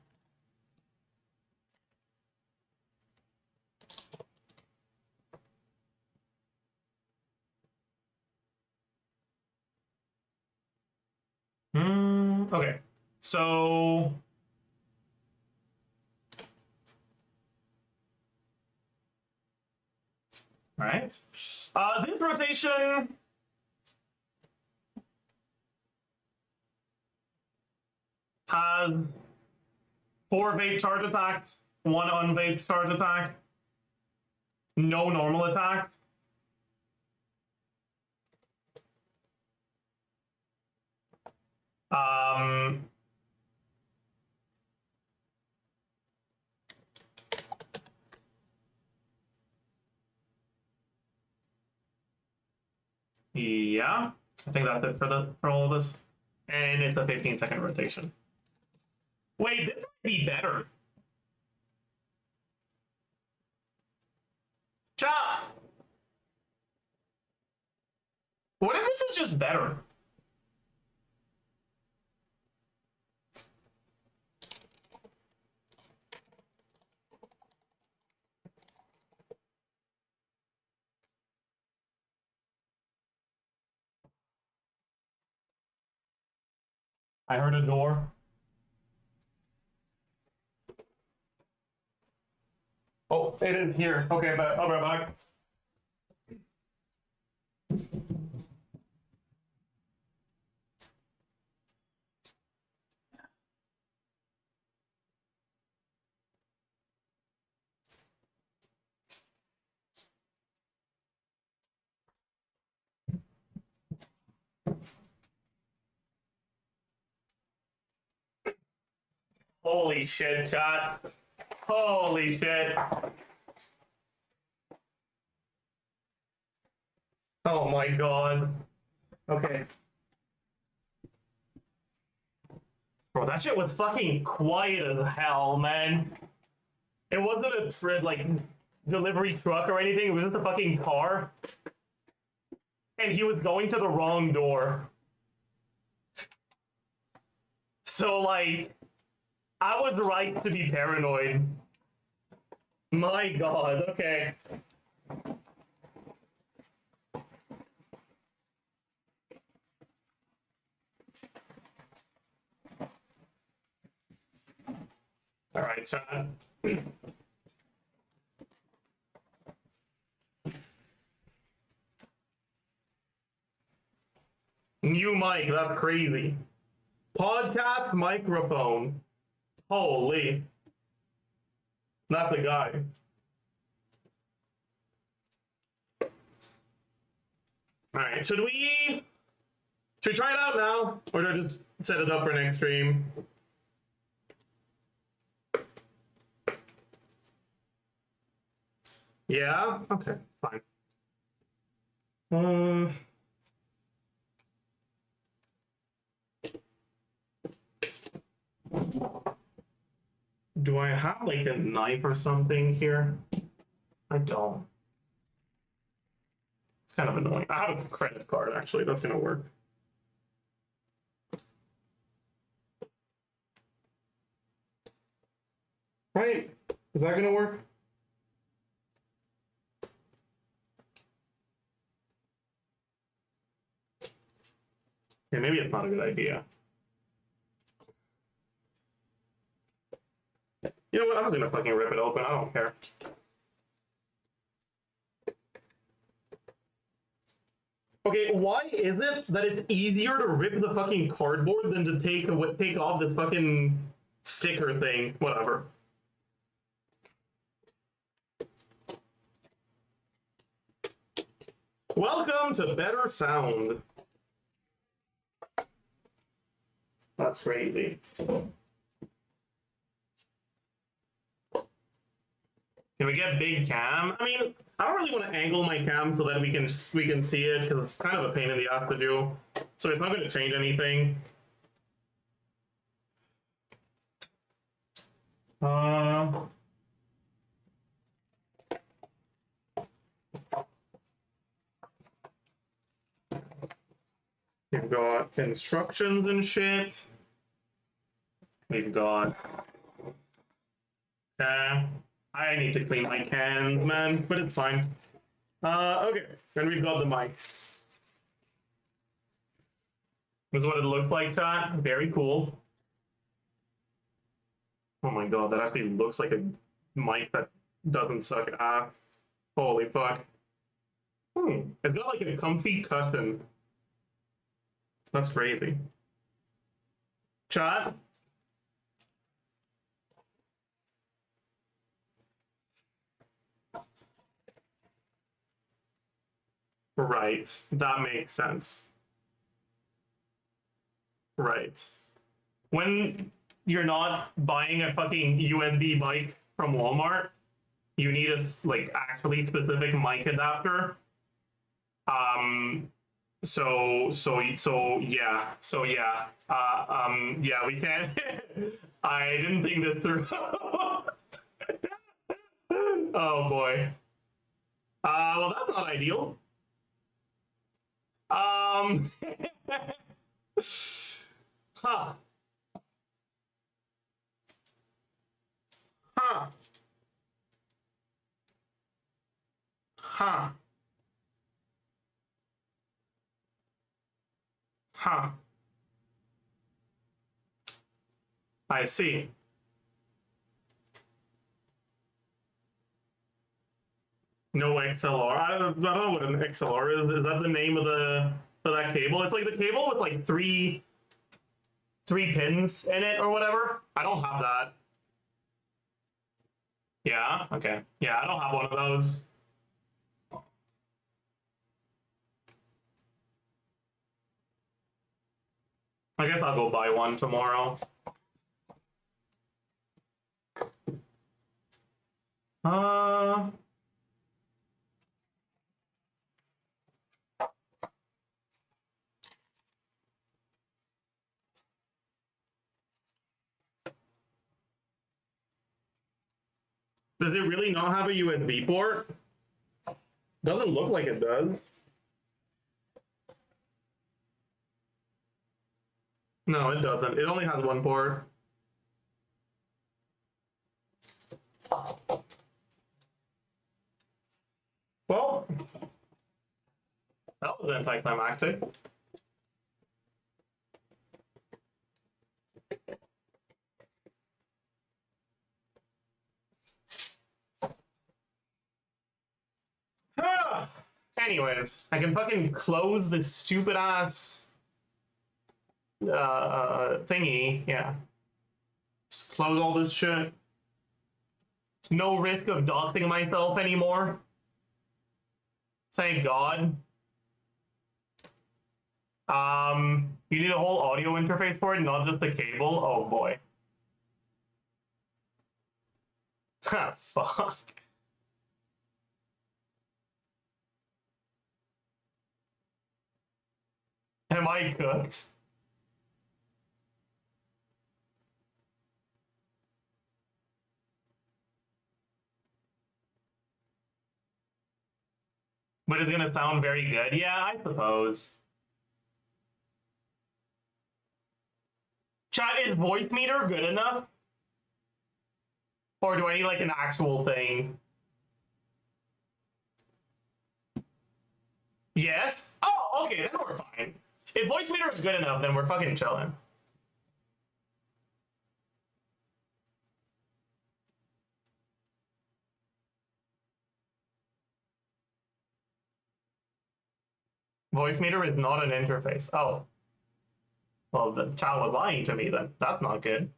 Okay, so all right. This rotation has 4 vape charge attacks, 1 unvaped charge attack, no normal attacks. Yeah, I think that's it for all of this. And it's a 15-second rotation. Wait, this might be better. Chat! What if this is just better? I heard a door. Oh, it is here. Okay, but I'll be right back. Holy shit, chat. Holy shit. Oh my god. Okay. Bro, that shit was fucking quiet as hell, man. It wasn't a like delivery truck or anything. It was just a fucking car. And he was going to the wrong door. So like, I was right to be paranoid. My god, okay. All right, Chad. New mic, that's crazy. Podcast microphone. Holy. That's a guy. All right, should we try it out now? Or do I just set it up for next stream? Yeah? Okay, fine. Do I have like a knife or something here? I don't. It's kind of annoying. I have a credit card actually, that's gonna work. Right? Is that gonna work? Yeah, maybe it's not a good idea. You know what? I'm just gonna fucking rip it open. I don't care. Okay, why is it that it's easier to rip the fucking cardboard than to take off this fucking sticker thing? Whatever. Welcome to better sound. That's crazy. Can we get big cam? I mean, I don't really want to angle my cam so that we can see it because it's kind of a pain in the ass to do. So it's not going to change anything. We've got instructions and shit. We've got. I need to clean my cans, man, but it's fine. Okay, then we've got the mic. This is what it looks like, chat. Very cool. Oh my god, that actually looks like a mic that doesn't suck ass. Holy fuck. It's got like a comfy cushion. That's crazy. Chat? Right, that makes sense. Right. When you're not buying a fucking USB mic from Walmart, you need a like actually specific mic adapter. Yeah, we can. I didn't think this through. Oh boy. Well, that's not ideal. Huh. Huh. Huh. Huh. I see. No XLR. I don't know what an XLR is. Is that the name of that cable? It's like the cable with like three pins in it or whatever. I don't have that. Yeah. Okay. Yeah, I don't have one of those. I guess I'll go buy one tomorrow. Does it really not have a USB port? Doesn't look like it does. No, it doesn't. It only has one port. Well, that was anticlimactic. Anyways, I can fucking close this stupid ass thingy. Yeah. Just close all this shit. No risk of doxing myself anymore. Thank God. You need a whole audio interface for it, not just the cable. Oh boy. Fuck. Am I cooked? But it's gonna sound very good. Yeah, I suppose. Chat, is voice meter good enough? Or do I need like an actual thing? Yes? Oh, okay, then we're fine. If voice meter is good enough, then we're fucking chilling. Voice meter is not an interface. Oh. Well, the chat was lying to me then. That's not good.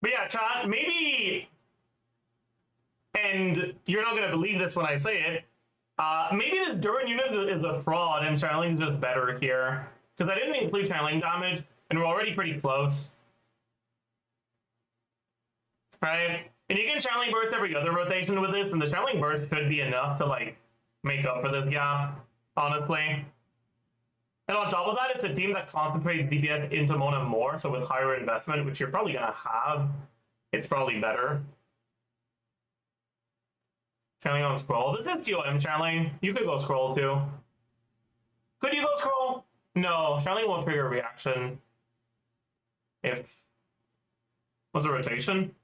But yeah, chat, maybe, and you're not gonna believe this when I say it, maybe this Durin unit is a fraud and channeling's just better here. Because I didn't include channeling damage, and we're already pretty close. Right? And you can channeling burst every other rotation with this, and the channeling burst should be enough to like make up for this gap, honestly. And on top of that, it's a team that concentrates DPS into Mona more, so with higher investment, which you're probably gonna have, it's probably better. Channeling on scroll. This is TOM channeling. You could go scroll too. Could you go scroll? No, channeling won't trigger a reaction. If was a rotation?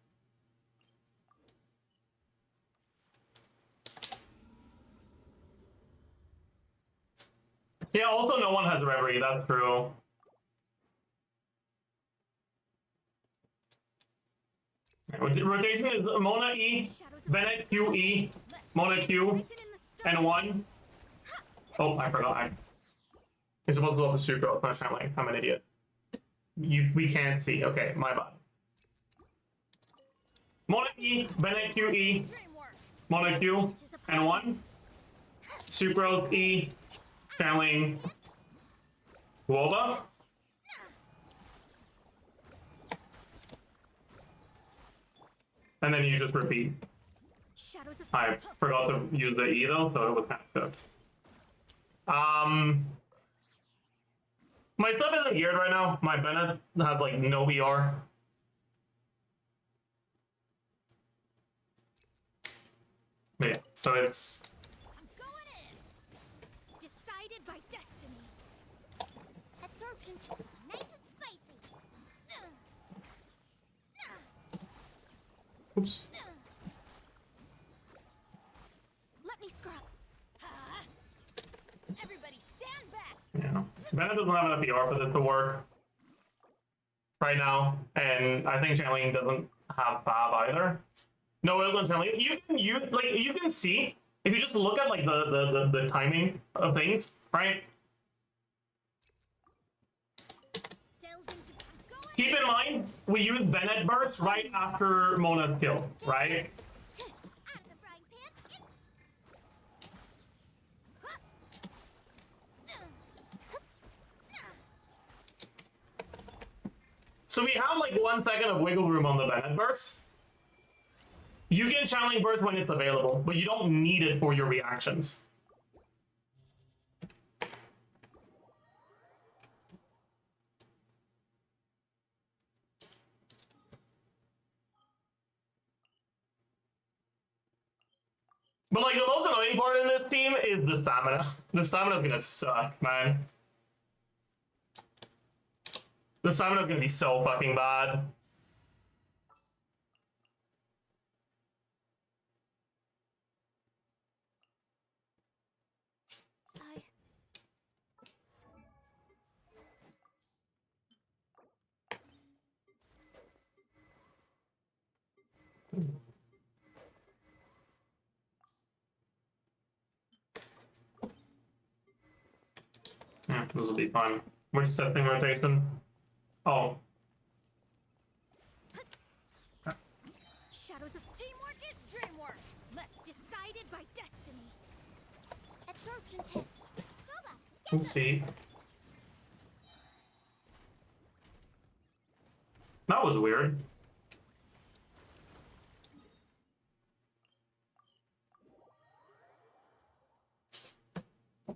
Yeah, also no one has Reverie, that's true. Rotation is Mona E, Bennett Q E, Mona Q, and 1. Oh, I forgot. You're supposed to go up the sucrose, not channeling. I'm an idiot. We can't see. Okay, my bad. Mona E, Bennett Q E, Mona Q, and 1. Sucrose E, channeling Woba. And then you just repeat. I forgot to use the E though, so it was kind of cooked. My stuff isn't geared right now. My Bennett has like no VR. Yeah, so it's. I'm going in. Decided by destiny. Absorption nice and spicy. Oops. Let me scrub. Everybody stand back. Yeah. Bennett doesn't have enough VR for this to work right now, and I think channeling doesn't have Fab either. No, it doesn't channeling. You can use like you can see if you just look at like the timing of things, right? Keep in mind, we use Bennett burst right after Mona's kill, right? So we have like 1 second of wiggle room on the Bennett burst. You can channeling burst when it's available, but you don't need it for your reactions. But like the most annoying part in this team is the stamina. The stamina's gonna suck, man. The stamina's gonna be so fucking bad. Yeah, this will be fun. We're just testing rotation. Oh. Shadows of teamwork is dreamwork. Let's decided by destiny. Absorption test. Go back. Oopsie. That was weird.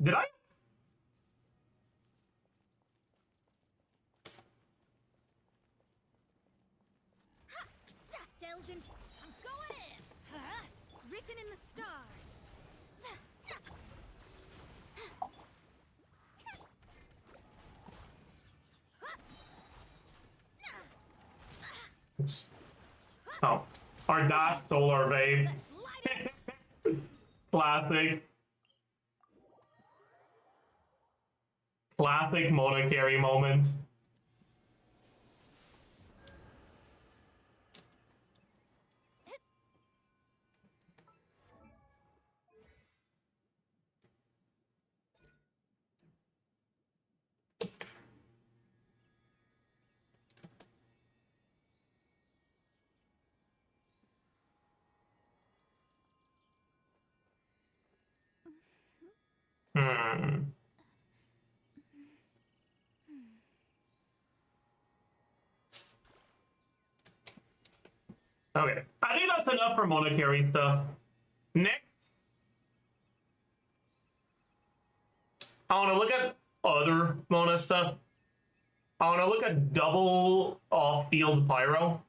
Did I? I'm going in. Huh? Written in the stars. Oops. Oh. Our Dark Solar Babe. Classic. Classic Mona carry moment. Hmm. Okay. I think that's enough for Mona carry stuff. Next, I want to look at other Mona stuff. I want to look at double off-field pyro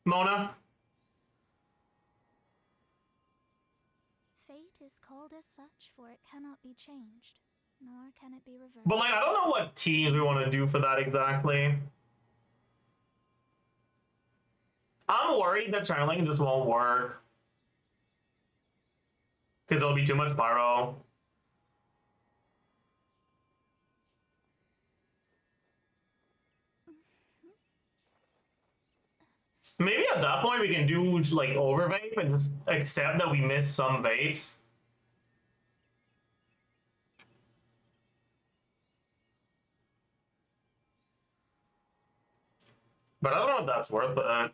Mona. Fate is called as such, for it cannot be changed, nor can it be reversed. But like, I don't know what teams we want to do for that exactly. I'm worried that channeling just won't work. Because it'll be too much pyro. Maybe at that point we can do like over vape and just accept that we missed some vapes. But I don't know if that's worth it.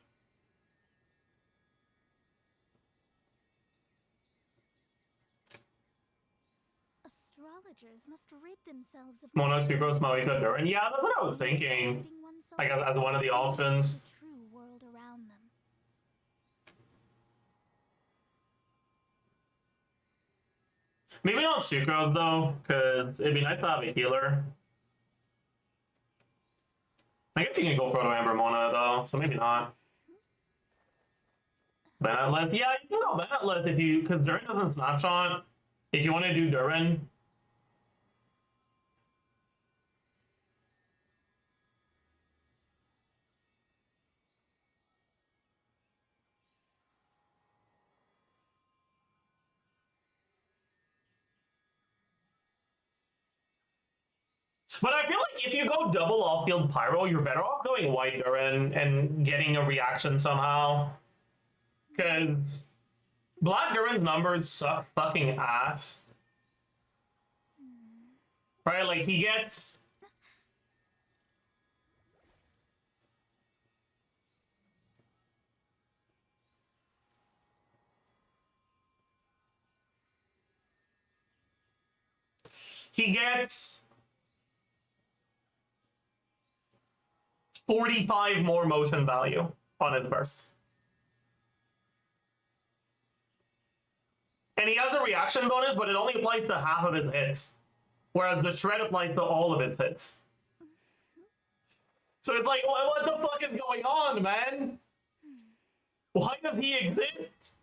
Astrologers must rid themselves of Mona, Sucrose, Malika, Durin. Yeah, that's what I was thinking. Like as one of the options. The true world around them. Maybe not Sucrose though, because it'd be nice to have a healer. I guess you can go Proto Amber Mona though, so maybe not. Benetless, yeah, you can go Benetless if you, because Durin doesn't snapshot. If you want to do Durin. But I feel like if you go double off-field Pyro, you're better off going White Durin and getting a reaction somehow. Because Black Durin's numbers suck fucking ass. Right? Like, he gets... He gets 45 more motion value on his burst. And he has a reaction bonus, but it only applies to half of his hits. Whereas the shred applies to all of his hits. So it's like, what the fuck is going on, man? Why does he exist?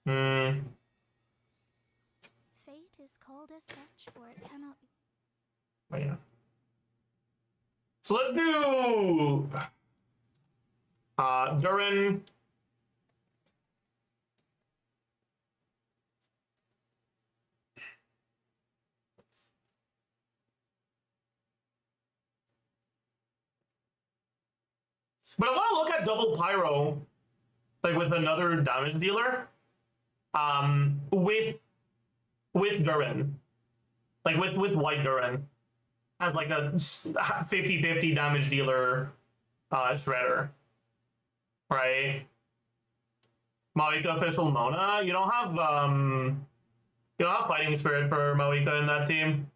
Hmm. Fate is called as such, for it cannot be. Oh, yeah. So let's do Durin. But I want to look at double pyro, like with another damage dealer, with Durin, like with White Durin, as like a 50-50 damage dealer, shredder, right? Moika official Mona, you don't have Fighting Spirit for Moika in that team.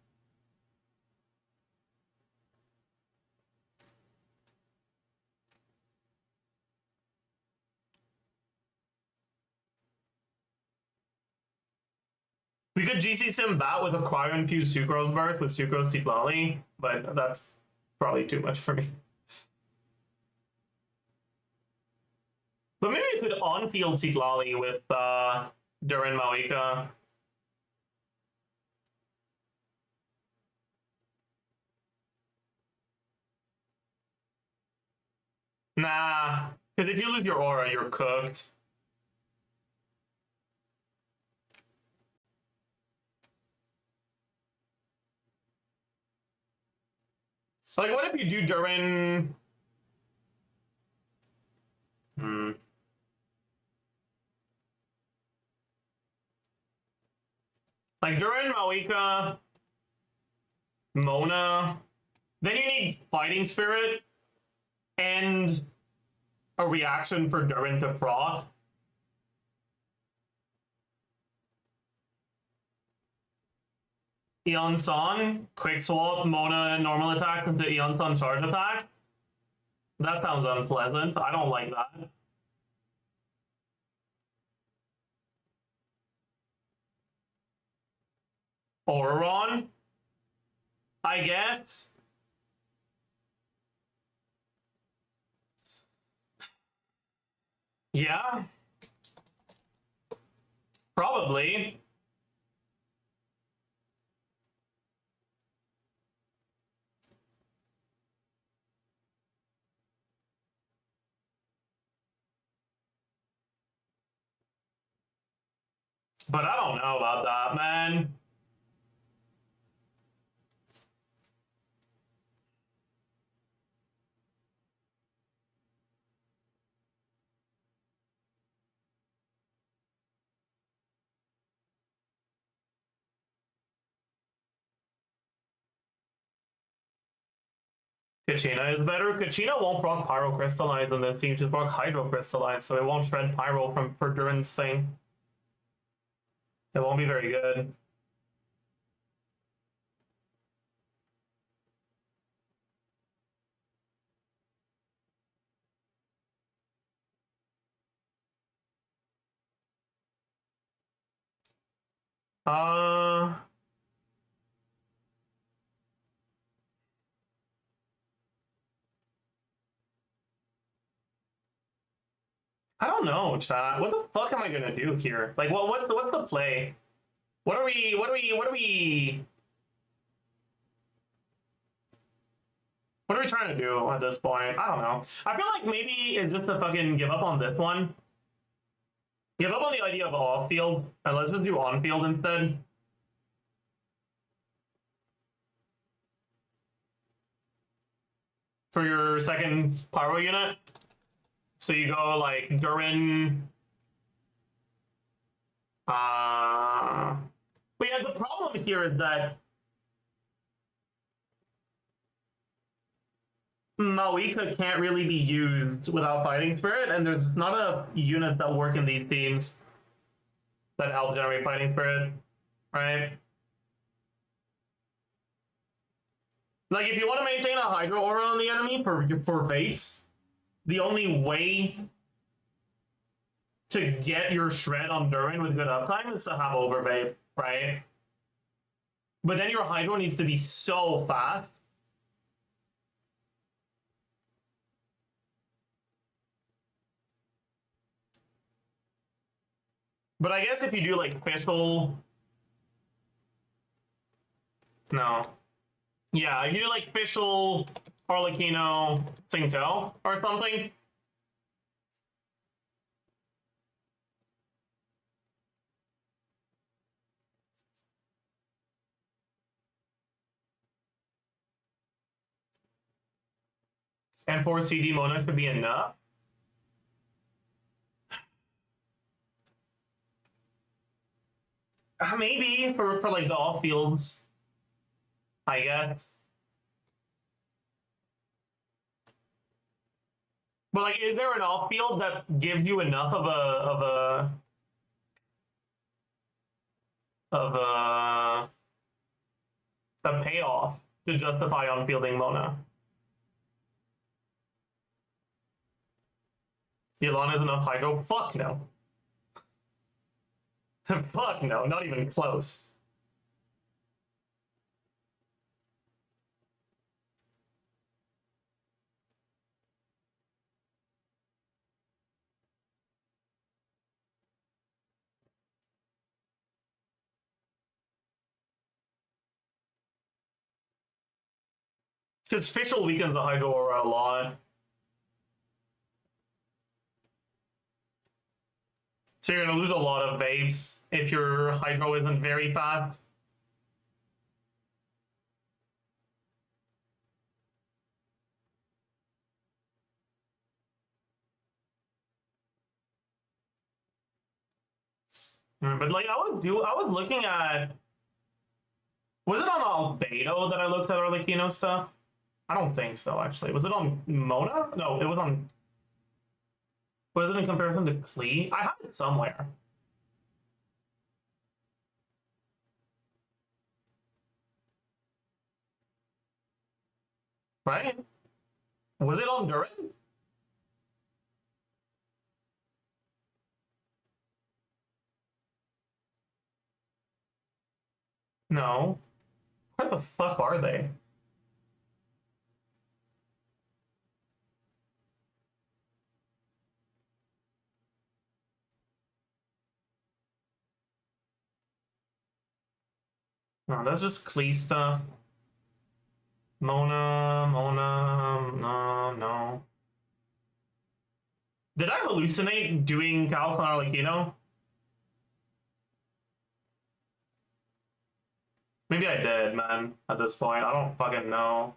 We could GC Sim Bat with a cryo-infused Sucrose Birth with Sucrose Citlali, but that's probably too much for me. But maybe we could on-field Citlali with Durin Moika. Nah, because if you lose your aura, you're cooked. Like, what if you do Durin? Like Durin Moika Mona. Then you need Fighting Spirit and a reaction for Durin to proc. Eon San, quick swap Mona and normal attacks into Eon San charge attack. That sounds unpleasant. I don't like that. Auron, I guess. Yeah. Probably. But I don't know about that, man. Kachina is better. Kachina won't proc Pyro Crystallize in this team, just proc Hydro Crystallize, so it won't shred Pyro for Durin's thing. It won't be very good. I don't know, chat. What the fuck am I gonna do here? Like, what's the play? What are we trying to do at this point? I don't know. I feel like maybe it's just to fucking give up on this one. Give up on the idea of off-field, and let's just do on-field instead. For your second Pyro unit. So you go like Durin. But yeah, the problem here is that Maoika can't really be used without Fighting Spirit, and there's not enough units that work in these teams that help generate Fighting Spirit, right? Like, if you want to maintain a Hydro Aura on the enemy for Vapes, the only way to get your shred on Durin with good uptime is to have Overvape, right? But then your Hydro needs to be so fast. But I guess if you do like Fischl... No. Yeah, if you do like Fischl, Arlecchino, Singtel, or something. And 4 CD Mona should be enough. Maybe for like the off fields, I guess. But like, is there an off field that gives you enough of a payoff to justify on fielding Mona? Yolanda is enough Hydro? Fuck no. Fuck no, not even close. Because Fischl weakens the Hydro Aura a lot. So you're gonna lose a lot of Vapes if your Hydro isn't very fast. But like I was looking at Was it on Albedo that I looked at Arlecchino stuff? I don't think so, actually. Was it on Mona? No, it was on... Was it in comparison to Klee? I have it somewhere. Right? Was it on Durin? No. Where the fuck are they? No, that's just Klee stuff. Mona, no. Did I hallucinate doing Calico Arlecchino? Maybe I did, man, at this point. I don't fucking know.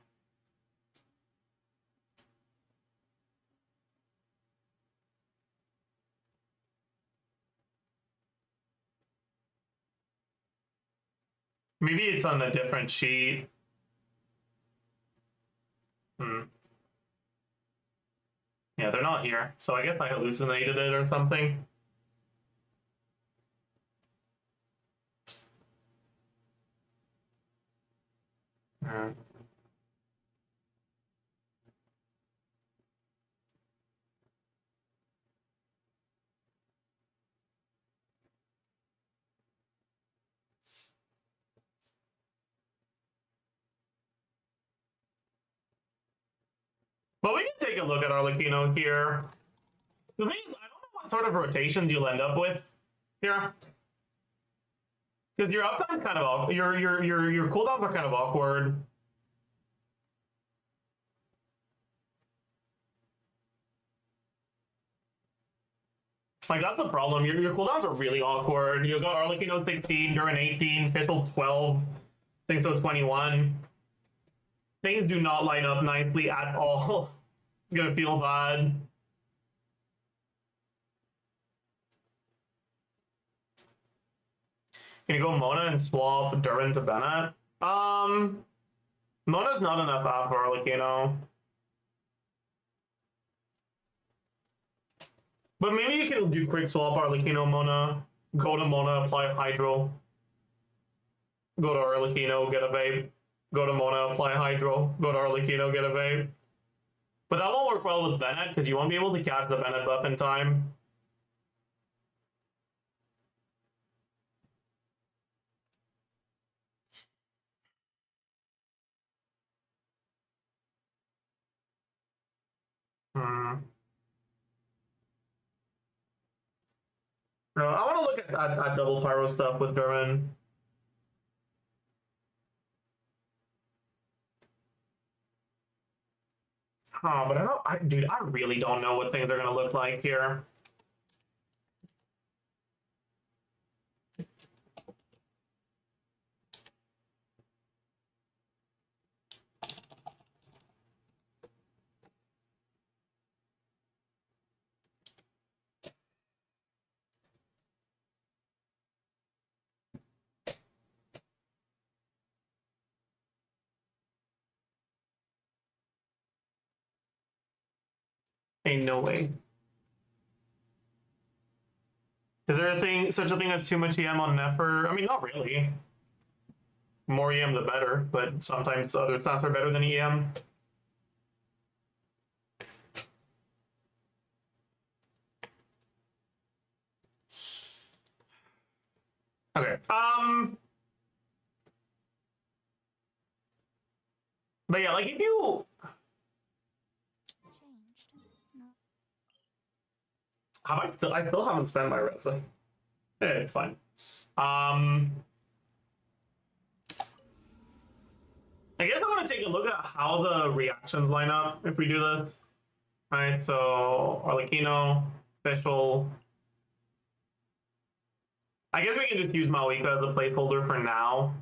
Maybe it's on a different sheet. Yeah, they're not here. So I guess I hallucinated it or something. But we can take a look at Arlecchino here. The thing is, I don't know what sort of rotations you'll end up with here. Because your uptime's kind of your cooldowns are kind of awkward. Like that's the problem. Your cooldowns are really awkward. You got Arlecchino 16, Durin 18, Fischl 12, Singso 21. Things do not line up nicely at all. It's gonna feel bad. Can you go Mona and swap Durin to Bennett? Mona's not enough out for Arlecchino. But maybe you can do quick swap Arlecchino Mona. Go to Mona, apply Hydro. Go to Arlecchino, get a vape. Go to Mona, apply Hydro. Go to Arlecchino, get a vape. But that won't work well with Bennett, because you won't be able to catch the Bennett buff in time. No, I want to look at double pyro stuff with Durin. Huh, but dude, I really don't know what things are gonna look like here. Ain't no way. Is there such a thing as too much EM on Nefer? I mean, not really. More EM the better, but sometimes other stats are better than EM. Okay. But yeah, like if you have I still haven't spent my res. Yeah, it's fine. I guess I want to take a look at how the reactions line up if we do this. Alright, so Arlecchino, Fischl. I guess we can just use Malika as a placeholder for now.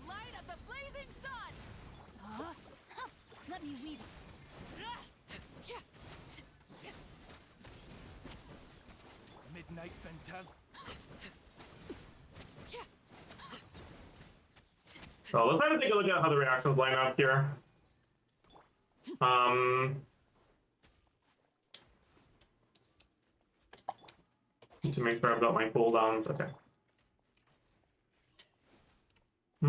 Light up the blazing night phantasm. So let's try to take a look at how the reactions line up here. To make sure I've got my cooldowns. Okay. By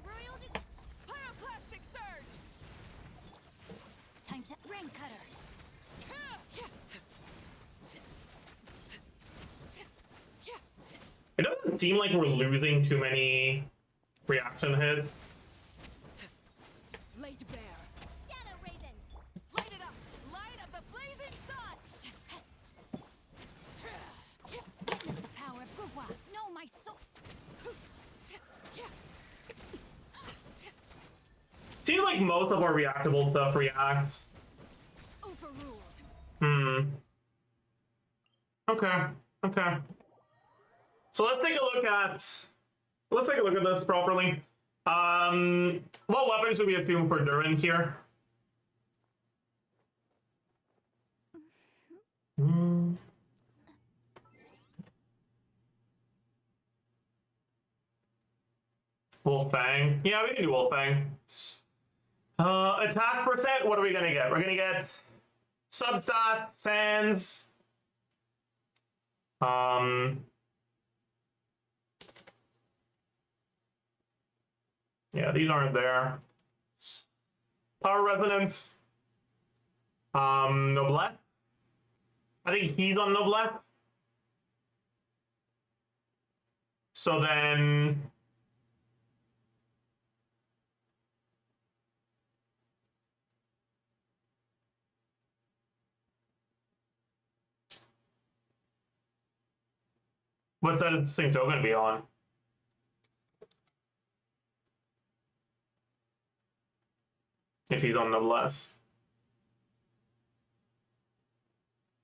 royal pyroclastic surge. Time to ring cutter. It doesn't seem like we're losing too many reaction hits. Laid bare. Shadow Raven. Light it up. Light of the blazing sun. Witness the power of Gurwa. Know my soul. Seems like most of our reactable stuff reacts. Overruled. Okay. Okay. So let's take a look at this properly. What weapon should we assume for Durin here? Wolfang. Yeah, we can do Wolfang. Attack percent, what are we gonna get? We're gonna get substat, sands. Yeah, these aren't there. Power resonance. Noblesse. I think he's on Noblesse. So then what side is Saint going to be on? If he's on Noblesse.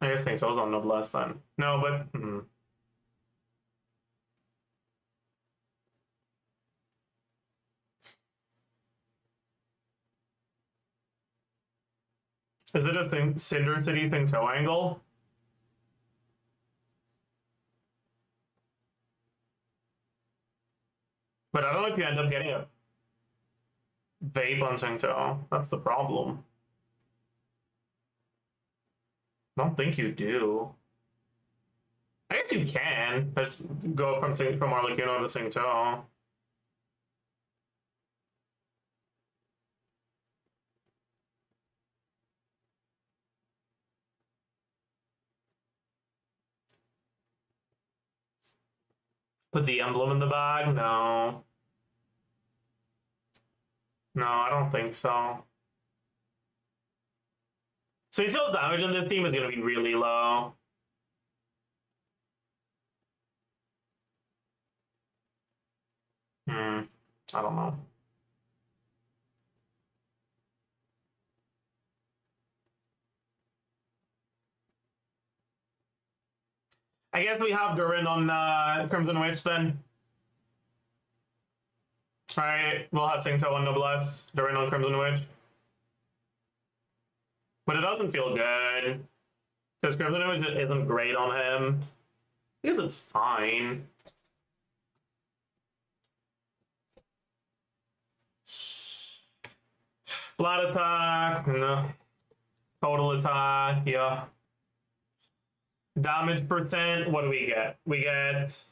I guess Saint O's on Noblesse then. No, but is it a Cinder City Saint O angle? But I don't know if you end up getting a vape on Saint O. That's the problem. I don't think you do. I guess you can. Just go from Arlecchino to Saint O. Put the emblem in the bag? No. No, I don't think so. Saint O's damage in this team is going to be really low. I don't know. I guess we have Durin on Crimson Witch then. Alright, we'll have Saint O on Noblesse, Durin on Crimson Witch. But it doesn't feel good. Because Crimson Witch isn't great on him. I guess it's fine. Flat attack, no. Total attack, yeah. Damage percent, what do we get? We get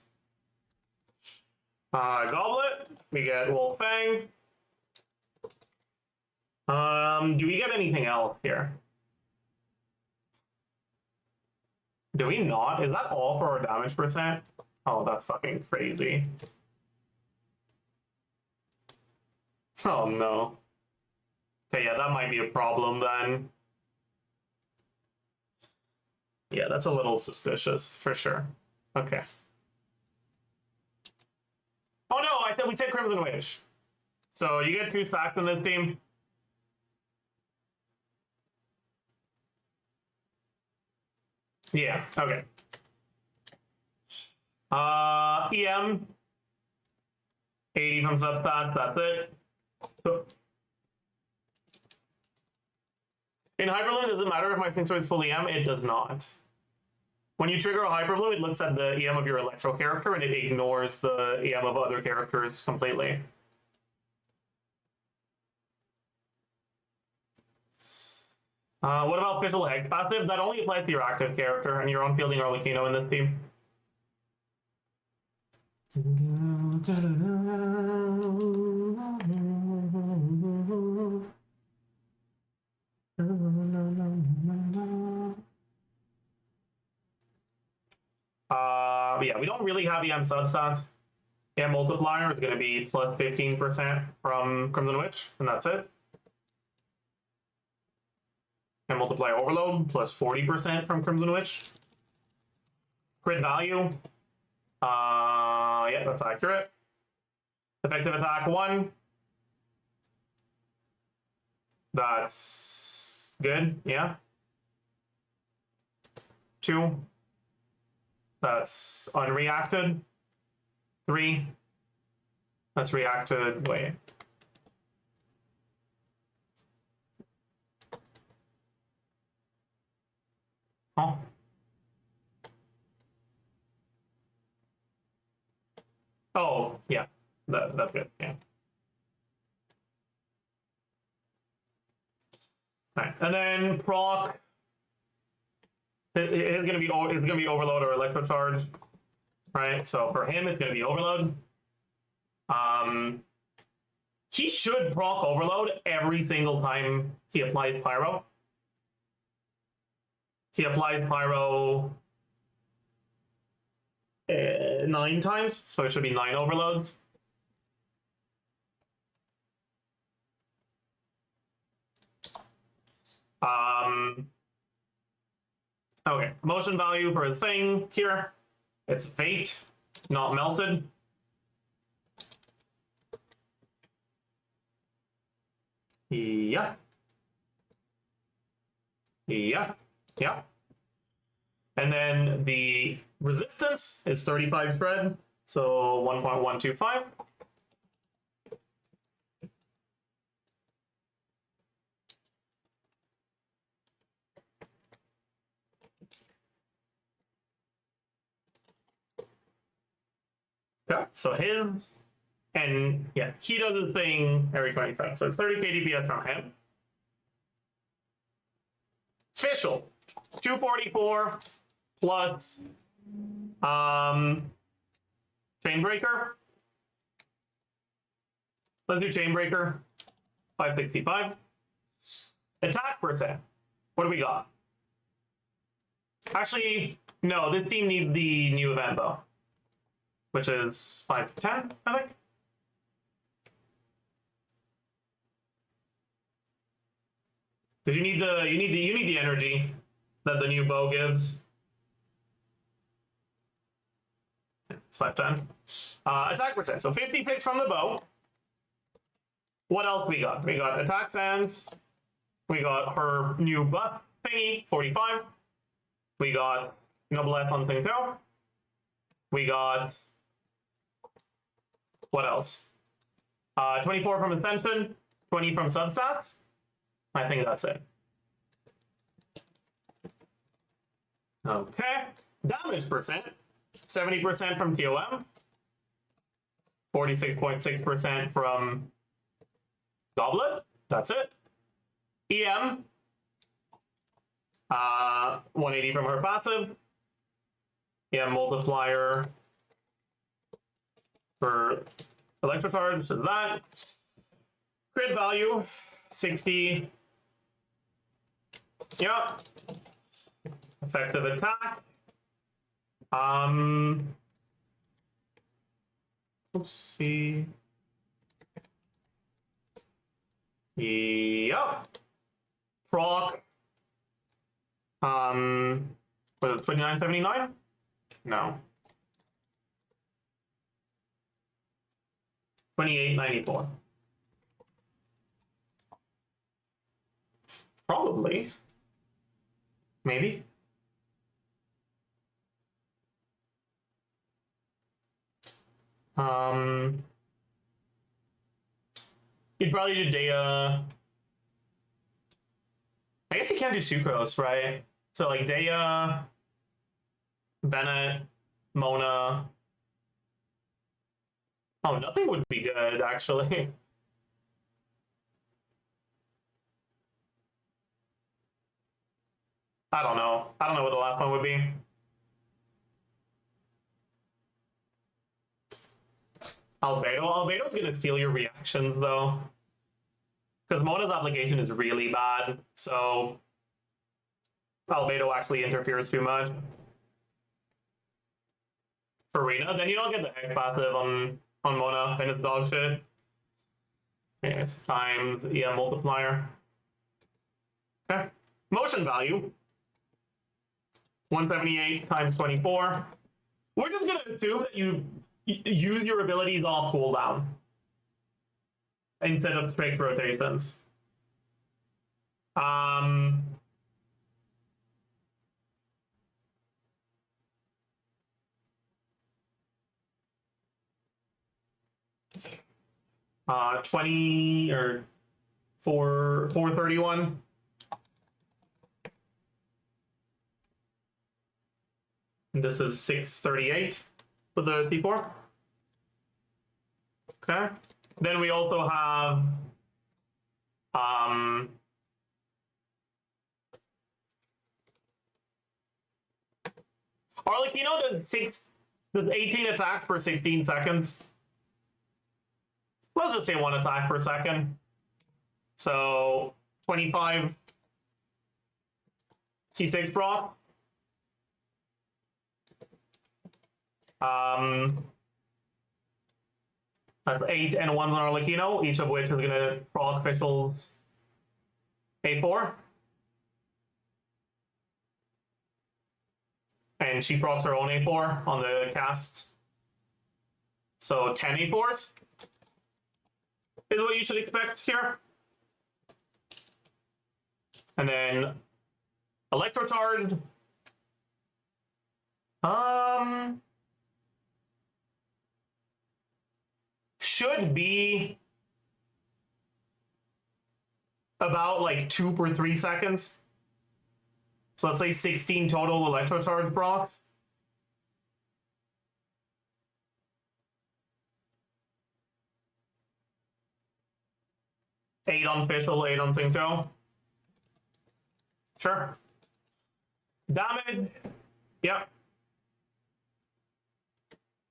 Goblet, we get Wolfang. Do we get anything else here? Do we not? Is that all for our damage percent? Oh, that's fucking crazy. Oh no. Okay, yeah, that might be a problem then. Yeah, that's a little suspicious, for sure. Okay. Oh no, we said Crimson Witch. So you get 2 stacks in this team. Yeah, okay. EM. 80 from substats, that's it. So In Hyperloom, does it matter if my thing is fully EM? It does not. When you trigger a Hyperloom, it looks at the EM of your Electro character and it ignores the EM of other characters completely. What about Official Hex passive? That only applies to your active character and your own fielding Arlecchino in this team. Yeah, we don't really have EM substats. EM multiplier is going to be plus 15% from Crimson Witch, and that's it. And multiply overload plus 40% from Crimson Witch. Crit value. Yeah, that's accurate. Effective attack 1. That's good, yeah. 2. That's unreacted. 3. That's reacted. Wait. Oh. Oh, yeah. That's good, yeah. Alright, and then proc. It's gonna be overload or electrocharge, right? So for him, it's gonna be overload. He should proc overload every single time he applies pyro. He applies pyro 9 times, so it should be 9 overloads. Okay, motion value for his thing here. It's Fate, not melted. Yeah. Yeah. Yeah. And then the resistance is 35 shred, so 1.125. Yeah, so his, and yeah, he does his thing every 20 seconds. So it's 30k DPS from him. Official, 244 plus Chainbreaker. Let's do Chainbreaker, 565. Attack percent. What do we got? Actually, no, this team needs the new event though, which is 510, I think. Because you need the energy that the new bow gives. It's 510. Attack percent. So 56 from the bow. What else we got? We got attack sands. We got her new buff thingy, 45. We got Noblesse on thing 2. We got, what else? 24 from Ascension, 20 from substats. I think that's it. Okay. Damage percent, 70% from TOM, 46.6% from Goblet. That's it. EM, 180 from her passive. EM multiplier for Electrocharge, which is that. Crit value, 60. Yeah. Effective attack. Oopsie. Yep. Proc. What is it, 2979? No. 2894. Probably. Maybe. You'd probably do Dea. I guess he can't do sucrose, right? So like Daya, Bennett, Mona. Oh, nothing would be good, actually. I don't know. I don't know what the last one would be. Albedo. Albedo's gonna steal your reactions, though. Because Mona's application is really bad, so Albedo actually interferes too much. Farina, then you don't get the X passive on Mona, and it's dog shit. Yes, times EM multiplier. Okay. Motion value. 178 times 24. We're just gonna assume that you use your abilities off cooldown instead of strict rotations. 20 or 431. And this is 638 for the C4. Okay. Then we also have Arlecchino does 18 attacks per 16 seconds. Let's just say 1 attack per second. So 25 C6 proc. That's 8 and 1s on Arlecchino, each of which is gonna proc officials A4. And she procs her own A4 on the cast. So 10 A4s is what you should expect here. And then electrocharged. Should be about like 2 per 3 seconds. So let's say 16 total electrocharge procs. Eight on Fischl, 8 on Xingqiu. Sure. Damage. Yep.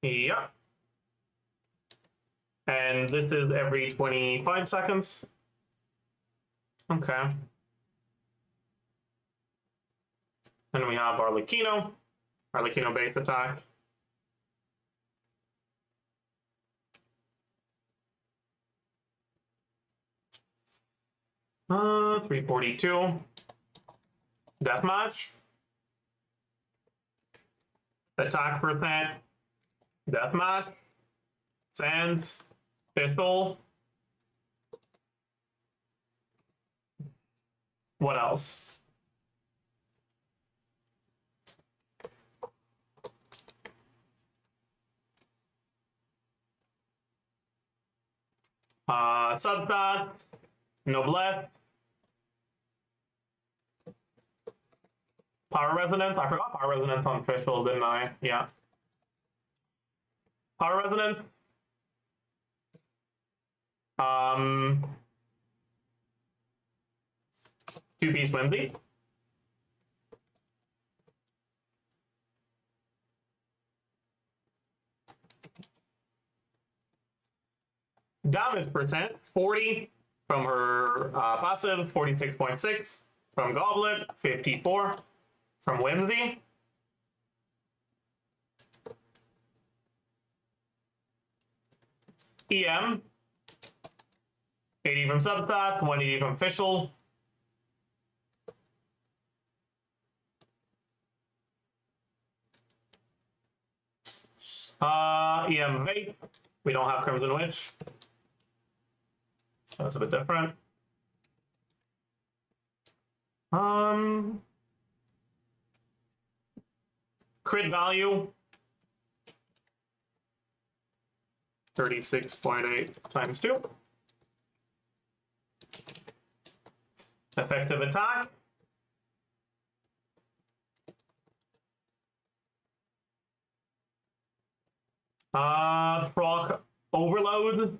Yep. And this is every 25 seconds. Okay. And we have Arlecchino. Arlecchino base attack. Uh, 342. Deathmatch. Attack percent. Deathmatch. Sands. Fischl. What else? Substats. Noblesse. Power Resonance. I forgot Power Resonance on Fischl, didn't I? Yeah. Power Resonance. Two-piece Whimsy. Damage percent, 40 from her passive, 46.6 from Goblet, 54 from Whimsy. EM, 80 from Substats, 180 from Fischl. EM Vape, we don't have Crimson Witch, so that's a bit different. Crit value, 36.8 times 2. Effective attack, Proc overload.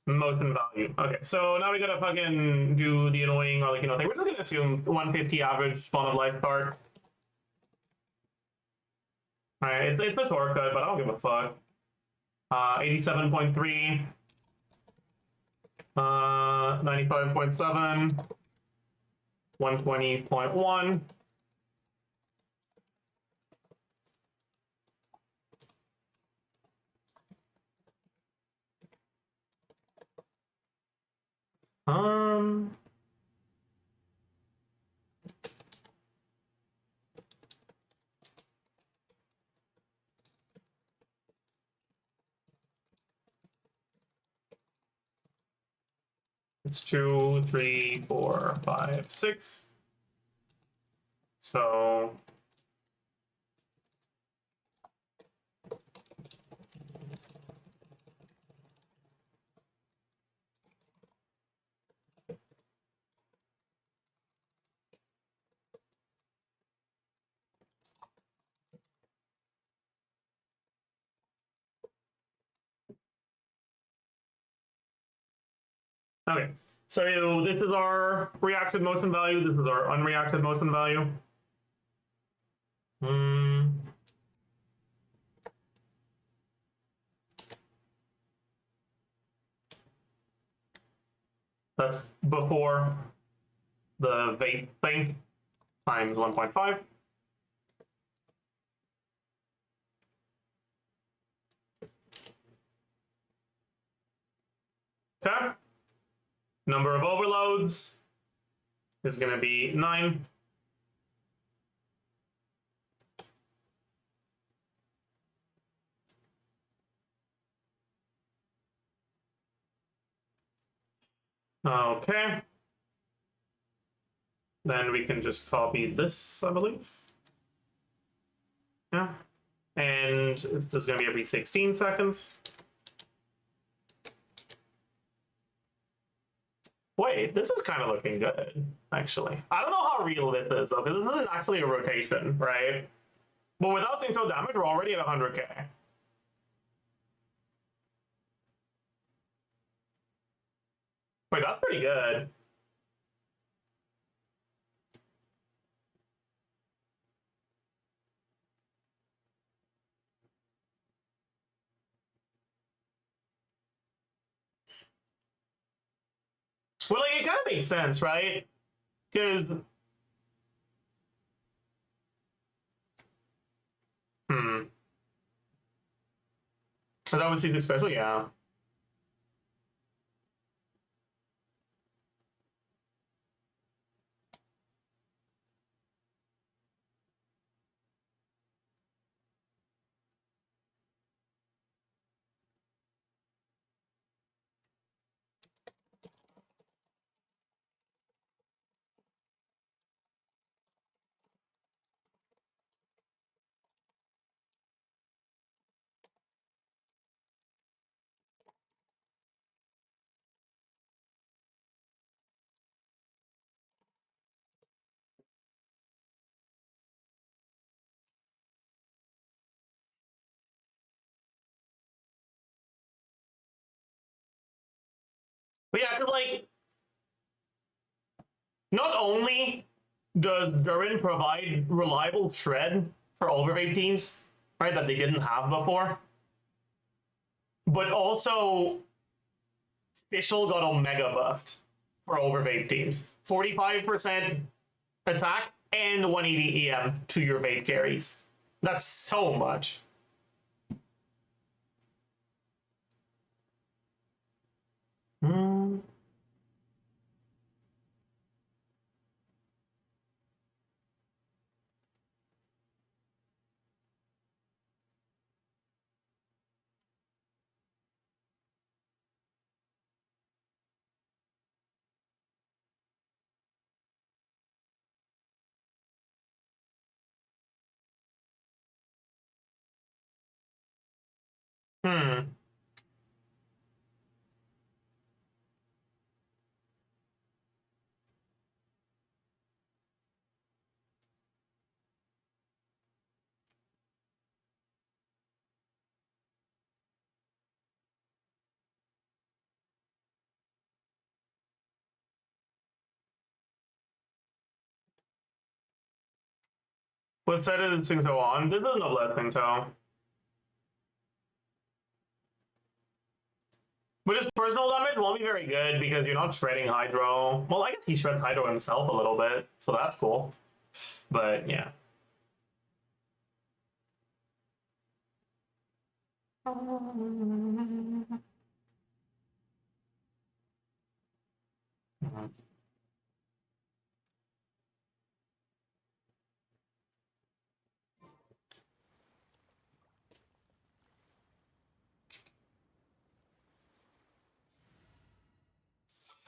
Motion value. Okay, so now we gotta fucking do the annoying, or like, you know, thing. We're just gonna assume 150 average spawn of life start. Alright, it's a shortcut, but I don't give a fuck. 87.3. 95.7. 120.1. Um, it's 2, 3, 4, 5, 6. So okay, so this is our reactive motion value. This is our unreacted motion value. That's before the vape thing times 1.5. Okay. Number of overloads is going to be 9. Okay. Then we can just copy this, I believe. Yeah. And this is going to be every 16 seconds. Wait, this is kind of looking good, actually. I don't know how real this is, though, because this isn't actually a rotation, right? But without seeing so damage, we're already at 100k. Wait, that's pretty good. Well, like, it kind of makes sense, right? Because... Because that was C6 special, yeah. But yeah, because, like, not only does Durin provide reliable shred for overvape teams, right, that they didn't have before, but also Fischl got Omega buffed for overvape teams. 45% attack and 180 EM to your vape carries. That's so much. Hmm. What side is Singto on? This is Noblesse Singto. But his personal damage won't be very good because you're not shredding Hydro. Well, I guess he shreds Hydro himself a little bit, so that's cool. But yeah.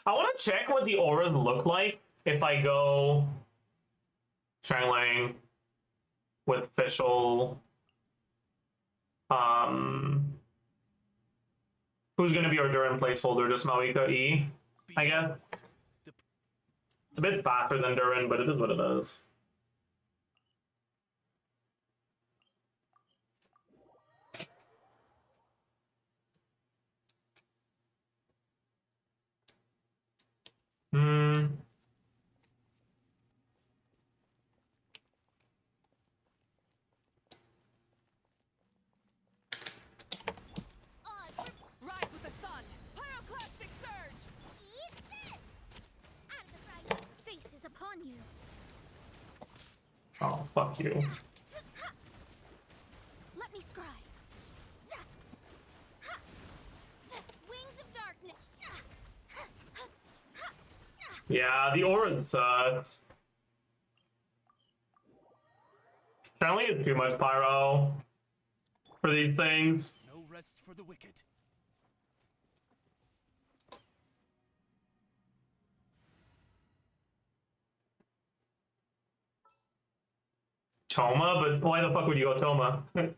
I want to check what the auras look like if I go Shanglang with Fischl. Who's going to be our Durin placeholder? Just Maoika E, I guess. It's a bit faster than Durin, but it is what it is. Odds Rise with the sun! Pyroclastic surge! eat this! Out of the fray! Fate is upon you! Oh, fuck you. Let me scry! Wings of darkness! Yeah, the aura sucks. Shanglang is too much pyro for these things. No rest for the wicked. Toma, but why the fuck would you go Toma? Like,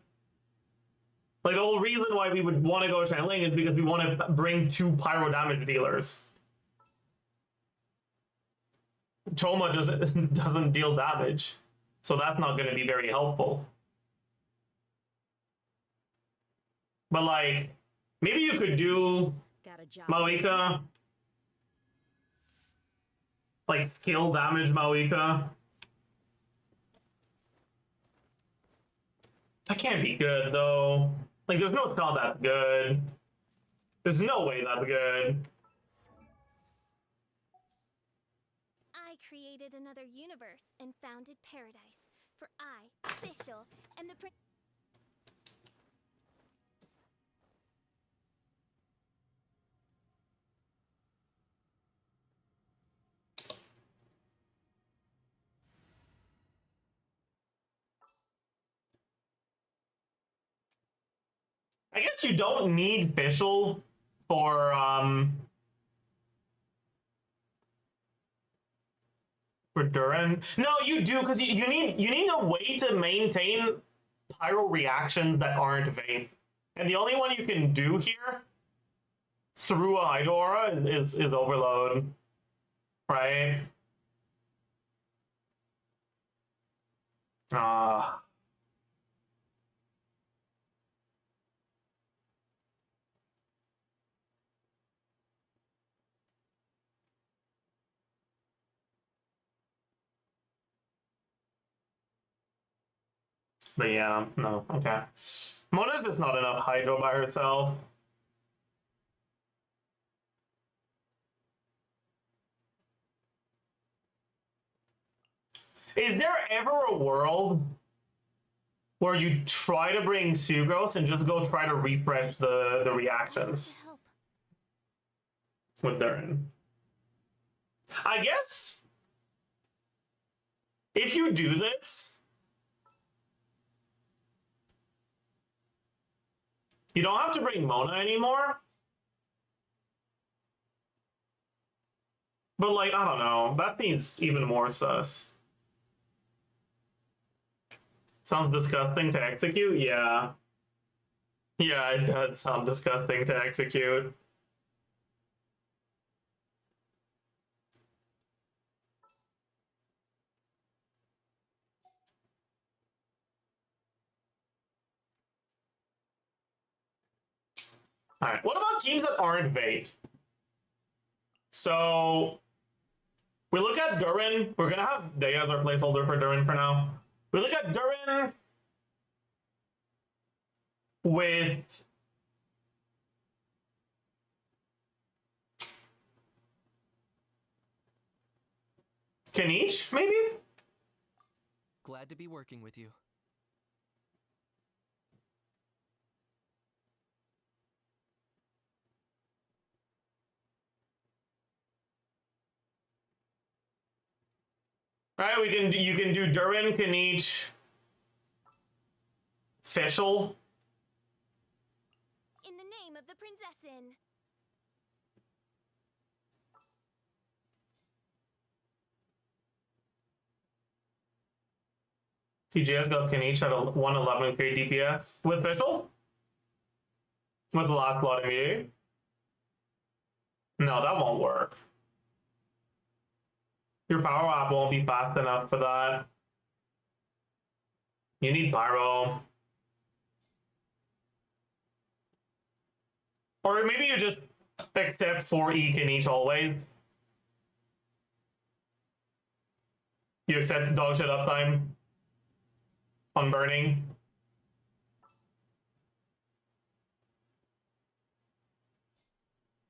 the whole reason why we would want to go Shangling is because we want to bring 2 pyro damage dealers. Toma doesn't deal damage, so that's not going to be very helpful. But like, maybe you could do Got a job. Maoika, like skill damage Maoika. That can't be good though. Like, there's no spell that's good. There's no way that's good. I created another universe and founded paradise. For I, Fischl, and the prince. I guess you don't need Fischl for Durin. No, you do, because you need a way to maintain pyro reactions that aren't vape. And the only one you can do here through a Hydora is Overload. Right? Ah. But yeah, no, okay. Mona's just not enough Hydro by herself. Is there ever a world where you try to bring Sucrose and just go try to refresh the reactions To help. with Durin? I guess if you do this, you don't have to bring Mona anymore. But like, I don't know. That seems even more sus. Sounds disgusting to execute? Yeah. Yeah, it does sound disgusting to execute. Alright, what about teams that aren't vape? So we look at Durin. We're gonna have Day as our placeholder for Durin for now. We look at Durin with Kanich, maybe? Glad to be working with you. Right, you can do Durin, Kanich, Fischl. In the name of the Prinzessin. TGS got Kanich at a 111k DPS with Fischl. What's the last blood immediate? No, that won't work. Your power up won't be fast enough for that. You need Pyro. Or maybe you just accept 4E Kanich always. You accept dog shit uptime on burning.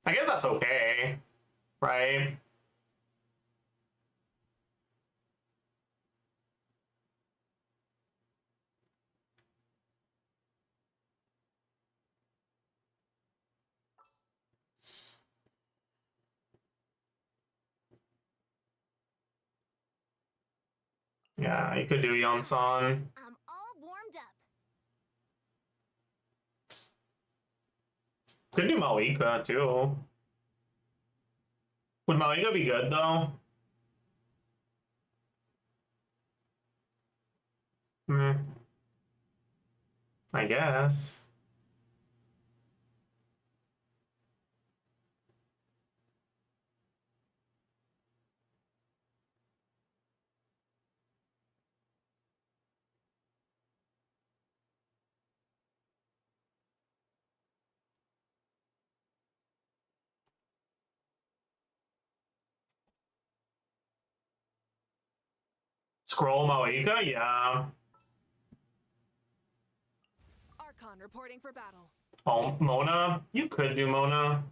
I guess that's okay, right? Yeah, you could do Yonsan. I'm all warmed up. Could do Malika too. Would Malika be good though? Hmm. I guess. Scroll Malika, yeah. Archon reporting for battle. Oh, Mona? You could do Mona.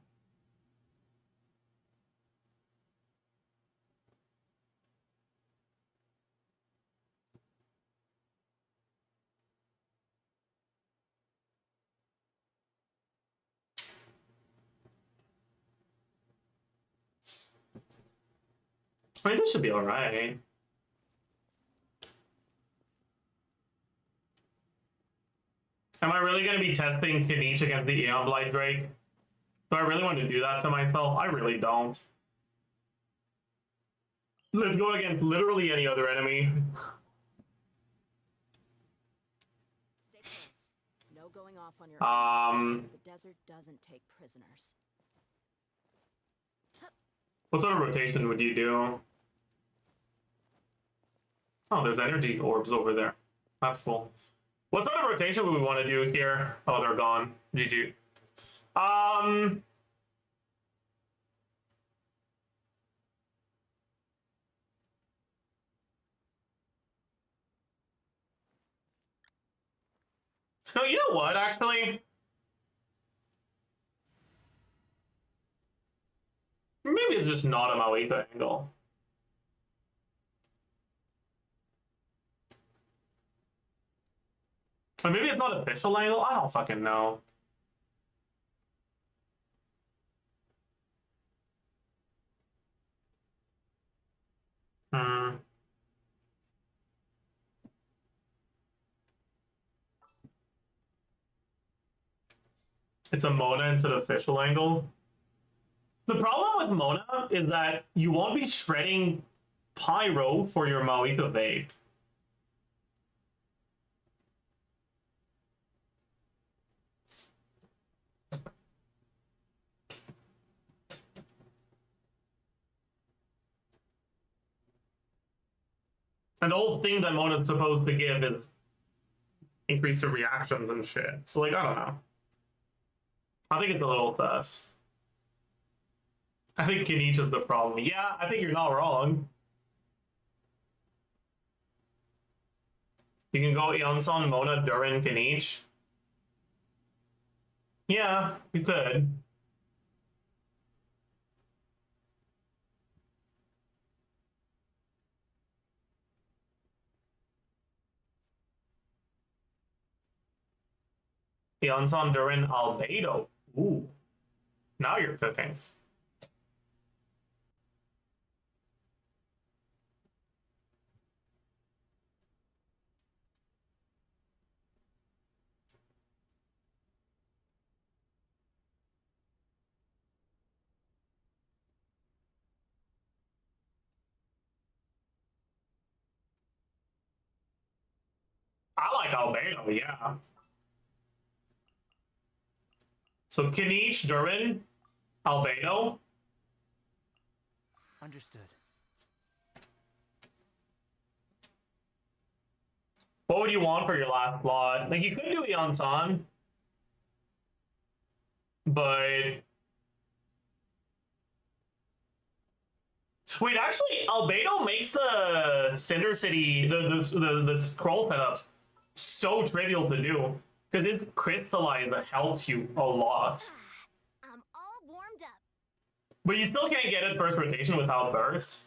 I mean, this should be alright. Am I really going to be testing Kanich against the Aeon Blight Drake? Do I really want to do that to myself? I really don't. Let's go against literally any other enemy. Stay close. No going off on your own. The desert doesn't take prisoners. What sort of rotation would you do? Oh, there's energy orbs over there. That's cool. What sort of rotation would we want to do here? Oh, they're gone. GG. No, you know what, actually? Maybe it's just not a Malika angle. Or maybe it's not an official angle? I don't fucking know. Hmm. It's a Mona instead of official angle. The problem with Mona is that you won't be shredding Pyro for your Malika Vape. And the whole thing that Mona's supposed to give is increase the reactions and shit. So, like, I don't know. I think it's a little sus. I think Kanich is the problem. Yeah, I think you're not wrong. You can go Yonson, Mona, Durin, Kanich. Yeah, you could. Yonson, Durin, Albedo. Ooh. Now you're cooking. I like Albedo, yeah. So Kanich, Durin, Albedo. Understood. What would you want for your last plot? Like, you could do Yonson, but wait, actually, Albedo makes the Cinder City, the scroll setups so trivial to do because it's crystallized that helps you a lot. I'm all warmed up. But you still can't get it first rotation without burst.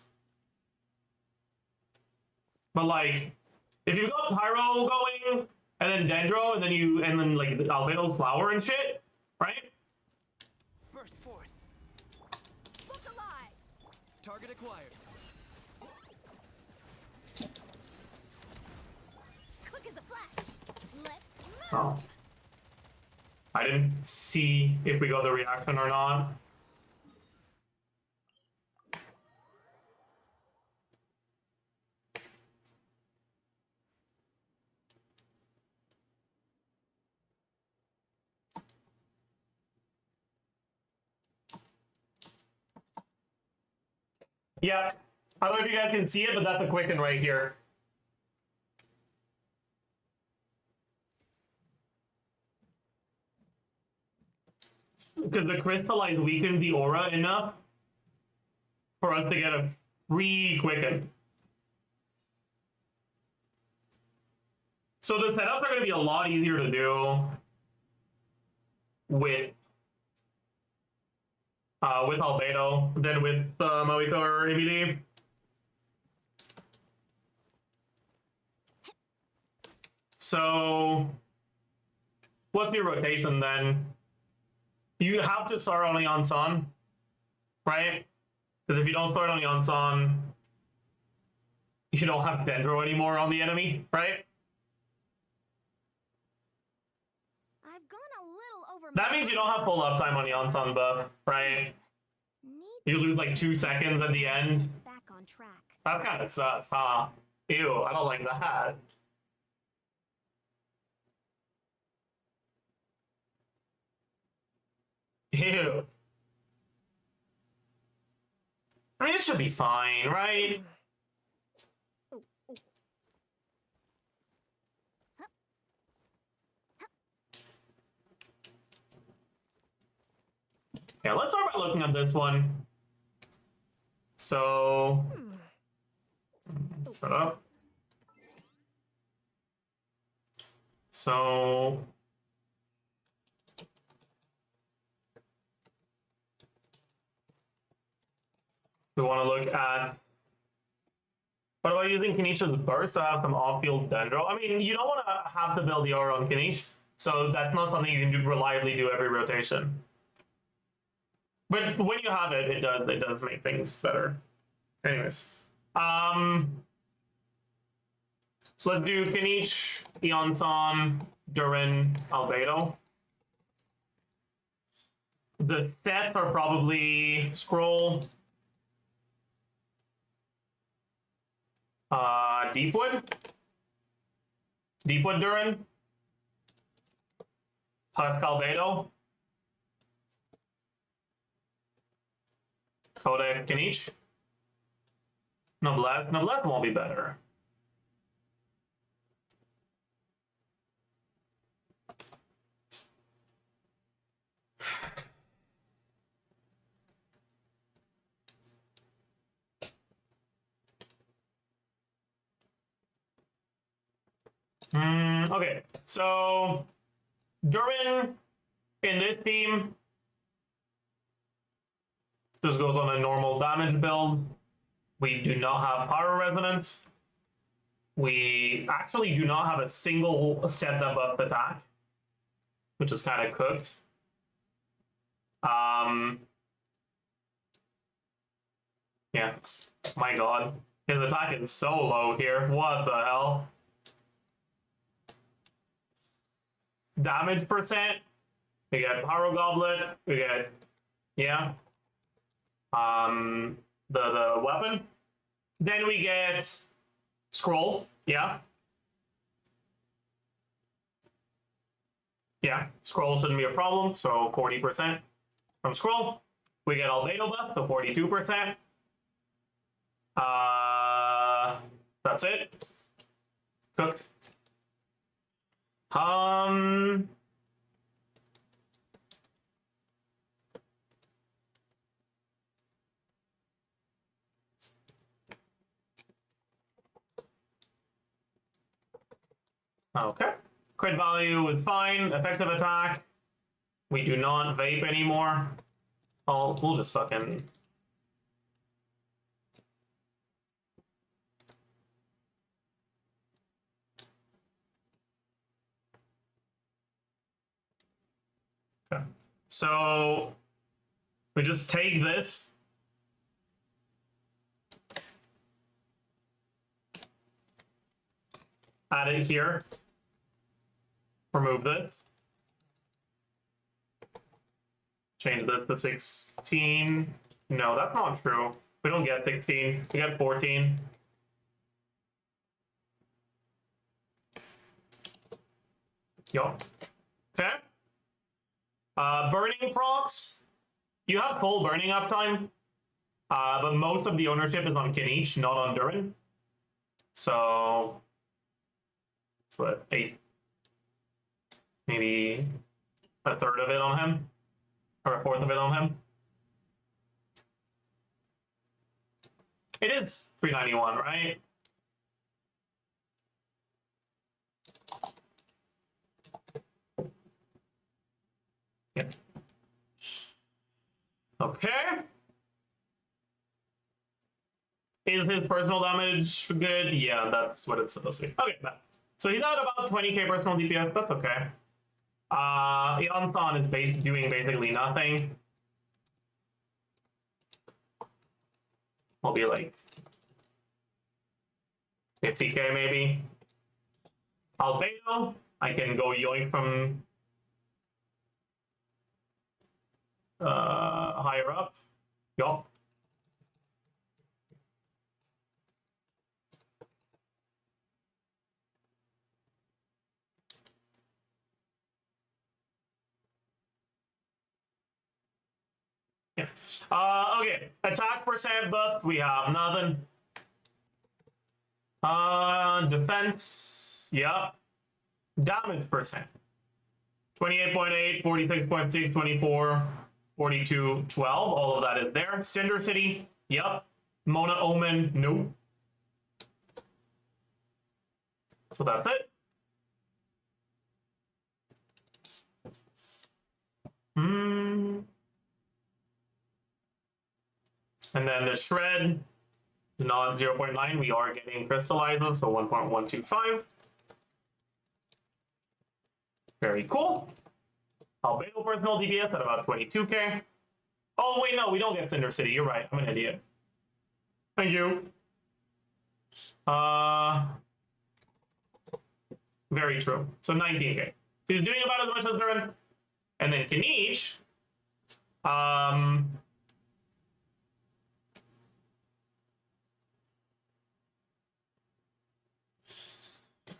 But like, if you've got Pyro going and then Dendro and then like the Albedo's flower and shit, right? Burst forth. Look alive. Target acquired. Quick as a flash. Let's move. Oh. I didn't see if we got the reaction or not. Yeah. I don't know if you guys can see it, but that's a quicken right here. Because the crystallize weakened the aura enough for us to get a free quicken. So the setups are going to be a lot easier to do with Albedo than with Moika or Emily. So what's your rotation then? You have to start only on Sun, right? Because if you don't start only on Sun, you don't have Dendro anymore on the enemy, right? I've gone a little over. That means you don't have full uptime on Yonsan buff, right? You lose like 2 seconds at the end. Back on track. That kind of sucks, huh? Ew, I don't like that. Ew. I mean, it should be fine, right? Yeah, let's start by looking at this one. So, shut up. So, we want to look at, what about using Kanich's burst to have some off-field Dendro? I mean, you don't want to have to build the aura on Kanich, so that's not something you can reliably do every rotation. But when you have it, it does make things better. Anyways. So let's do Kanich, Yonsan, Durin, Albedo. The sets are probably Scroll, Deepwood Durin, Husk Albedo, Kodak Kanich, Noblesse. Noblesse won't be better. Okay, so Durin in this team just goes on a normal damage build. We do not have Power Resonance. We actually do not have a single set that buffs attack, which is kind of cooked. Yeah, my god. His attack is so low here. What the hell? Damage percent. We get Power Goblet. We get, yeah. The weapon. Then we get Scroll. Yeah. Yeah, Scroll shouldn't be a problem. So 40% from Scroll. We get Albedo buff, so 42%. That's it. Cooked. Okay. Crit value is fine. Effective attack. We do not vape anymore. Oh, we'll just fucking... Okay. So we just take this. Add it here. Remove this. Change this to 16. No, that's not true. We don't get 16. We get 14. Yup. Okay. Burning procs. You have full burning uptime, but most of the ownership is on Kinich, not on Durin. So, it's what, 8? Maybe a third of it on him, or a fourth of it on him. It is 391, right? Yeah. Okay. Is his personal damage good? Yeah, that's what it's supposed to be. Okay, so he's at about 20k personal DPS. That's okay. Yansan is doing basically nothing. Will be like 50k maybe. Albedo, I can go yoink from higher up. Yup. Yeah. Okay. Attack percent buff, we have nothing. Defense, yep. Damage percent. 28.8, 46.6, 24, 42, 12. All of that is there. Cinder City, yep. Mona Omen, nope. So that's it. And then the shred is not 0.9. We are getting crystallizes, so 1.125. Very cool. Albedo personal DPS at about 22k. Oh, wait, no, we don't get Cinder City. You're right. I'm an idiot. Thank you. Very true. So 19k. So he's doing about as much as Durin. And then Kinich,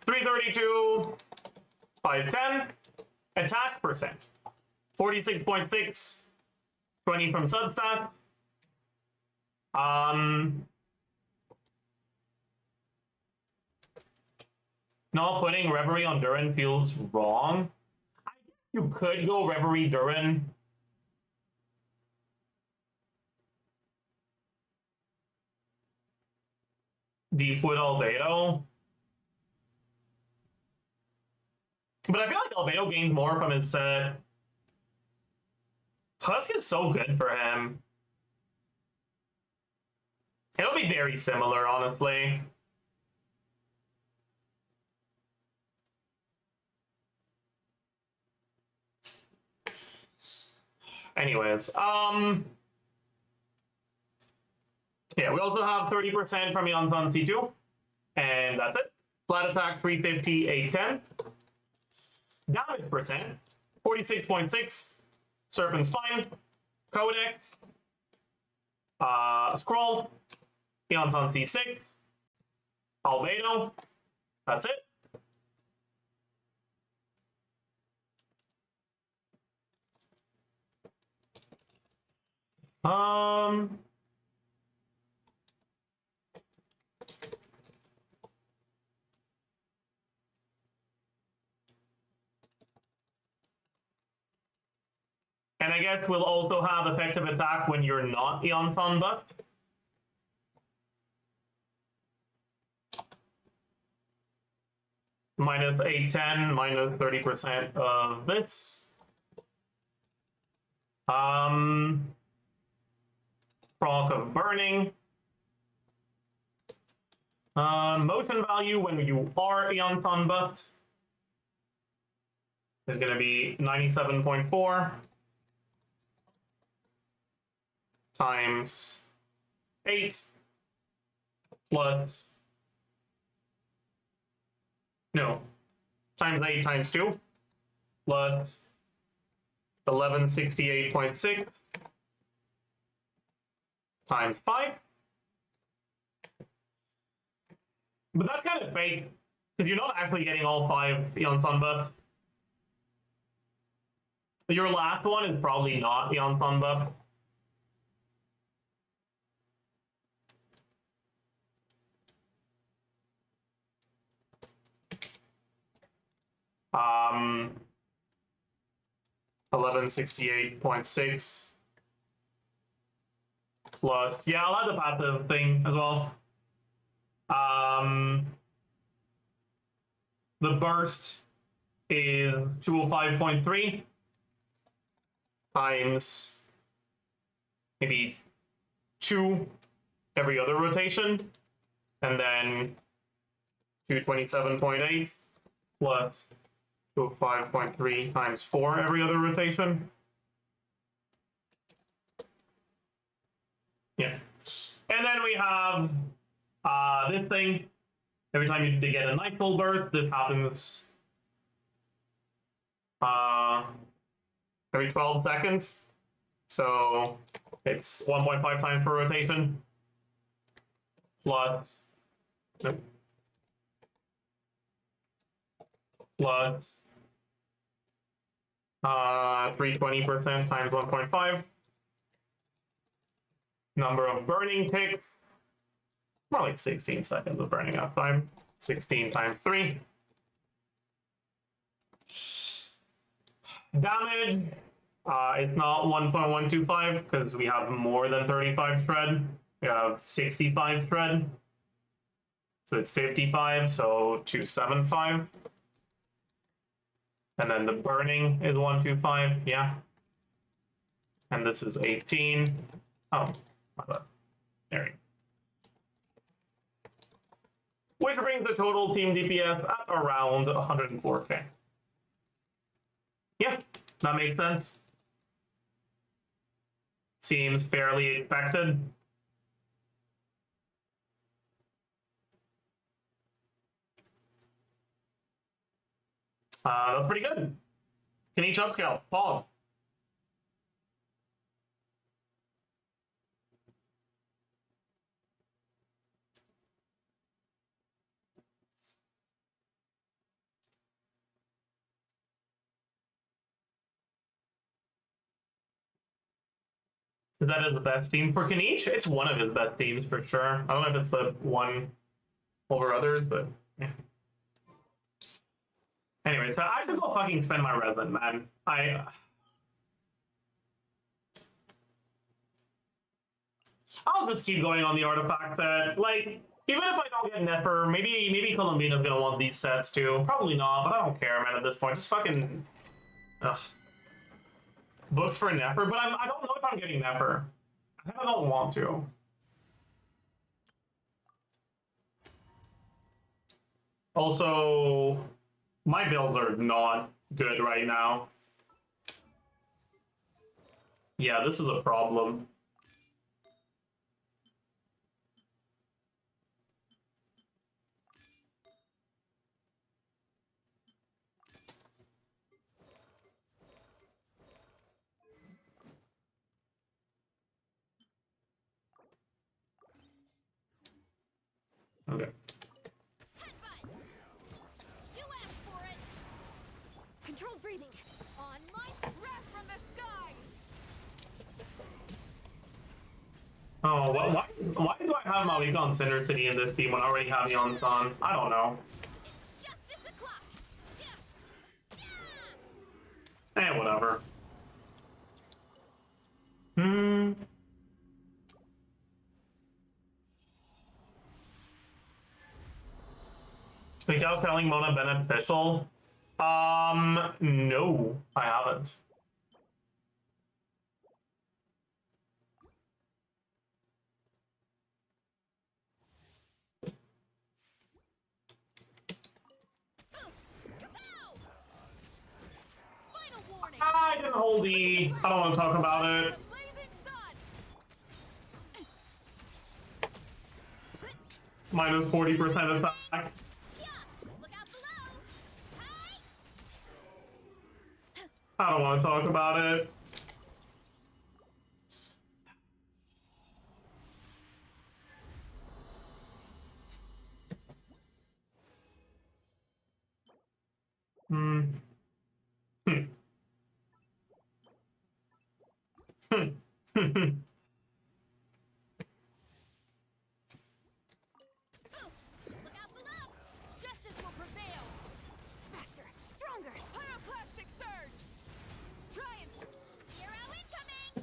332, 510. Attack percent, 46.6, 20 from substats. Not putting Reverie on Durin feels wrong. I guess you could go Reverie Durin. Deepwood Albedo. But I feel like Albedo gains more from his set. Husk is so good for him. It'll be very similar, honestly. Anyways, yeah, we also have 30% from Yansan C2, and that's it. Flat attack 350, 810. Damage percent 46.6. Serpent Spine, Codex, Scroll, Yansan C6, Albedo. That's it. And I guess we'll also have effective attack when you're not Yansan buffed. Minus 810, minus 30% of this. Proc of burning. Motion value when you are Yansan buffed is going to be 97.4 times 8 plus times 8 times 2 plus 1168.6 times 5. But that's kind of fake, because you're not actually getting all 5 Yansan buffed. Your last one is probably not Yansan buffed. Um, 1168.6 plus, yeah, I'll add the passive thing as well. The burst is 205.3 times maybe 2 every other rotation, and then 227.8 plus 205.3 times 4 every other rotation. Yeah. And then we have this thing. Every time you get a Nightfall burst, this happens every 12 seconds. So it's 1.5 times per rotation. Plus, plus 320% times 1.5. Number of burning ticks, more like 16 seconds of burning up time. 16 times 3. Damage, it's not 1.125 because we have more than 35 shred. We have 65 shred. So it's 55, so 275. And then the burning is 125, yeah. And this is 18. Oh, my bad. There we go. Which brings the total team DPS at around 104k. Yeah, that makes sense. Seems fairly expected. That's pretty good. Can each upscale? Paul. Is that his best team for Kaniche? It's one of his best teams for sure. I don't know if it's the one over others, but yeah. Anyways, I should go fucking spend my resin, man. I'll just keep going on the artifact set. Like, Even if I don't get Nefer, maybe Columbina's gonna want these sets too. Probably not, but I don't care, man. At this point, just fucking ugh. Books for Nefer, but I don't know if I'm getting Nefer. I kind of don't want to. Also, my builds are not good right now. Yeah, this is a problem. Okay. You asked for it. Controlled breathing. On my breath from the sky. Oh, why do I have Malika on Center City in this team when I already have you on Sun? I don't know. It's justice o'clock. Eh, whatever. Hmm. Think I was telling Mona beneficial? No, I haven't. Kapow! Final warning. I didn't hold E. I don't want to talk about it. Blazing sun. Minus 40% attack. Yeah. Look out below. Hi. I don't want to talk about it. Hmm. Hmm. Hmm. Look out below. Justice will prevail. Faster, stronger. Pyroclastic surge. Giants. Hero incoming.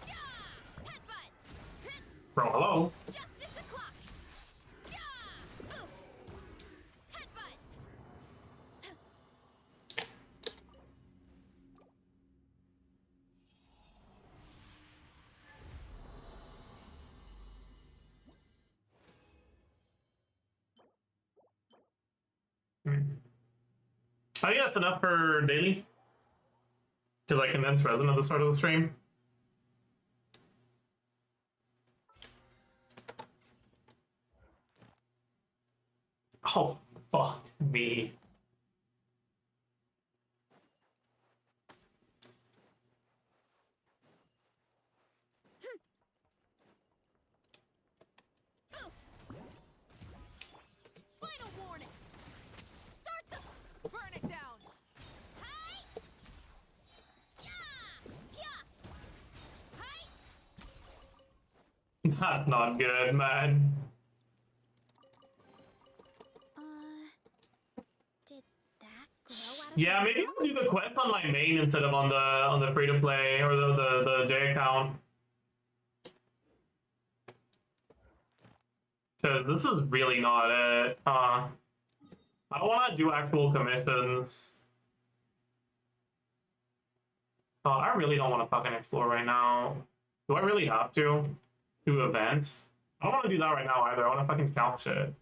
Yeah. Headbutt. Bro, hello. Justice o'clock. Yeah. Oof. Headbutt. I think that's enough for daily. Because I condensed resin at the start of the stream. Oh, fuck me. Final warning. Start the. Burn it down. Hi. Yeah. Yeah. Hi. That's not good, man. Did that glow out of Yeah, the maybe ground? I'll do the quest on my main instead of on the free to play or the J account. Because this is really not it. I don't want to do actual commissions. I really don't want to fucking explore right now. Do I really have to? Do event? I don't want to do that right now either. I want to fucking count shit.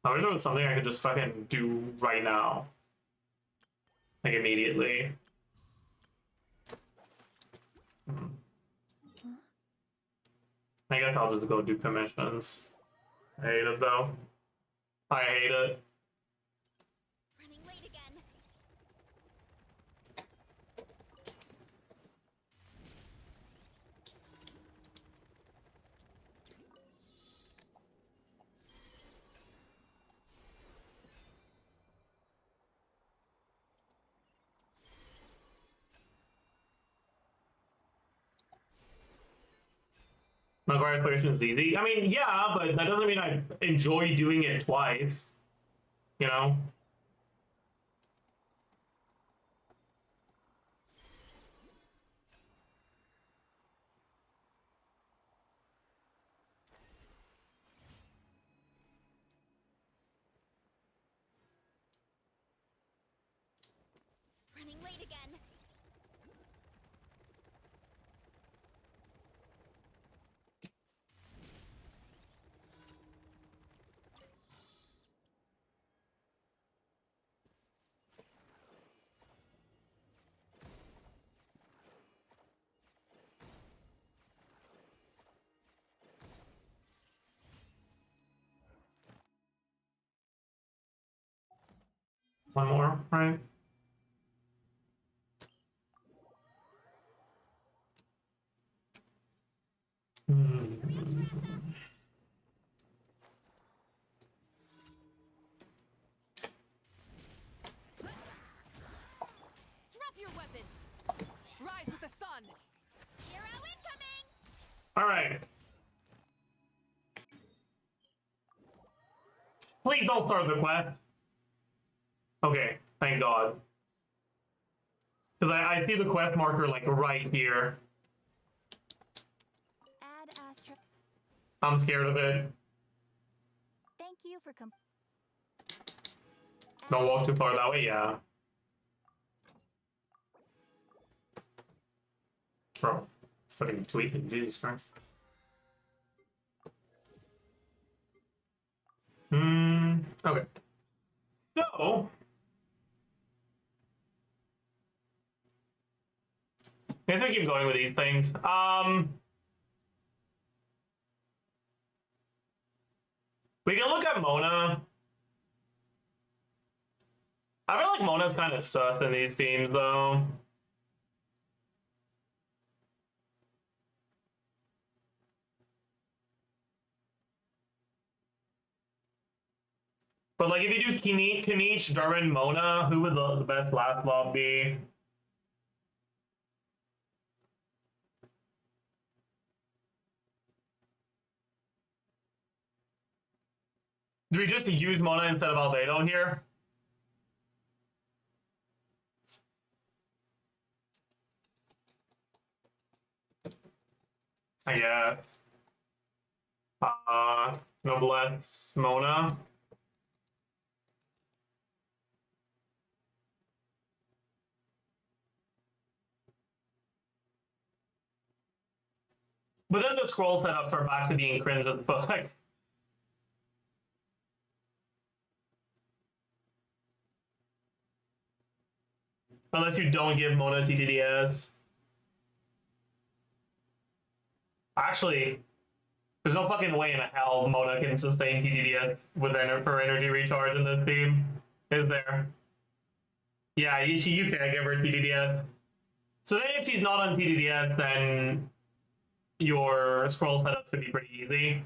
I wish there was something I could just fucking do right now. Like immediately. I guess I'll just go do commissions. I hate it though. I hate it. Running late again. Magvar exploration is easy. I mean, yeah, but that doesn't mean I enjoy doing it twice. You know? One more, right? Drop your weapons. Rise with the sun. Hero incoming! All right. Please don't start the quest. Okay, thank God. Because I see the quest marker like right here. Ad Astra. I'm scared of it. Thank you for Don't walk too far that way, yeah. Bro, it's fucking tweaking, Jesus Christ. Okay. So, I guess we keep going with these things. We can look at Mona. I feel like Mona's kind of sus in these teams, though. But like, if you do Kinich, Durin, Mona, who would the best last mob be? Do we just use Mona instead of Albedo here? I guess. Noblesse, Mona. But then the scroll setups are back to being cringe as fuck. Unless you don't give Mona TTDS. Actually, there's no fucking way in hell Mona can sustain TTDS with for energy recharge in this team. Is there? Yeah, you can't give her TTDS. So then if she's not on TTDS, then your scroll setups should be pretty easy.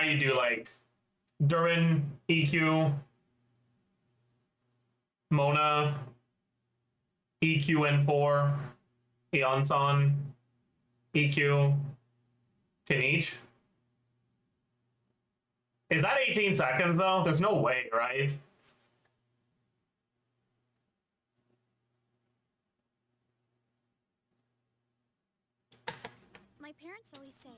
You do like Durin, EQ, Mona, EQ N4, Eonson, EQ, Kinich. Is that 18 seconds though? There's no way, right? My parents always say,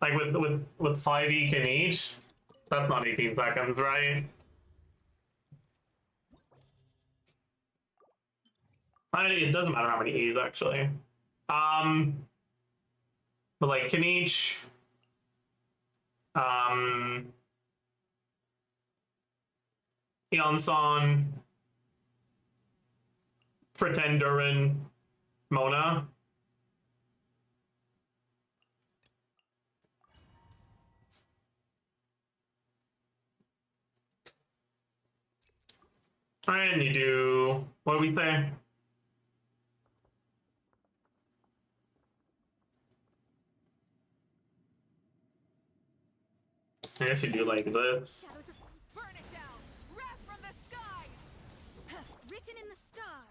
Like with 5 Kinich? That's not 18 seconds, right? It doesn't matter how many E's actually. But like Kinich, Eonson, Pretenderin, Mona. And you do, what do we say? I guess you do like this. Shadows of burn it down. Wrath from the skies. written in the stars.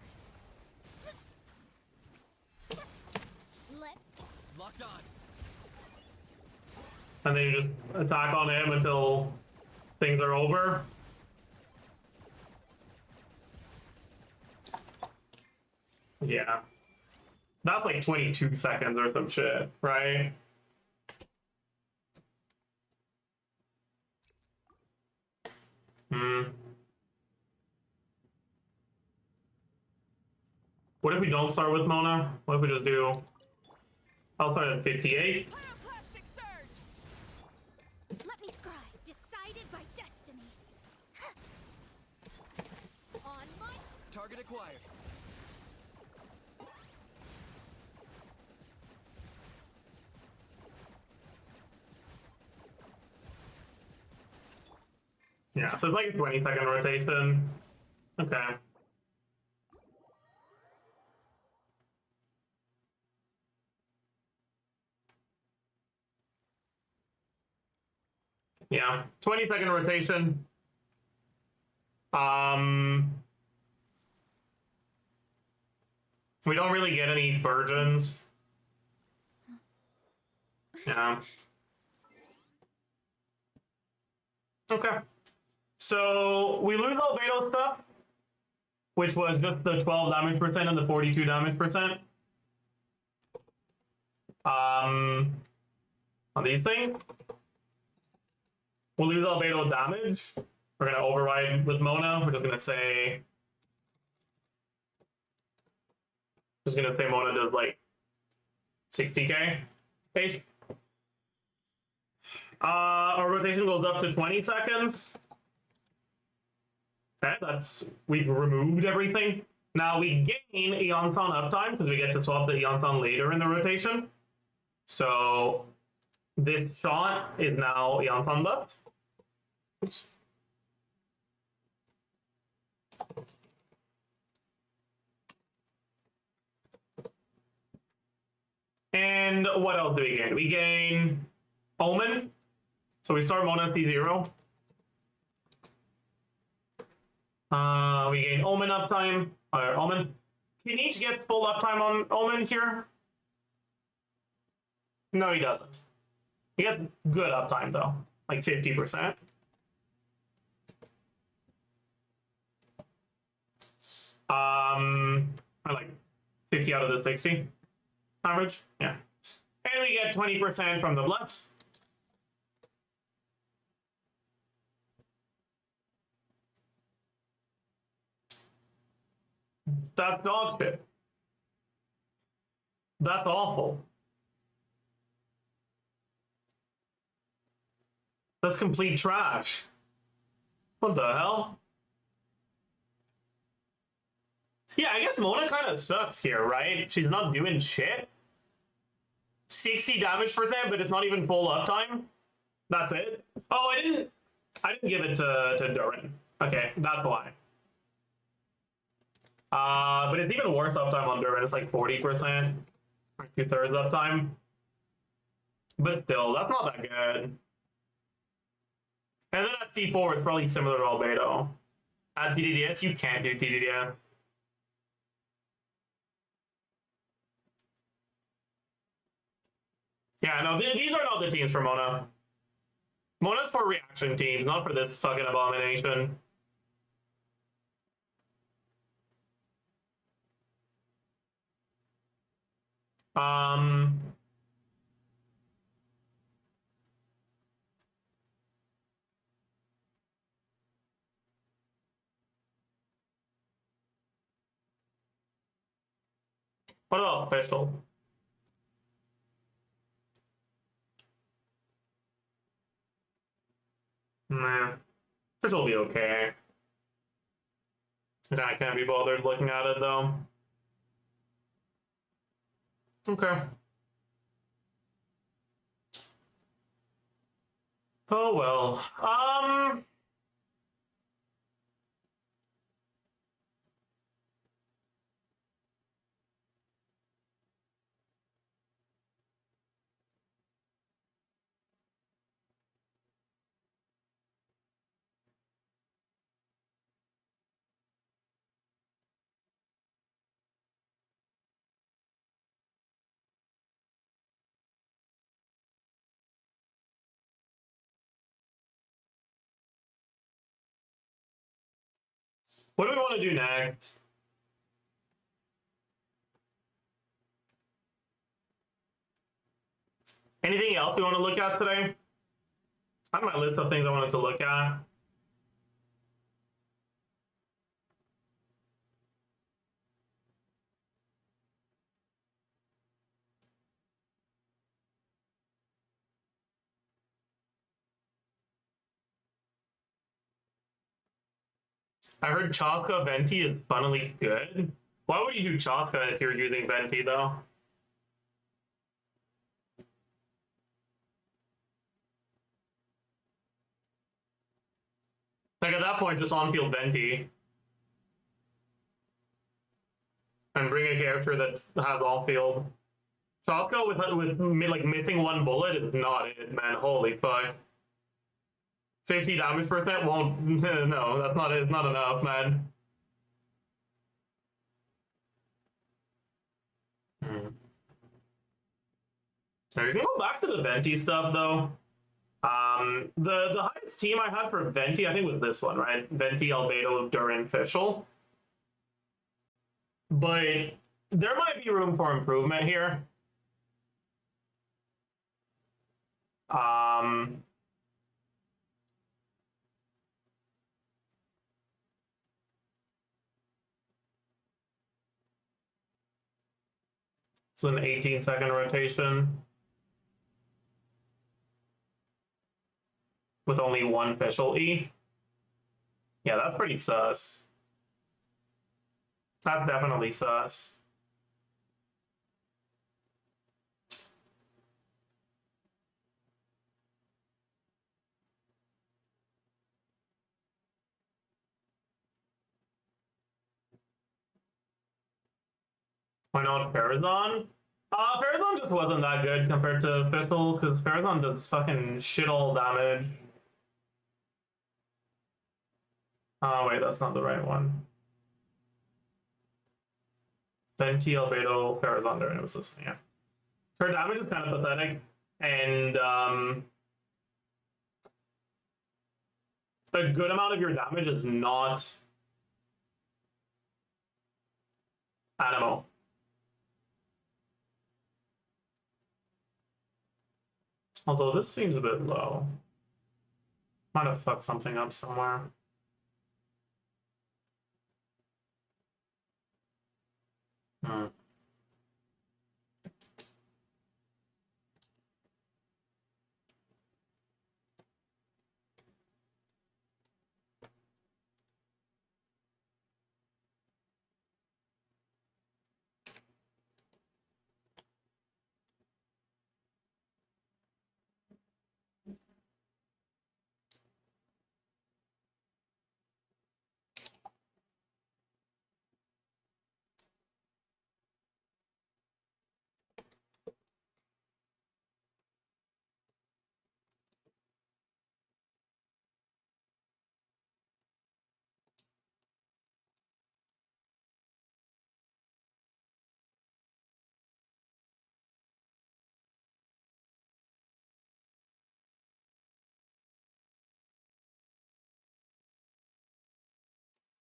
Let's Locked on. And then you just attack on him until things are over. Yeah. That's like 22 seconds or some shit, right? What if we don't start with Mona? What if we just do... I'll start at 58. Pyroclastic surge. let me scribe. Decided by destiny. On my Target acquired. Yeah, so it's like a 20-second rotation. Okay. Yeah, 20-second rotation. We don't really get any burgeons. Yeah. Okay. So we lose Albedo stuff, which was just the 12 damage percent and the 42 damage percent. On these things. We'll lose Albedo damage. We're gonna override with Mona. We're just gonna say Mona does like 60k. Okay. Our rotation goes up to 20 seconds. Okay, we've removed everything. Now we gain Aeon Sun uptime because we get to swap the Aeon Sun later in the rotation. So this shot is now Aeon Sun buffed. Oops. And what else do we gain? We gain Omen. So we start Mona C0. We gain Omen uptime. Omen. Kinich gets full uptime on Omen here. No, he doesn't. He gets good uptime though, like 50%. I like 50 out of the 60 average. Yeah. And we get 20% from the Blitz. That's dog shit. That's awful. That's complete trash. What the hell? Yeah, I guess Mona kind of sucks here, right? She's not doing shit. 60 damage percent, but it's not even full uptime. That's it. Oh, I didn't give it to Durin. Okay, that's why. But it's even worse uptime on Durin. It's like 40%, or 2/3 uptime. But still, that's not that good. And then at C4, it's probably similar to Albedo. At TDDS, you can't do TDDS. Yeah, no, these are not the teams for Mona. Mona's for reaction teams, not for this fucking abomination. What about official? Nah, official will be okay. I can't be bothered looking at it though. Okay. Oh well. What do we want to do next? Anything else we want to look at today? I have my list of things I wanted to look at. I heard Chaska Venti is funnily good. Why would you do Chaska if you're using Venti though? Like at that point, just on-field venti. And bring a character that has off-field. Chosco with like missing one bullet is not it, man. Holy fuck. 50 damage percent won't. No, that's not it. It's not enough, man. Now you can go back to the Venti stuff though. The highest team I had for Venti, I think was this one, right? Venti, Albedo, Durin, Fischl. But there might be room for improvement here. So an 18-second rotation with only one Fischl E. Yeah, that's pretty sus. That's definitely sus. Why not Farazan? Farazan just wasn't that good compared to Fischl, because Farazan does fucking shit all damage. Oh, wait, that's not the right one. Venti, Albedo, Farazan, Durin, it was this one, yeah. Her damage is kind of pathetic, and a good amount of your damage is not Animo. Although this seems a bit low. Might have fucked something up somewhere.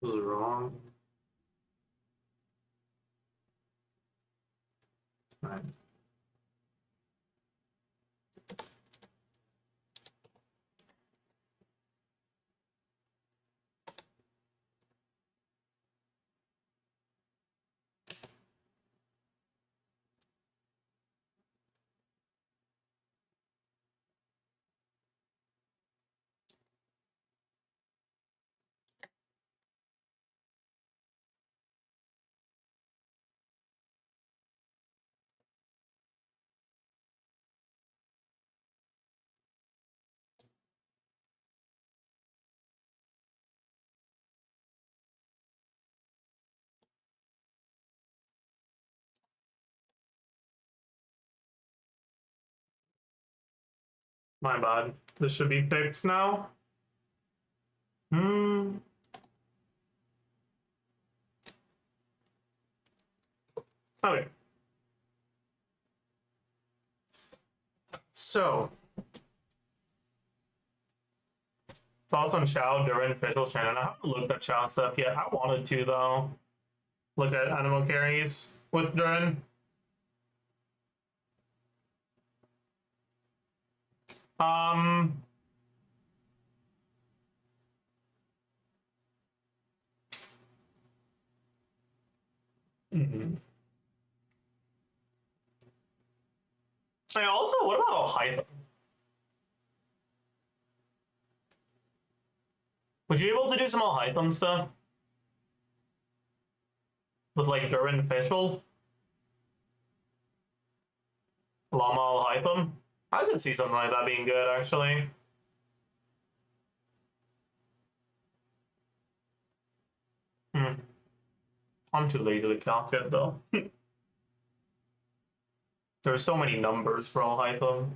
This is wrong. Right. My bad. This should be fixed now. Okay. So, thoughts on Chao, Durin, Fischl, Shannon. I haven't looked at Chao stuff yet. I wanted to, though. Look at animal carries with Durin. And also, what about Hytham? Would you be able to do some Hytham stuff? With like Durin Fischl? Lama Hytham? I could see something like that being good, actually. I'm too lazy to calc it though. There's so many numbers for all hypo.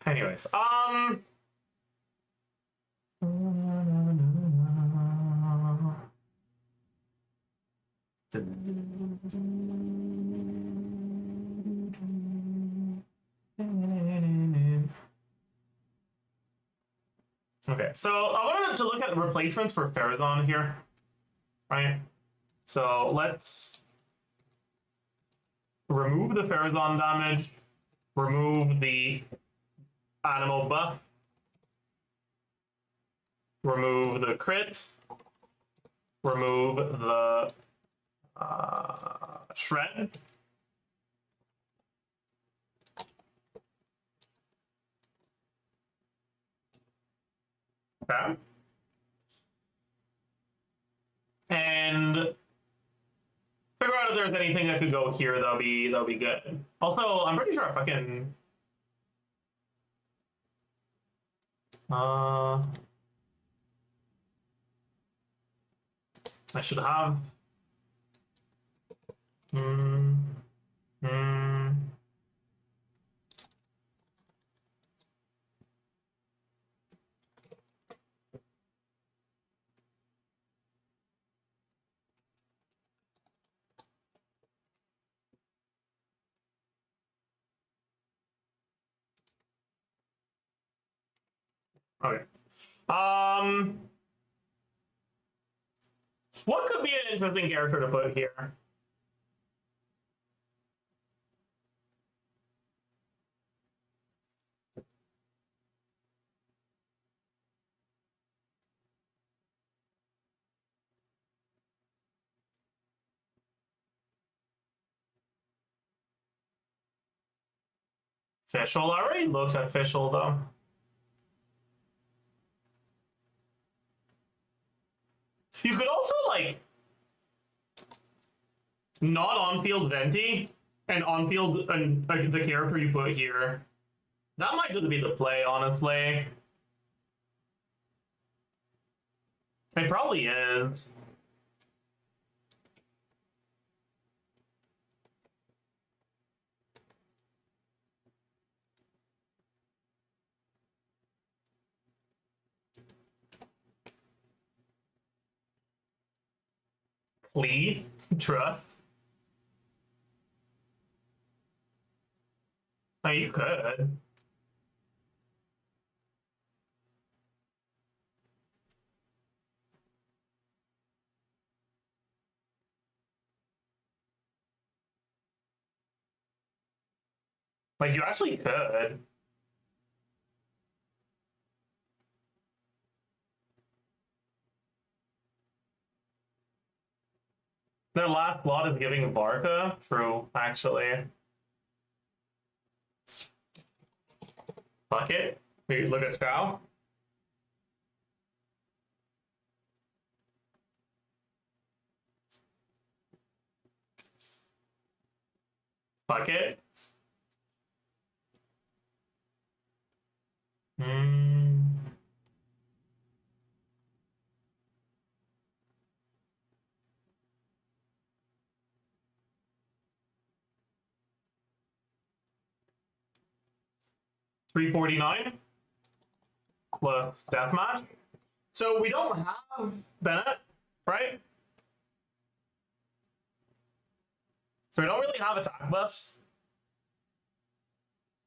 Anyways, okay, so I wanted to look at the replacements for Farazan here, right? So let's remove the Farazan damage, remove the animal buff, remove the crit, remove the shred. Okay. And figure out if there's anything that could go here that'll be good. Also, I'm pretty sure if I can I should have okay. What could be an interesting character to put here? Fischl. I already looked at Fischl though. You could also like not on-field Venti and on-field the character you put here. That might just be the play, honestly. It probably is. Lee, trust. Oh, you could. Like, you actually could. Their last slot is giving Varka. True, actually. Fuck it. We look at Chow. Fuck it. 349 plus deathmatch. So we don't have Bennett, right? So we don't really have attack buffs,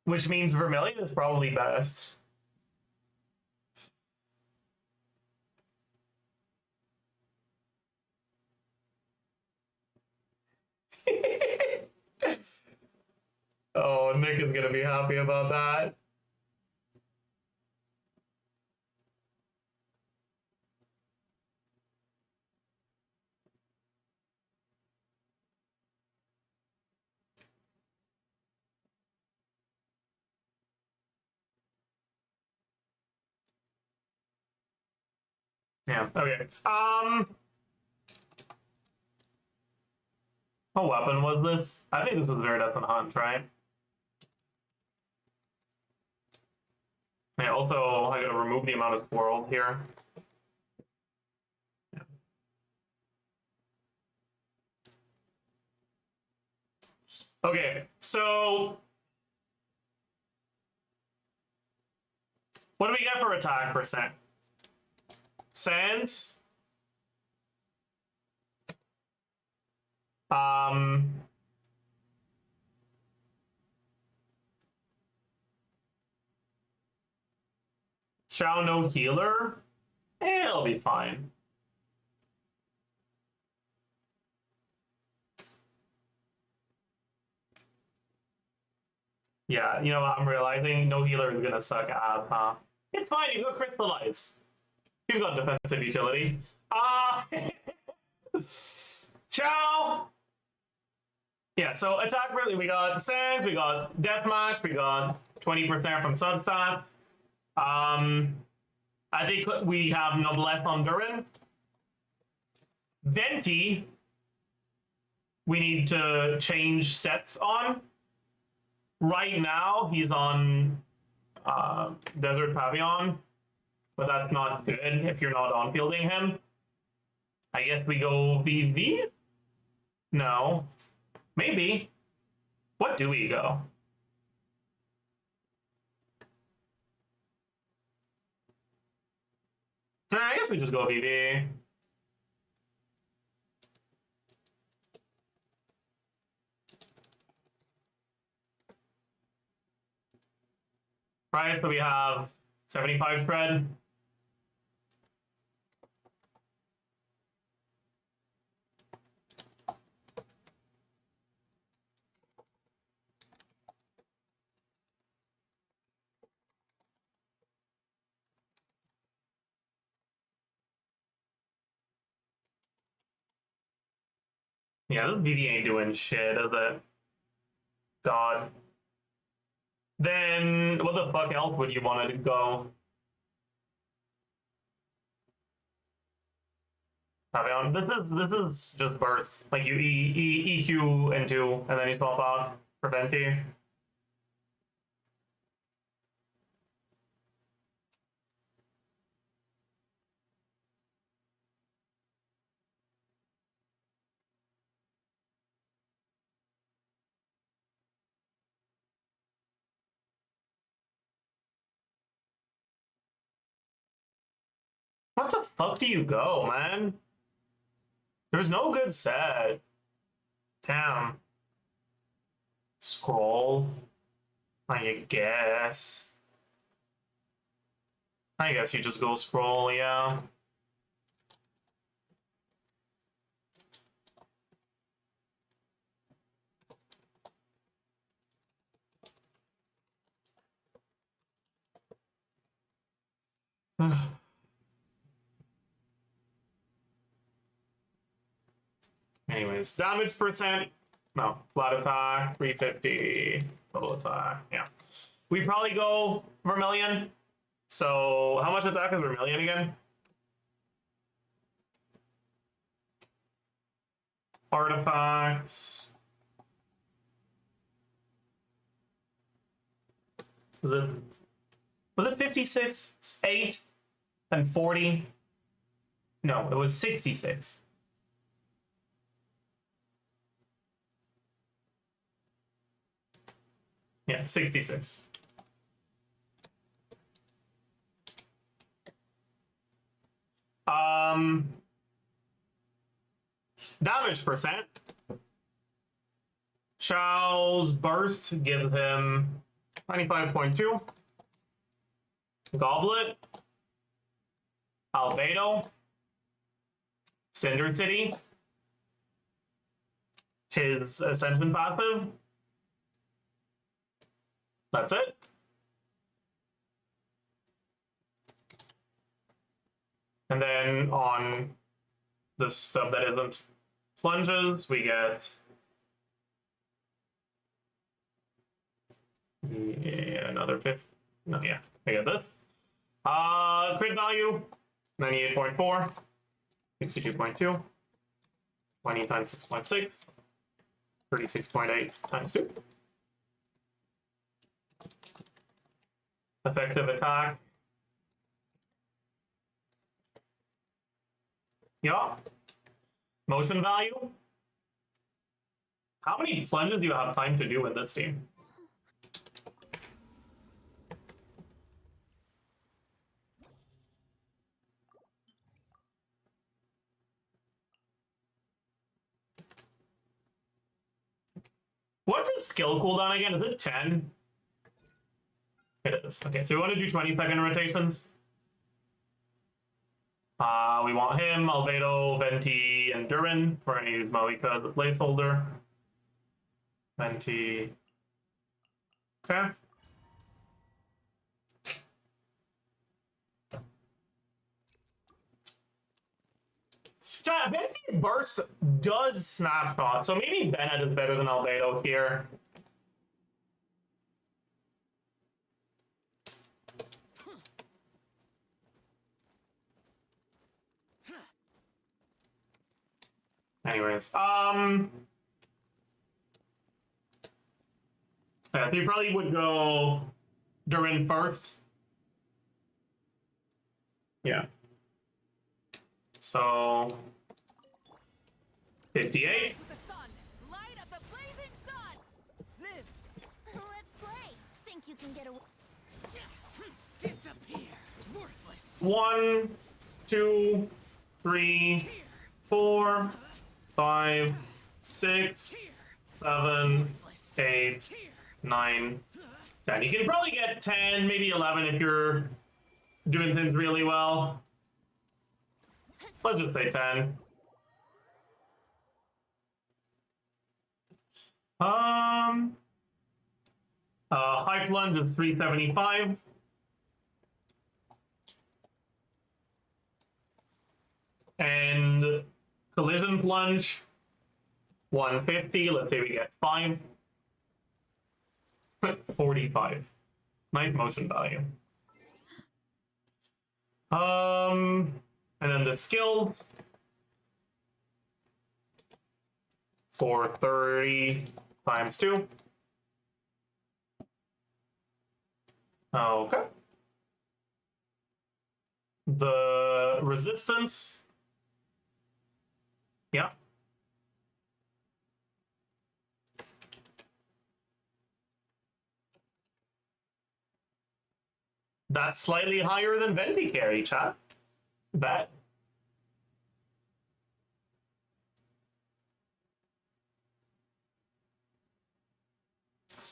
which means Vermilion is probably best. Oh, Nick is gonna be happy about that. Yeah, okay. What weapon was this? I think this was Veridescent Hunt, right? Yeah, also, I gotta remove the amount of squirrels here. Okay, so what do we get for attack percent? Sands. Shao no healer? It'll be fine. Yeah, you know what I'm realizing? No healer is gonna suck ass, huh? It's fine, you've got crystallize. You've got defensive utility. Ciao! Yeah, so attack really, we got Sands, we got Deathmatch, we got 20% from substats. I think we have Noblesse on Durin. Venti, we need to change sets on. Right now, he's on Desert Pavillon, but that's not good if you're not on fielding him. I guess we go VV? No. Maybe. What do we go? I guess we just go VV. Right, so we have 75 spread. Yeah, this VV ain't doing shit, is it? God. Then what the fuck else would you want to go? Pavillon. This is just burst. Like you EQ into and then you swap out for Venti. What the fuck do you go, man? There's no good set. Damn. Scroll. I guess. I guess you just go scroll, yeah. Anyways, damage percent. No, flat attack, 350. Total attack, yeah. We probably go Vermilion. So, how much attack is Vermilion again? Artifacts. Was it 56? It's 8 and 40? No, it was 66. Yeah, 66. Damage percent. Shao's burst gives him 95.2. Goblet. Albedo. Cinder City. His Ascension passive. That's it. And then on the stuff that isn't plunges, we get another 5th. No, yeah, we get this. Crit value 98.4, 62.2, 20 times 6.6, 36.8 times 2. Effective attack. Yeah. Motion value. How many plunges do you have time to do in this team? What's his skill cooldown again? Is it 10? It is. Okay, so we want to do 20-second rotations. We want him, Albedo, Venti, and Durin. We're going to use Malika as a placeholder. Venti. Okay. Venti Burst does snapshot, so maybe Bennett is better than Albedo here. Anyways, yeah, so you probably would go Durin first. Yeah. So 58. With the sun, light up the blazing sun. Live, Let's play. Think you can get away? disappear, worthless. 1, 2, 3, 4, 5, 6, 7, 8, 9, 10. You can probably get 10, maybe 11 if you're doing things really well. Let's just say 10. High plunge is 375. And collision plunge 150. Let's say we get 5. 45. Nice motion value. And then the skills. 430 times 2. Okay. The resistance. Yeah. That's slightly higher than Venti carry, chat. Bet.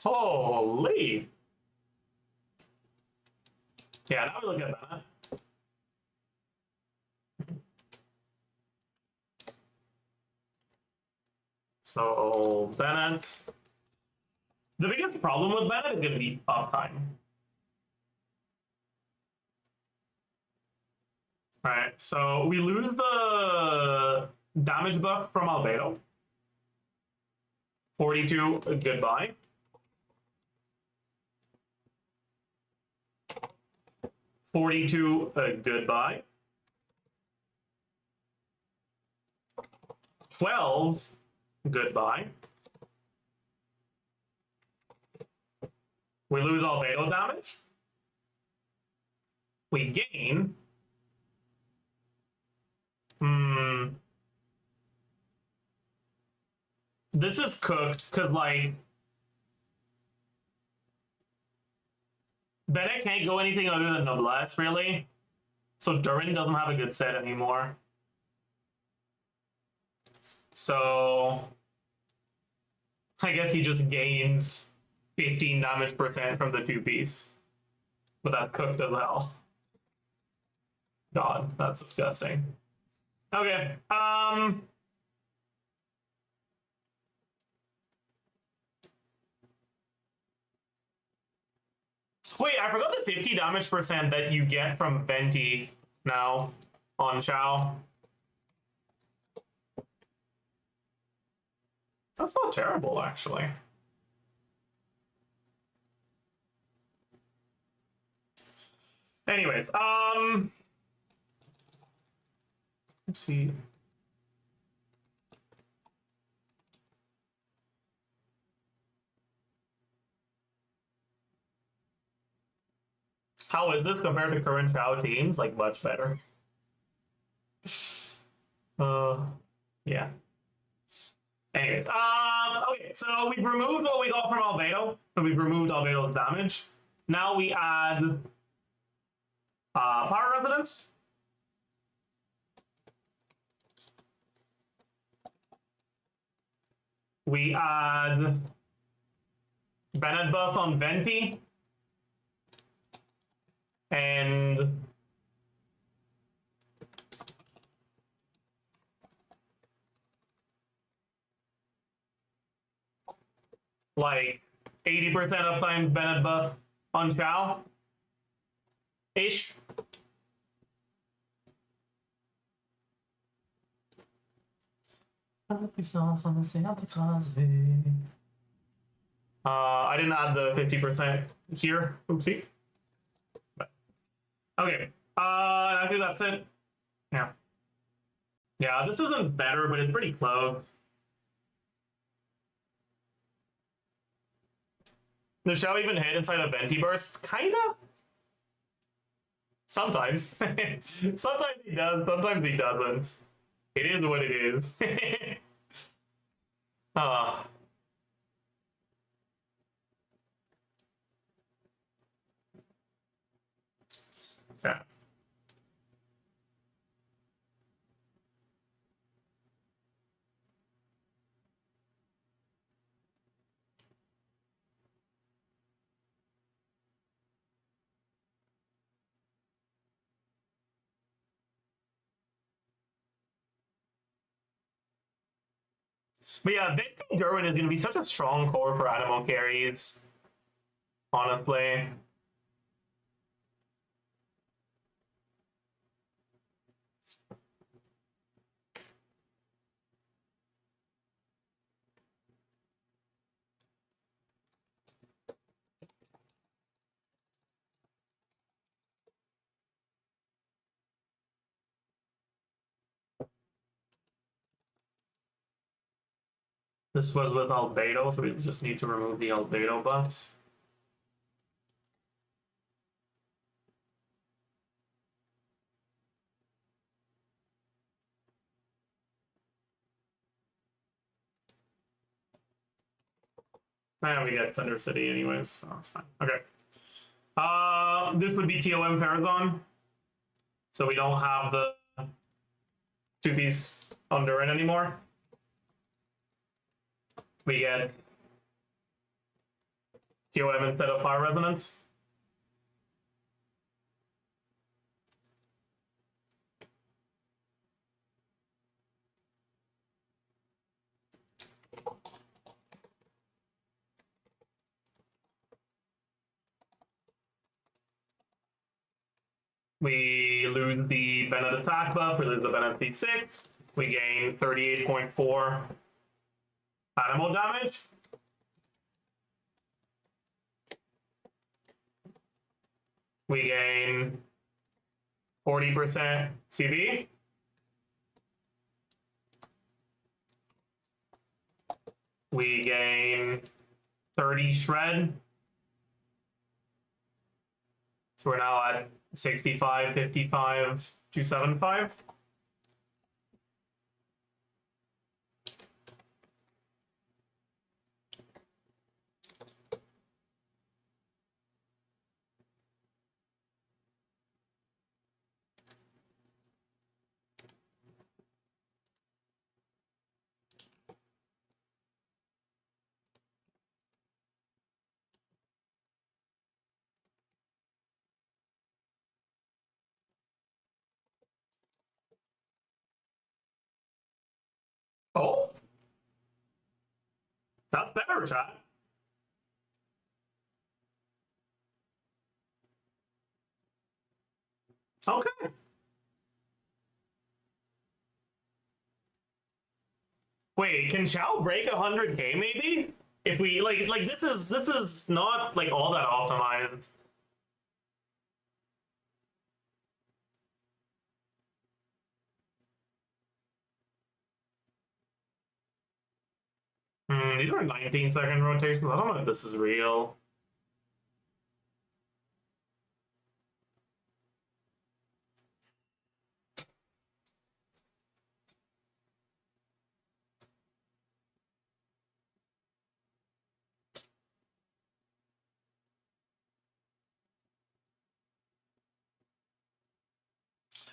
Holy. Yeah, now we look at that. So, Bennett. The biggest problem with Bennett is going to be uptime. Alright, so we lose the damage buff from Albedo. 42, goodbye. Goodbye. 12, goodbye. We lose Albedo damage. We gain. This is cooked, because, like, Bennett can't go anything other than Noblesse, really. So Durin doesn't have a good set anymore. So I guess he just gains 15 damage % from the 2-piece. But that's cooked as hell. God, that's disgusting. Okay, wait, I forgot the 50 damage % that you get from Venti now on Chao. That's not terrible, actually. Anyways, let's see. How is this compared to current Chow teams? Like, much better. Yeah. Anyways, okay, so we've removed what we got from Albedo. So we've removed Albedo's damage. Now we add Power Resonance. We add Bennett buff on Venti. And like 80% uptimes Bennett buff on Chow. Ish. I didn't add the 50% here. Oopsie. But, okay. I think that's it. Yeah. Yeah, this isn't better, but it's pretty close. Does Shao even hit inside a Venti Burst? Kinda? Sometimes. Sometimes he does, sometimes he doesn't. It is what it is. Okay. But yeah, Venti Derwin is going to be such a strong core for animal carries. Honestly. This was with Albedo, so we just need to remove the Albedo buffs. And we get Thunder City anyways, so that's fine. Okay. This would be TOM Farazon. So we don't have the two-piece under it anymore. We get TOM instead of Fire Resonance. We lose the Bennett attack buff, we lose the Bennett C6. We gain 38.4 animal damage. We gain 40% CV. We gain 30 shred. So we're now at 65, 55, 275. Oh, that's better, chat. Okay. Wait, can Chow break 100k maybe? If we like this is not like all that optimized. These are 19-second rotations. I don't know if this is real.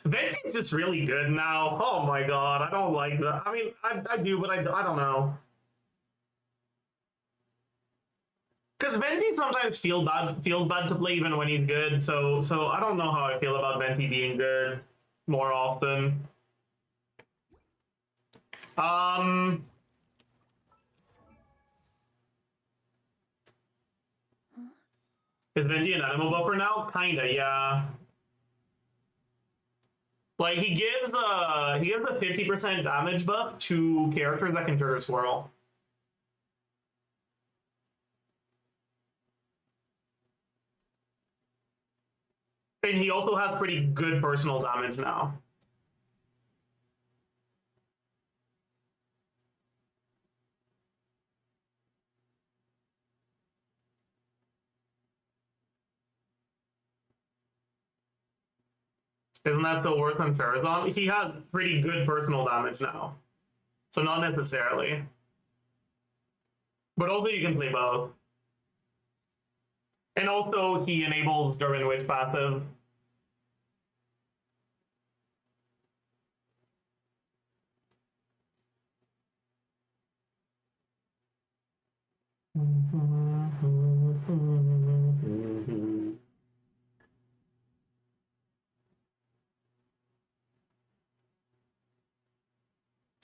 Venti's just really good now. Oh my god, I don't like that. I mean, I do, but I don't know. Because Venti sometimes feels bad to play even when he's good, so I don't know how I feel about Venti being good more often. Is Venti an animal buffer now? Kinda, yeah. Like he gives a 50% damage buff to characters that can trigger swirl. And he also has pretty good personal damage now. Isn't that still worse than Farazan? He has pretty good personal damage now. So not necessarily. But also you can play both. And also he enables Durin Witch passive.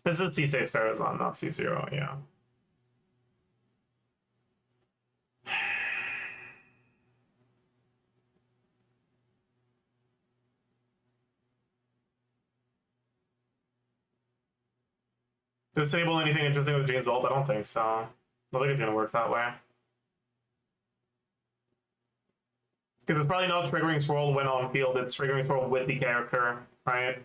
This is C6 Farazan, not C0, yeah. Disable anything interesting with Jane's ult? I don't think so. I don't think it's gonna work that way. Because it's probably not triggering swirl when on field, it's triggering swirl with the character, right?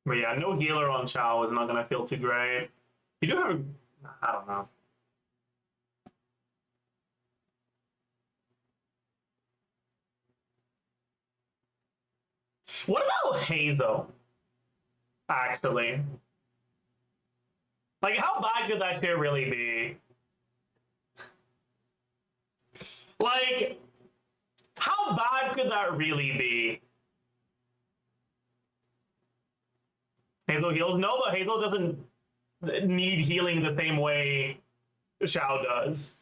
But yeah, no healer on Chao is not gonna feel too great. You do have a... I don't know. What about Hazel? Actually. Like, how bad could that shit really be? Like, how bad could that really be? Hazel heals? No, but Hazel doesn't need healing the same way Xiao does.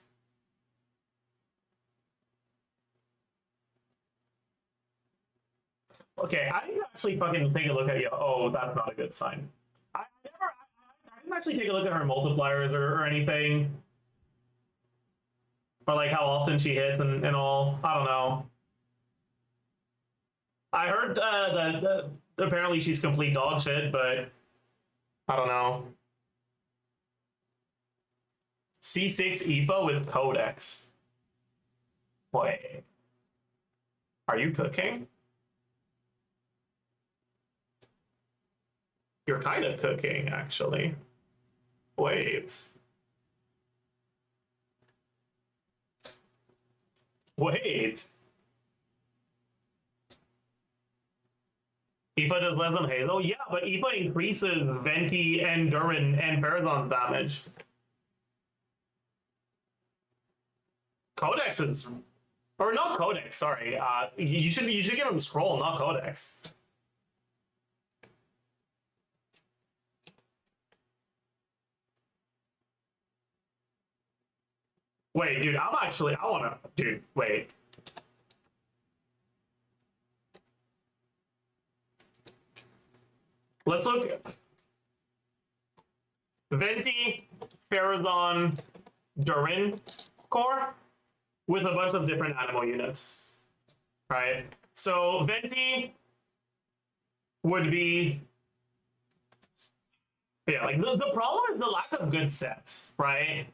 Okay, I didn't actually fucking take a look at you. Oh, that's not a good sign. I didn't actually take a look at her multipliers or anything. Or like how often she hits and all. I don't know. I heard that apparently she's complete dog shit, but I don't know. C6 Aoife with Codex. Wait. Are you cooking? You're kind of cooking, actually. Wait. Wait. Aoife does less than Hazel? Yeah, but Aoife increases Venti and Durin and Farazan's damage. Codex is... Or not Codex, sorry. You should give him Scroll, not Codex. Wait, dude, I wanna... Dude, wait. Let's look... Venti, Farazan, Durin core with a bunch of different animal units, right? So Venti would be... Yeah, like the problem is the lack of good sets, right?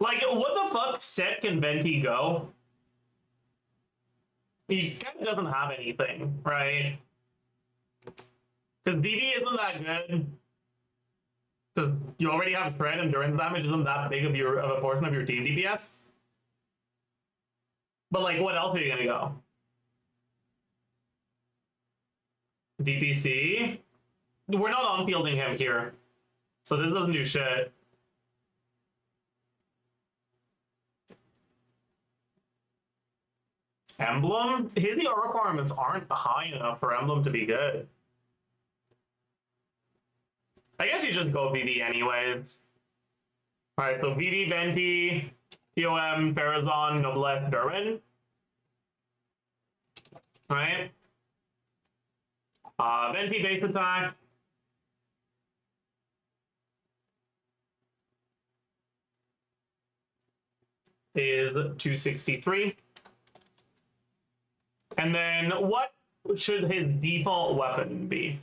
Like, what the fuck set can Venti go? He kind of doesn't have anything, right? Because BB isn't that good. Because you already have Shred and Durin's damage isn't that big of a portion of your team DPS. But like, what else are you gonna go? DPC? We're not on fielding him here. So this doesn't do shit. Emblem? His ER requirements aren't high enough for Emblem to be good. I guess you just go VV anyways. Alright, so VV, Venti, TOM, Farazan, Noblesse, Durin. Right? Venti base attack. Is 263. And then what should his default weapon be?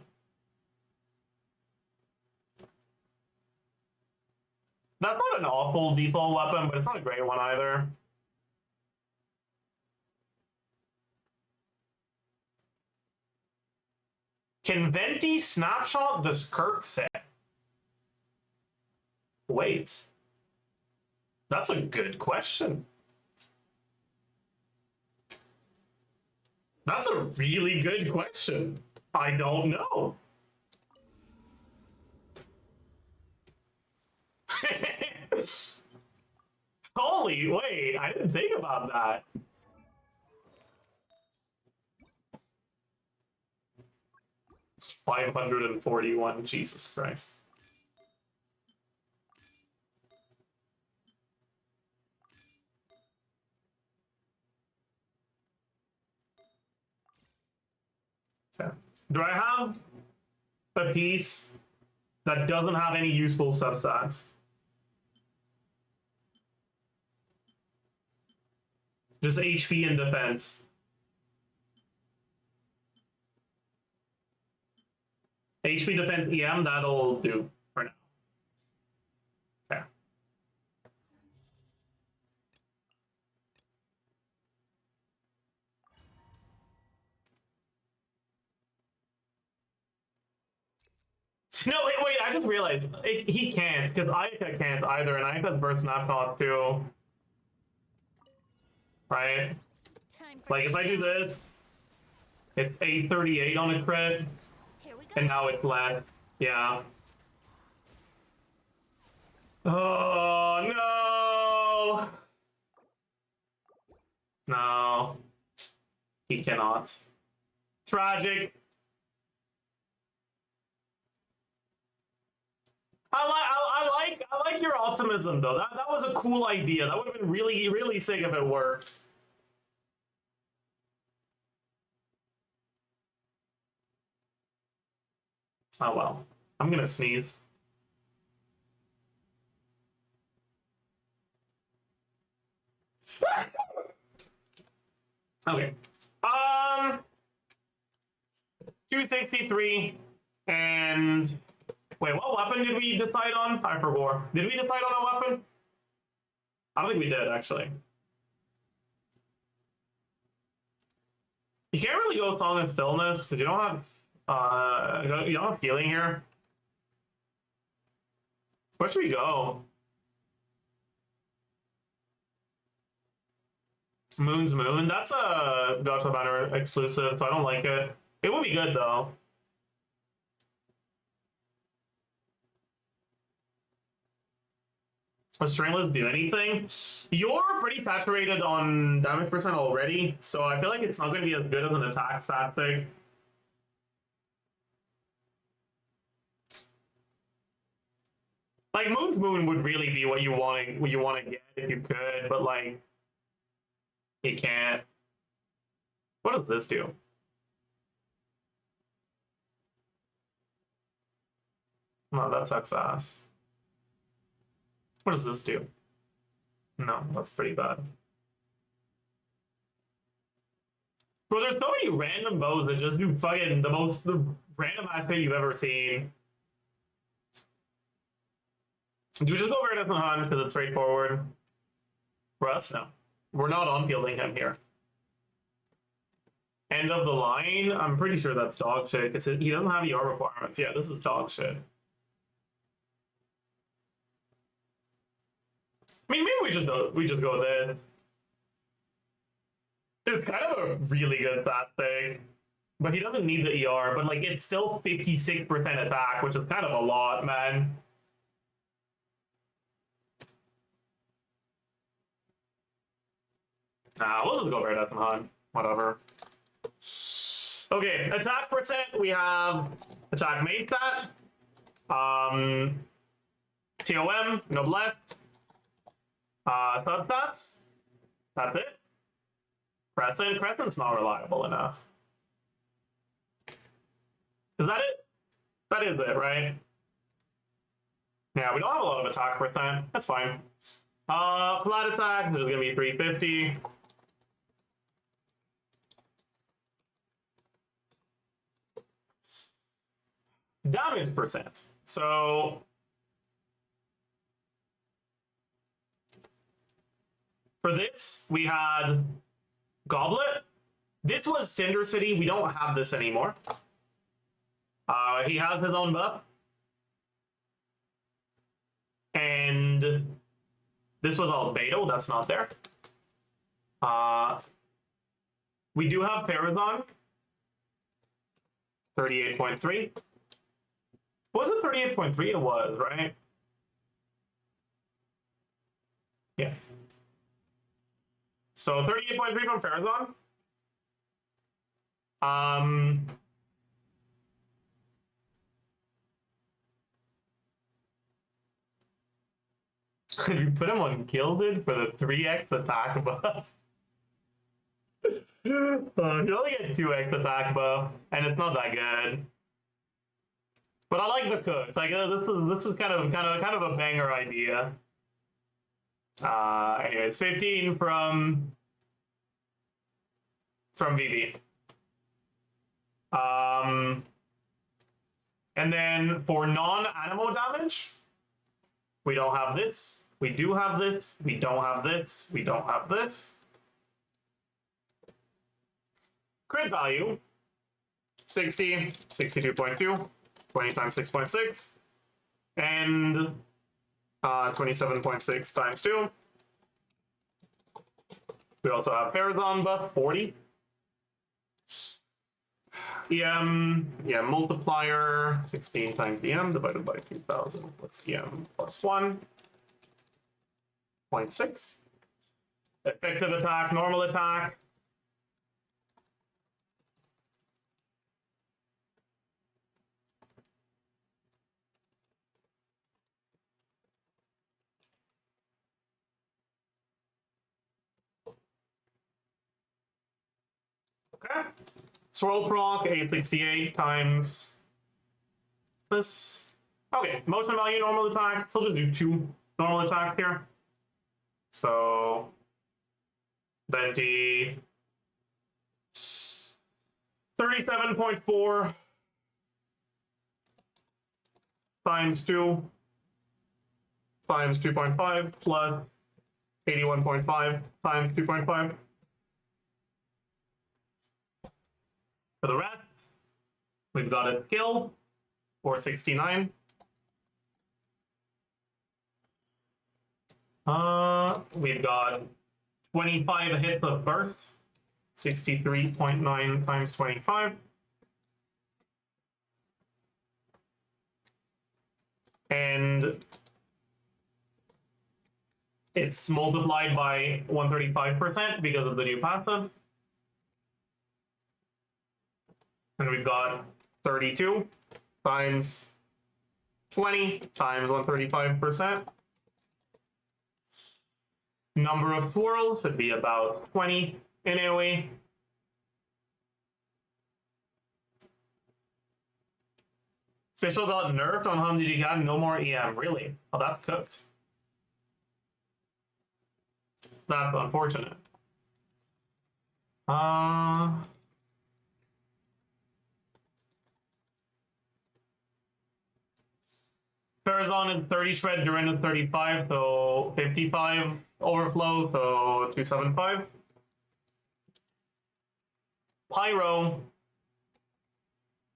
That's not an awful default weapon, but it's not a great one either. Can Venti snapshot the Skirk set? Wait. That's a good question. That's a really good question. I don't know. Holy, wait, I didn't think about that. It's 541, Jesus Christ. Okay. Do I have a piece that doesn't have any useful substats? Just HP and defense. HP, defense, EM, that'll do for now. Okay. No, wait, I just realized he can't, because Ayaka can't either, and Ayaka's burst snapshots too. Right? Like, if I do this, it's 838 on a crit, and now it's less. Yeah. Oh, no! No. He cannot. Tragic. I like your optimism though. That was a cool idea. That would have been really, really sick if it worked. Oh well. I'm gonna sneeze. Okay. 263 and wait, what weapon did we decide on? I forgot. Did we decide on a weapon? I don't think we did, actually. You can't really go Song of Stillness because you don't have healing here. Where should we go? Moon's Moon. That's a Gacha Banner exclusive, so I don't like it. It would be good though. Does Strainless do anything? You're pretty saturated on damage percent already, so I feel like it's not going to be as good as an attack static. Like Moon's Moon would really be what you want to get if you could, but like you can't. What does this do? No, that sucks ass. What does this do? No, that's pretty bad. Bro, there's so many random bows that just do fucking the random aspect you've ever seen. Do we just go Veritas and Han because it's straightforward? Russ? No. We're not on fielding him here. End of the line? I'm pretty sure that's dog shit because he doesn't have ER requirements. Yeah, this is dog shit. I mean, maybe we just go this. It's kind of a really good stat thing. But he doesn't need the ER, but like it's still 56% attack, which is kind of a lot, man. Nah, we'll just go Iridescent Hunt. Whatever. Okay, attack percent, we have attack main stat, TOM, Noblesse, substats. That's it. Crescent's not reliable enough. Is that it? That is it, right? Yeah, we don't have a lot of attack percent. That's fine. Flat attack is gonna be 350. Damage percent. So for this, we had Goblet. This was Cinder City. We don't have this anymore. He has his own buff. And this was Albedo. That's not there. We do have Parazon. 38.3. Was it 38.3? It was, right? Yeah. So 38.3 from Farazon. You put him on Gilded for the 3x attack buff. You only get 2x attack buff, and it's not that good. But I like the cook. Like this is kind of a banger idea. Anyways, 15 from VV. And then for non-animal damage, we don't have this. We do have this. We don't have this. We don't have this. Crit value, 60, 62.2, 20 times 6.6, and 27.6 times 2. We also have Farazon buff, 40. EM, yeah, multiplier, 16 times EM divided by 2000 plus EM plus 1. 0.6. Effective attack, normal attack. Okay. Swirl proc, 868 times this. Okay, motion value, normal attack. So I'll just do 2 normal attacks here. So 20, 37.4 times 2 times 2.5 plus 81.5 times 2.5. For the rest, we've got a skill, 469. We've got 25 hits of burst, 63.9 times 25. And it's multiplied by 135% because of the new passive. And we've got 32 times 20 times 135%. Number of swirls should be about 20 in AoE. Fischl got nerfed on Hamdi Khan, no more EM, really? Oh, that's cooked. That's unfortunate. Farazon is 30 shred, Durin is 35, so 55 overflow, so 275. Pyro,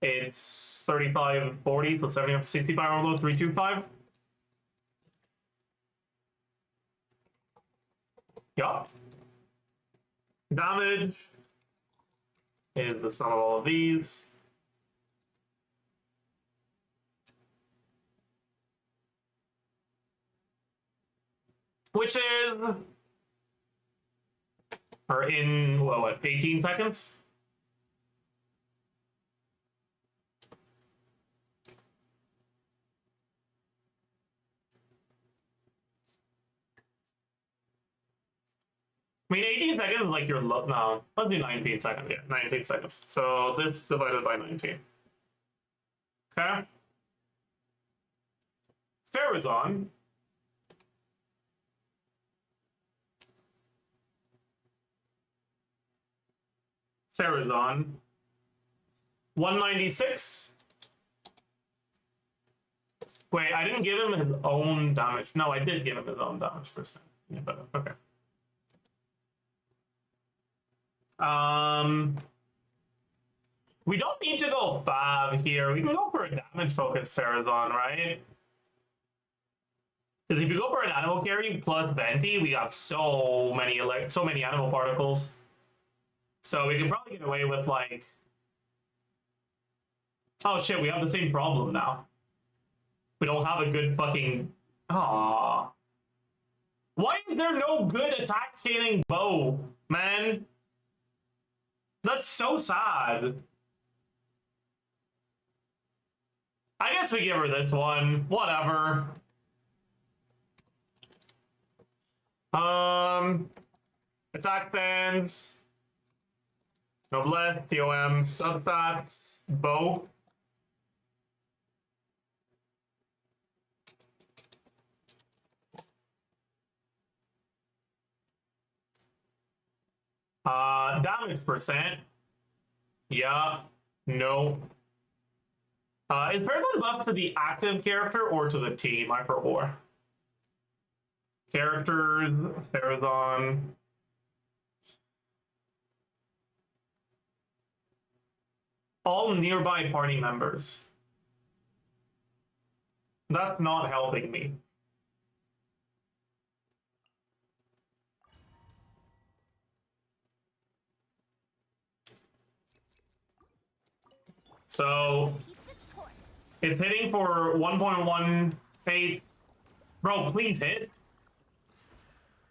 it's 35, 40, so 70, 65 overflow, 325. Yup. Damage, is the sum of all of these. Which is, or in, what, 18 seconds? I mean, 18 seconds is like your low. No, let's do 19 seconds. Yeah, 19 seconds. So this divided by 19. Okay. Farazan. Farazan. 196. Wait, I didn't give him his own damage. No, I did give him his own damage percent. Yeah, but okay. We don't need to go Fab here. We can go for a damage focused Farazan, right? Because if you go for an animal carry plus Venti, we have so many animal particles. So we can probably get away with like, oh shit, we have the same problem now. We don't have a good fucking, aww. Why is there no good attack scaling bow, man? That's so sad. I guess we give her this one. Whatever. Attack stands. Noblesse, TOM, substats, bow. Damage percent. Yeah. No. Is person buff to the active character or to the team? I forgot. Characters, Farazan. All nearby party members. That's not helping me. So it's hitting for 1.18. Bro, please hit.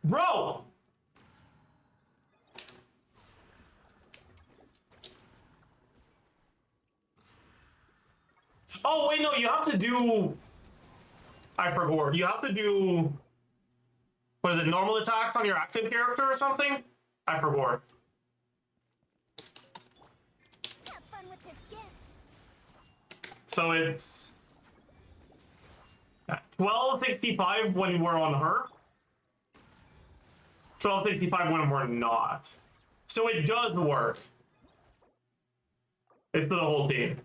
Bro! Oh, wait, no, you have to do... I forgot. You have to do... What is it, normal attacks on your active character or something? I forgot. Have fun with this gift. So it's... 1265 when we're on her. 1265 when we're not. So it does work. It's to the whole team.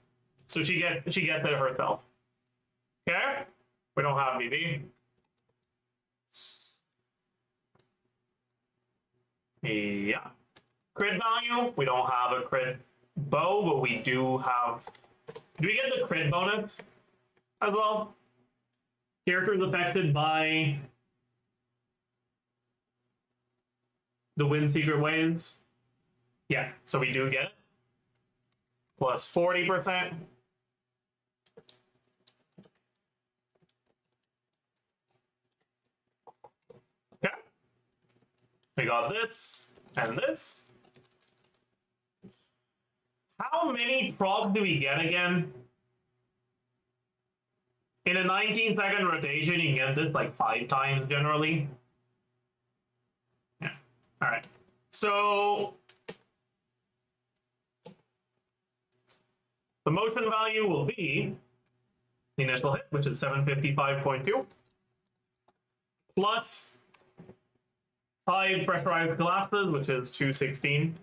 So she gets it herself. Okay? We don't have VV. Yeah. Crit value. We don't have a crit bow, but we do have... Do we get the crit bonus as well? Characters affected by the Wind Secret Ways. Yeah, so we do get it. Plus 40%. Okay. We got this and this. How many procs do we get again? In a 19-second rotation, you can get this like 5 times generally. Yeah. All right. So the motion value will be the initial hit, which is 755.2, plus 5 pressurized collapses, which is 216.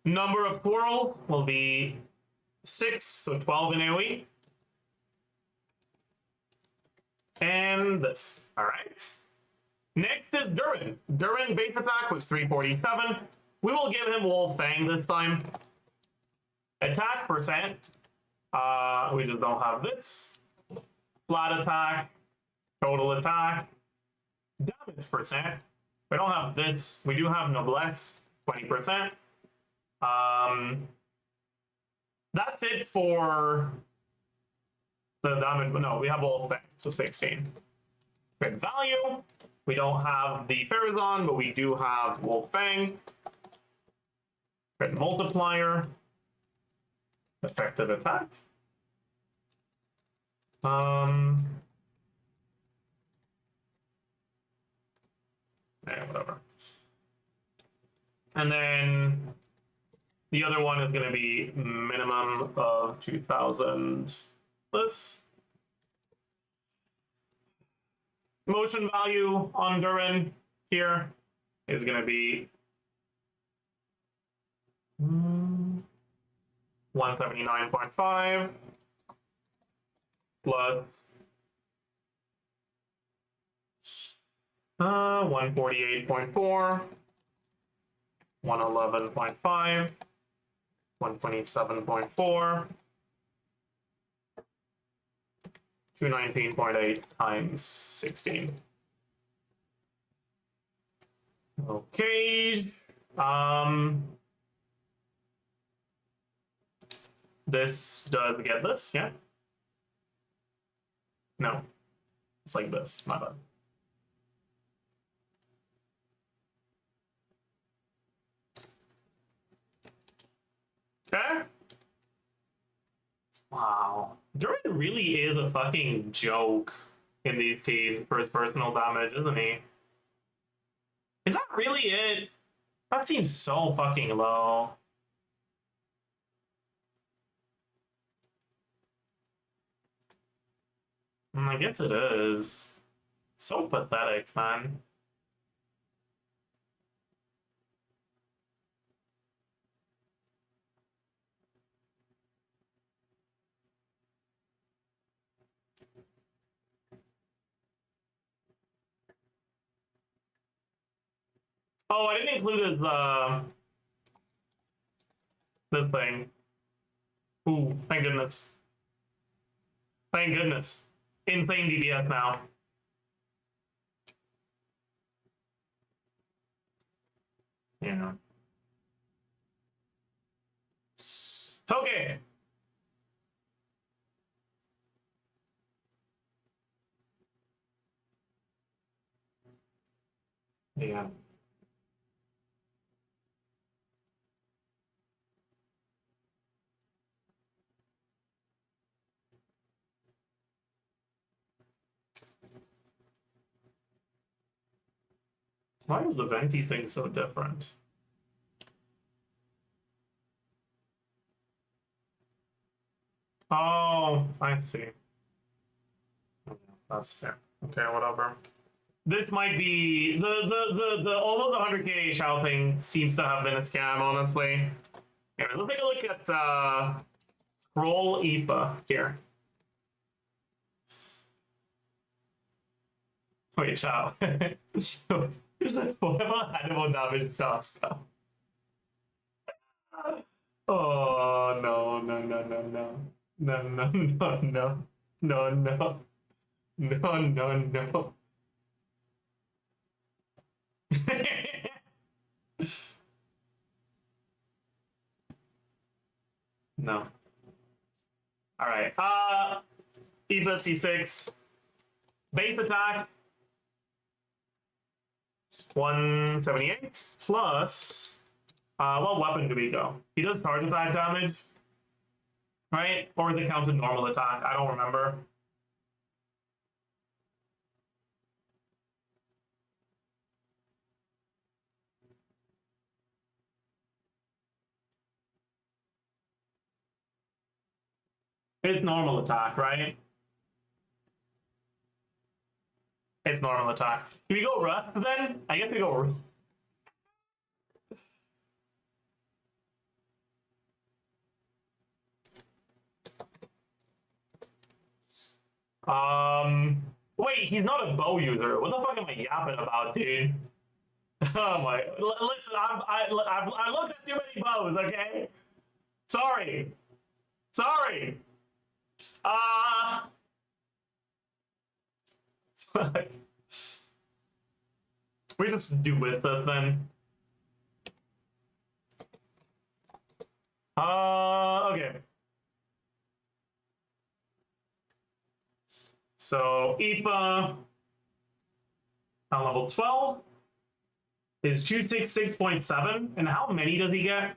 Number of twirls will be 6, so 12 in AoE. And this. All right. Next is Durin. Durin base attack was 347. We will give him Wolf Fang this time. Attack percent. We just don't have this. flat attack, total attack, damage percent. We don't have this. We do have noblesse, 20%. That's it for the damage, but no, we have all of that, so 16. Crit value. We don't have the Farazan, but we do have Wolf Fang. Crit multiplier. Effective attack. Yeah, whatever. And then the other one is going to be minimum of 2,000. This motion value on Durin here is going to be 179.5 plus 148.4, 111.5, 127.4, 219.8 times 16. Okay. This does get this, yeah? No. It's like this, my bad. Okay. Wow. Durin really is a fucking joke in these teams for his personal damage, isn't he? Is that really it? That seems so fucking low. I guess it is. It's so pathetic, man. Oh, I didn't include his, this thing. Ooh, thank goodness. Thank goodness. Insane DPS now. Yeah. Okay. Yeah. Why is the venti thing so different? Oh, I see. That's fair. Okay, whatever. This might be the almost 100k Shao thing seems to have been a scam, honestly. Anyways, let's take a look at Scroll IPA here. Wait, Shao. What about animal damage Shao stuff? Oh no no no no no no no no no no no no no. No. All right. Eva C6. Base attack. 178 plus. What weapon do we go? He does charge attack damage, right? Or is it counted normal attack? I don't remember. It's normal attack, right? It's normal attack. Can we go Rust then? I guess we go Rust. Wait, he's not a bow user. What the fuck am I yapping about, dude? Oh my, listen, I looked at too many bows, okay? Sorry. We just do with it then. Okay. So IFA on level 12 is 266.7. And how many does he get?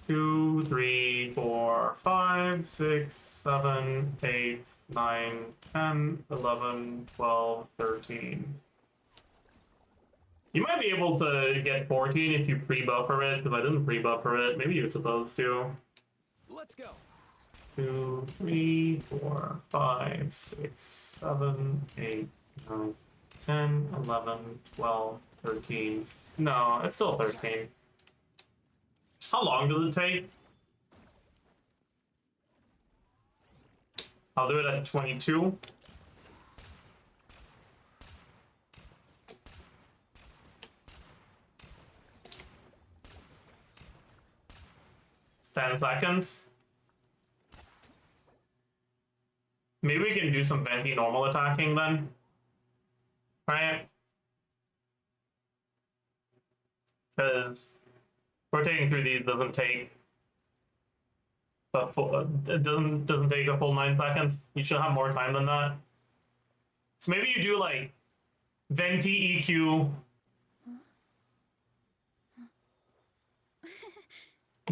Two, 3, 4, 5, 6, 7, 8, 9, 10, 11, 12, 13. You might be able to get 14 if you pre-buffer it, because I didn't pre-buffer it. Maybe you're supposed to. Let's go. 2, 3, 4, 5, 6, 7, 8, 9, 10, 11, 12, 13. No, it's still 13. How long does it take? I'll do it at 22. It's 10 seconds. Maybe we can do some venti normal attacking then. Right? Because rotating through these doesn't take a full, it doesn't take a full 9 seconds. You should have more time than that. So maybe you do like venti EQ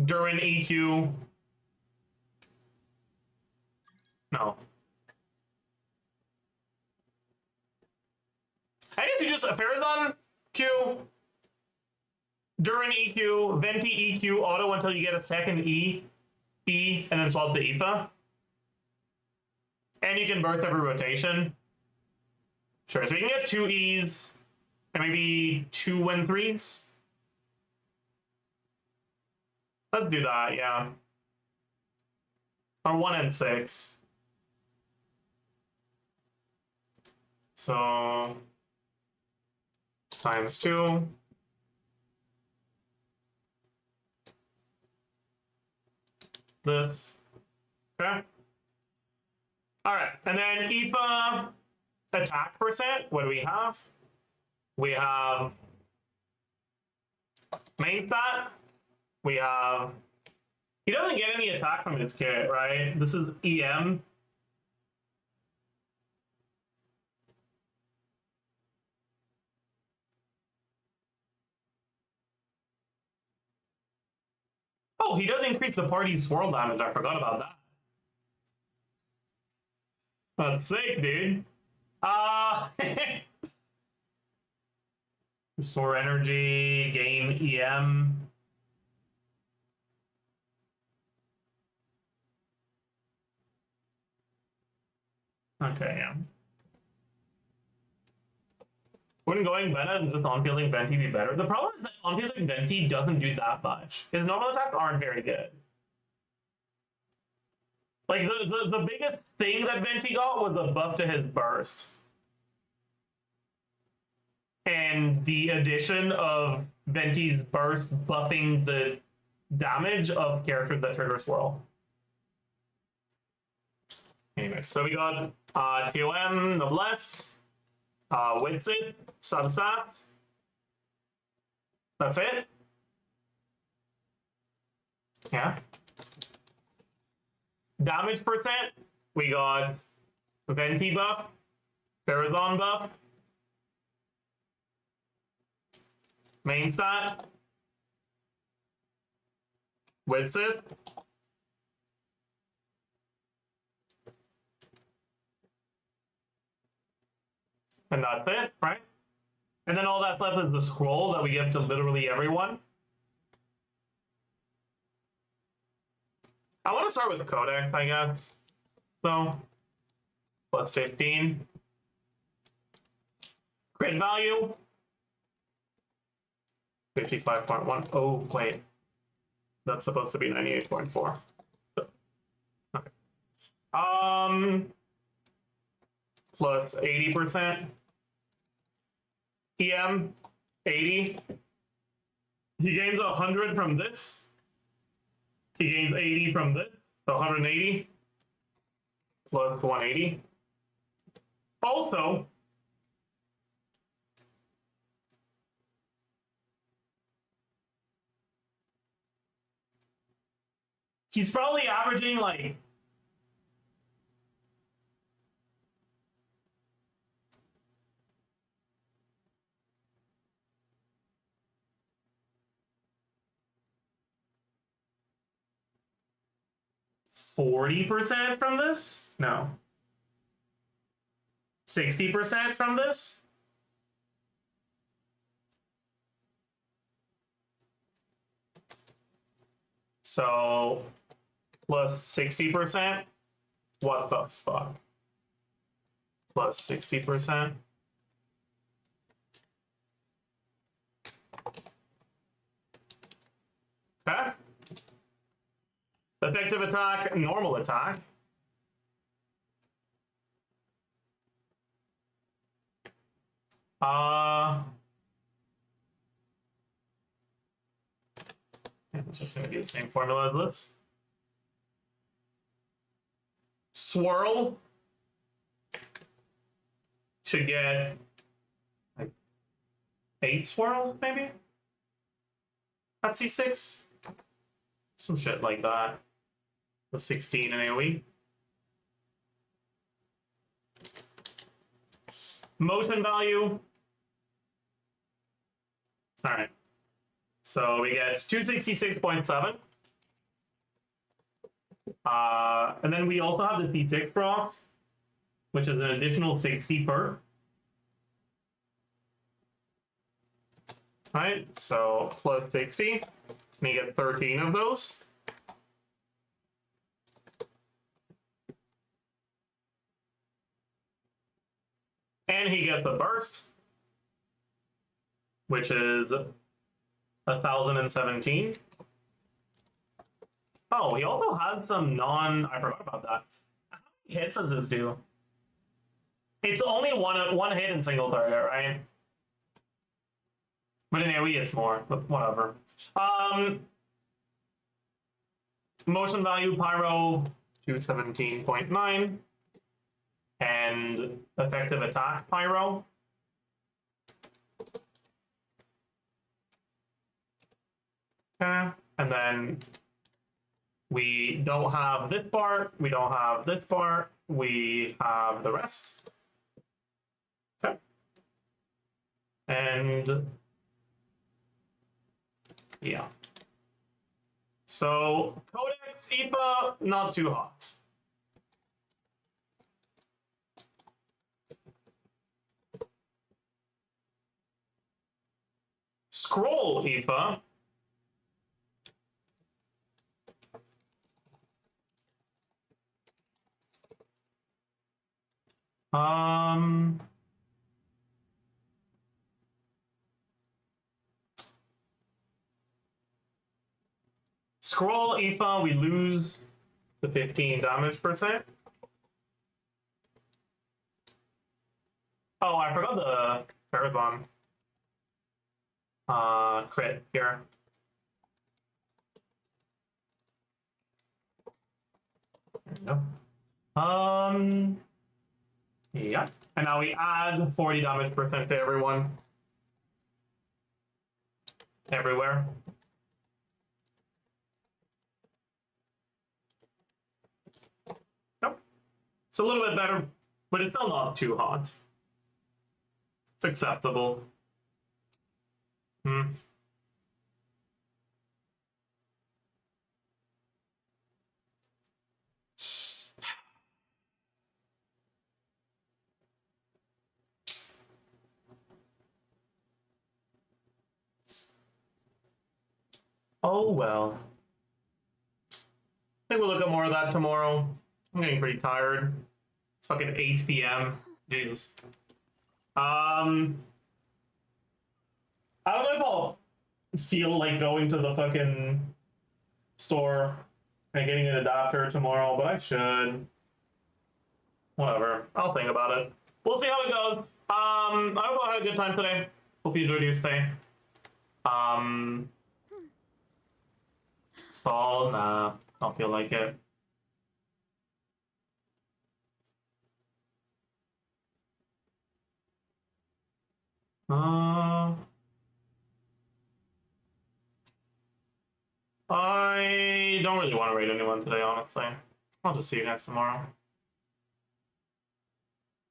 during EQ. No. I guess you just Farazan Q during EQ, venti EQ auto until you get a second E, and then swap to IFA. And you can burst every rotation. Sure, so we can get 2 E's and maybe 2 1-3s. Let's do that, yeah. Or 1 and 6. So times 2. This. Okay. All right, and then IFA attack percent. What do we have? We have main stat. We have. He doesn't get any attack from his kit, right? This is EM. Oh, he does increase the party's swirl damage. I forgot about that. That's sick, dude. Restore energy, gain EM. Okay, yeah. Wouldn't going Bennett and just on-fielding Venti be better? The problem is that on-fielding Venti doesn't do that much. His normal attacks aren't very good. Like, the biggest thing that Venti got was a buff to his burst. And the addition of Venti's burst buffing the damage of characters that trigger swirl. Anyway, so we got TOM, Noblesse, Witsit, substats. That's it? Yeah. Damage percent, we got Venti buff, Farazan buff, main stat, Witsit, and that's it, right? And then all that's left is the scroll that we give to literally everyone. I want to start with Codex, I guess. So, plus 15. Crit value. 55.1. Oh, wait. That's supposed to be 98.4. So, okay. Plus 80%. EM 80. He gains 100 from this. He gains 80 from this, so 180 plus 180. Also, he's probably averaging like 40% from this? No. 60% from this? So, plus 60%? What the fuck? Plus 60%? Okay. Effective attack, normal attack. It's just going to be the same formula as this. Swirl should get like 8 swirls, maybe? At C6? Some shit like that. With 16 in AoE. Motion value. Alright. So we get 266.7. And then we also have the C6 procs, which is an additional 60 per. Alright, so plus 60. And he gets 13 of those. And he gets a burst, which is 1,017. Oh, he also has some I forgot about that. How many hits does this do? It's only one hit in single target, right? But in AoE it's more, but whatever. Motion value Pyro 217.9. And effective attack Pyro. Okay, and then we don't have this part, we don't have this part, we have the rest. Okay. And yeah. So Codex IPA, not too hot. Scroll IPA. Scroll IPA, we lose the 15 damage percent. Oh, I forgot the Farazon crit here. There we go. Yeah. And now we add 40 damage percent to everyone. Everywhere. Nope. It's a little bit better, but it's still not too hot. It's acceptable. Oh well. I think we'll look at more of that tomorrow. I'm getting pretty tired. It's fucking 8 p.m. Jesus. I don't know if I'll feel like going to the fucking store and getting an adapter tomorrow, but I should. Whatever. I'll think about it. We'll see how it goes. I hope I had a good time today. Hope you enjoyed your stay. Stall? Nah, don't feel like it. I don't really want to raid anyone today, honestly. I'll just see you guys tomorrow.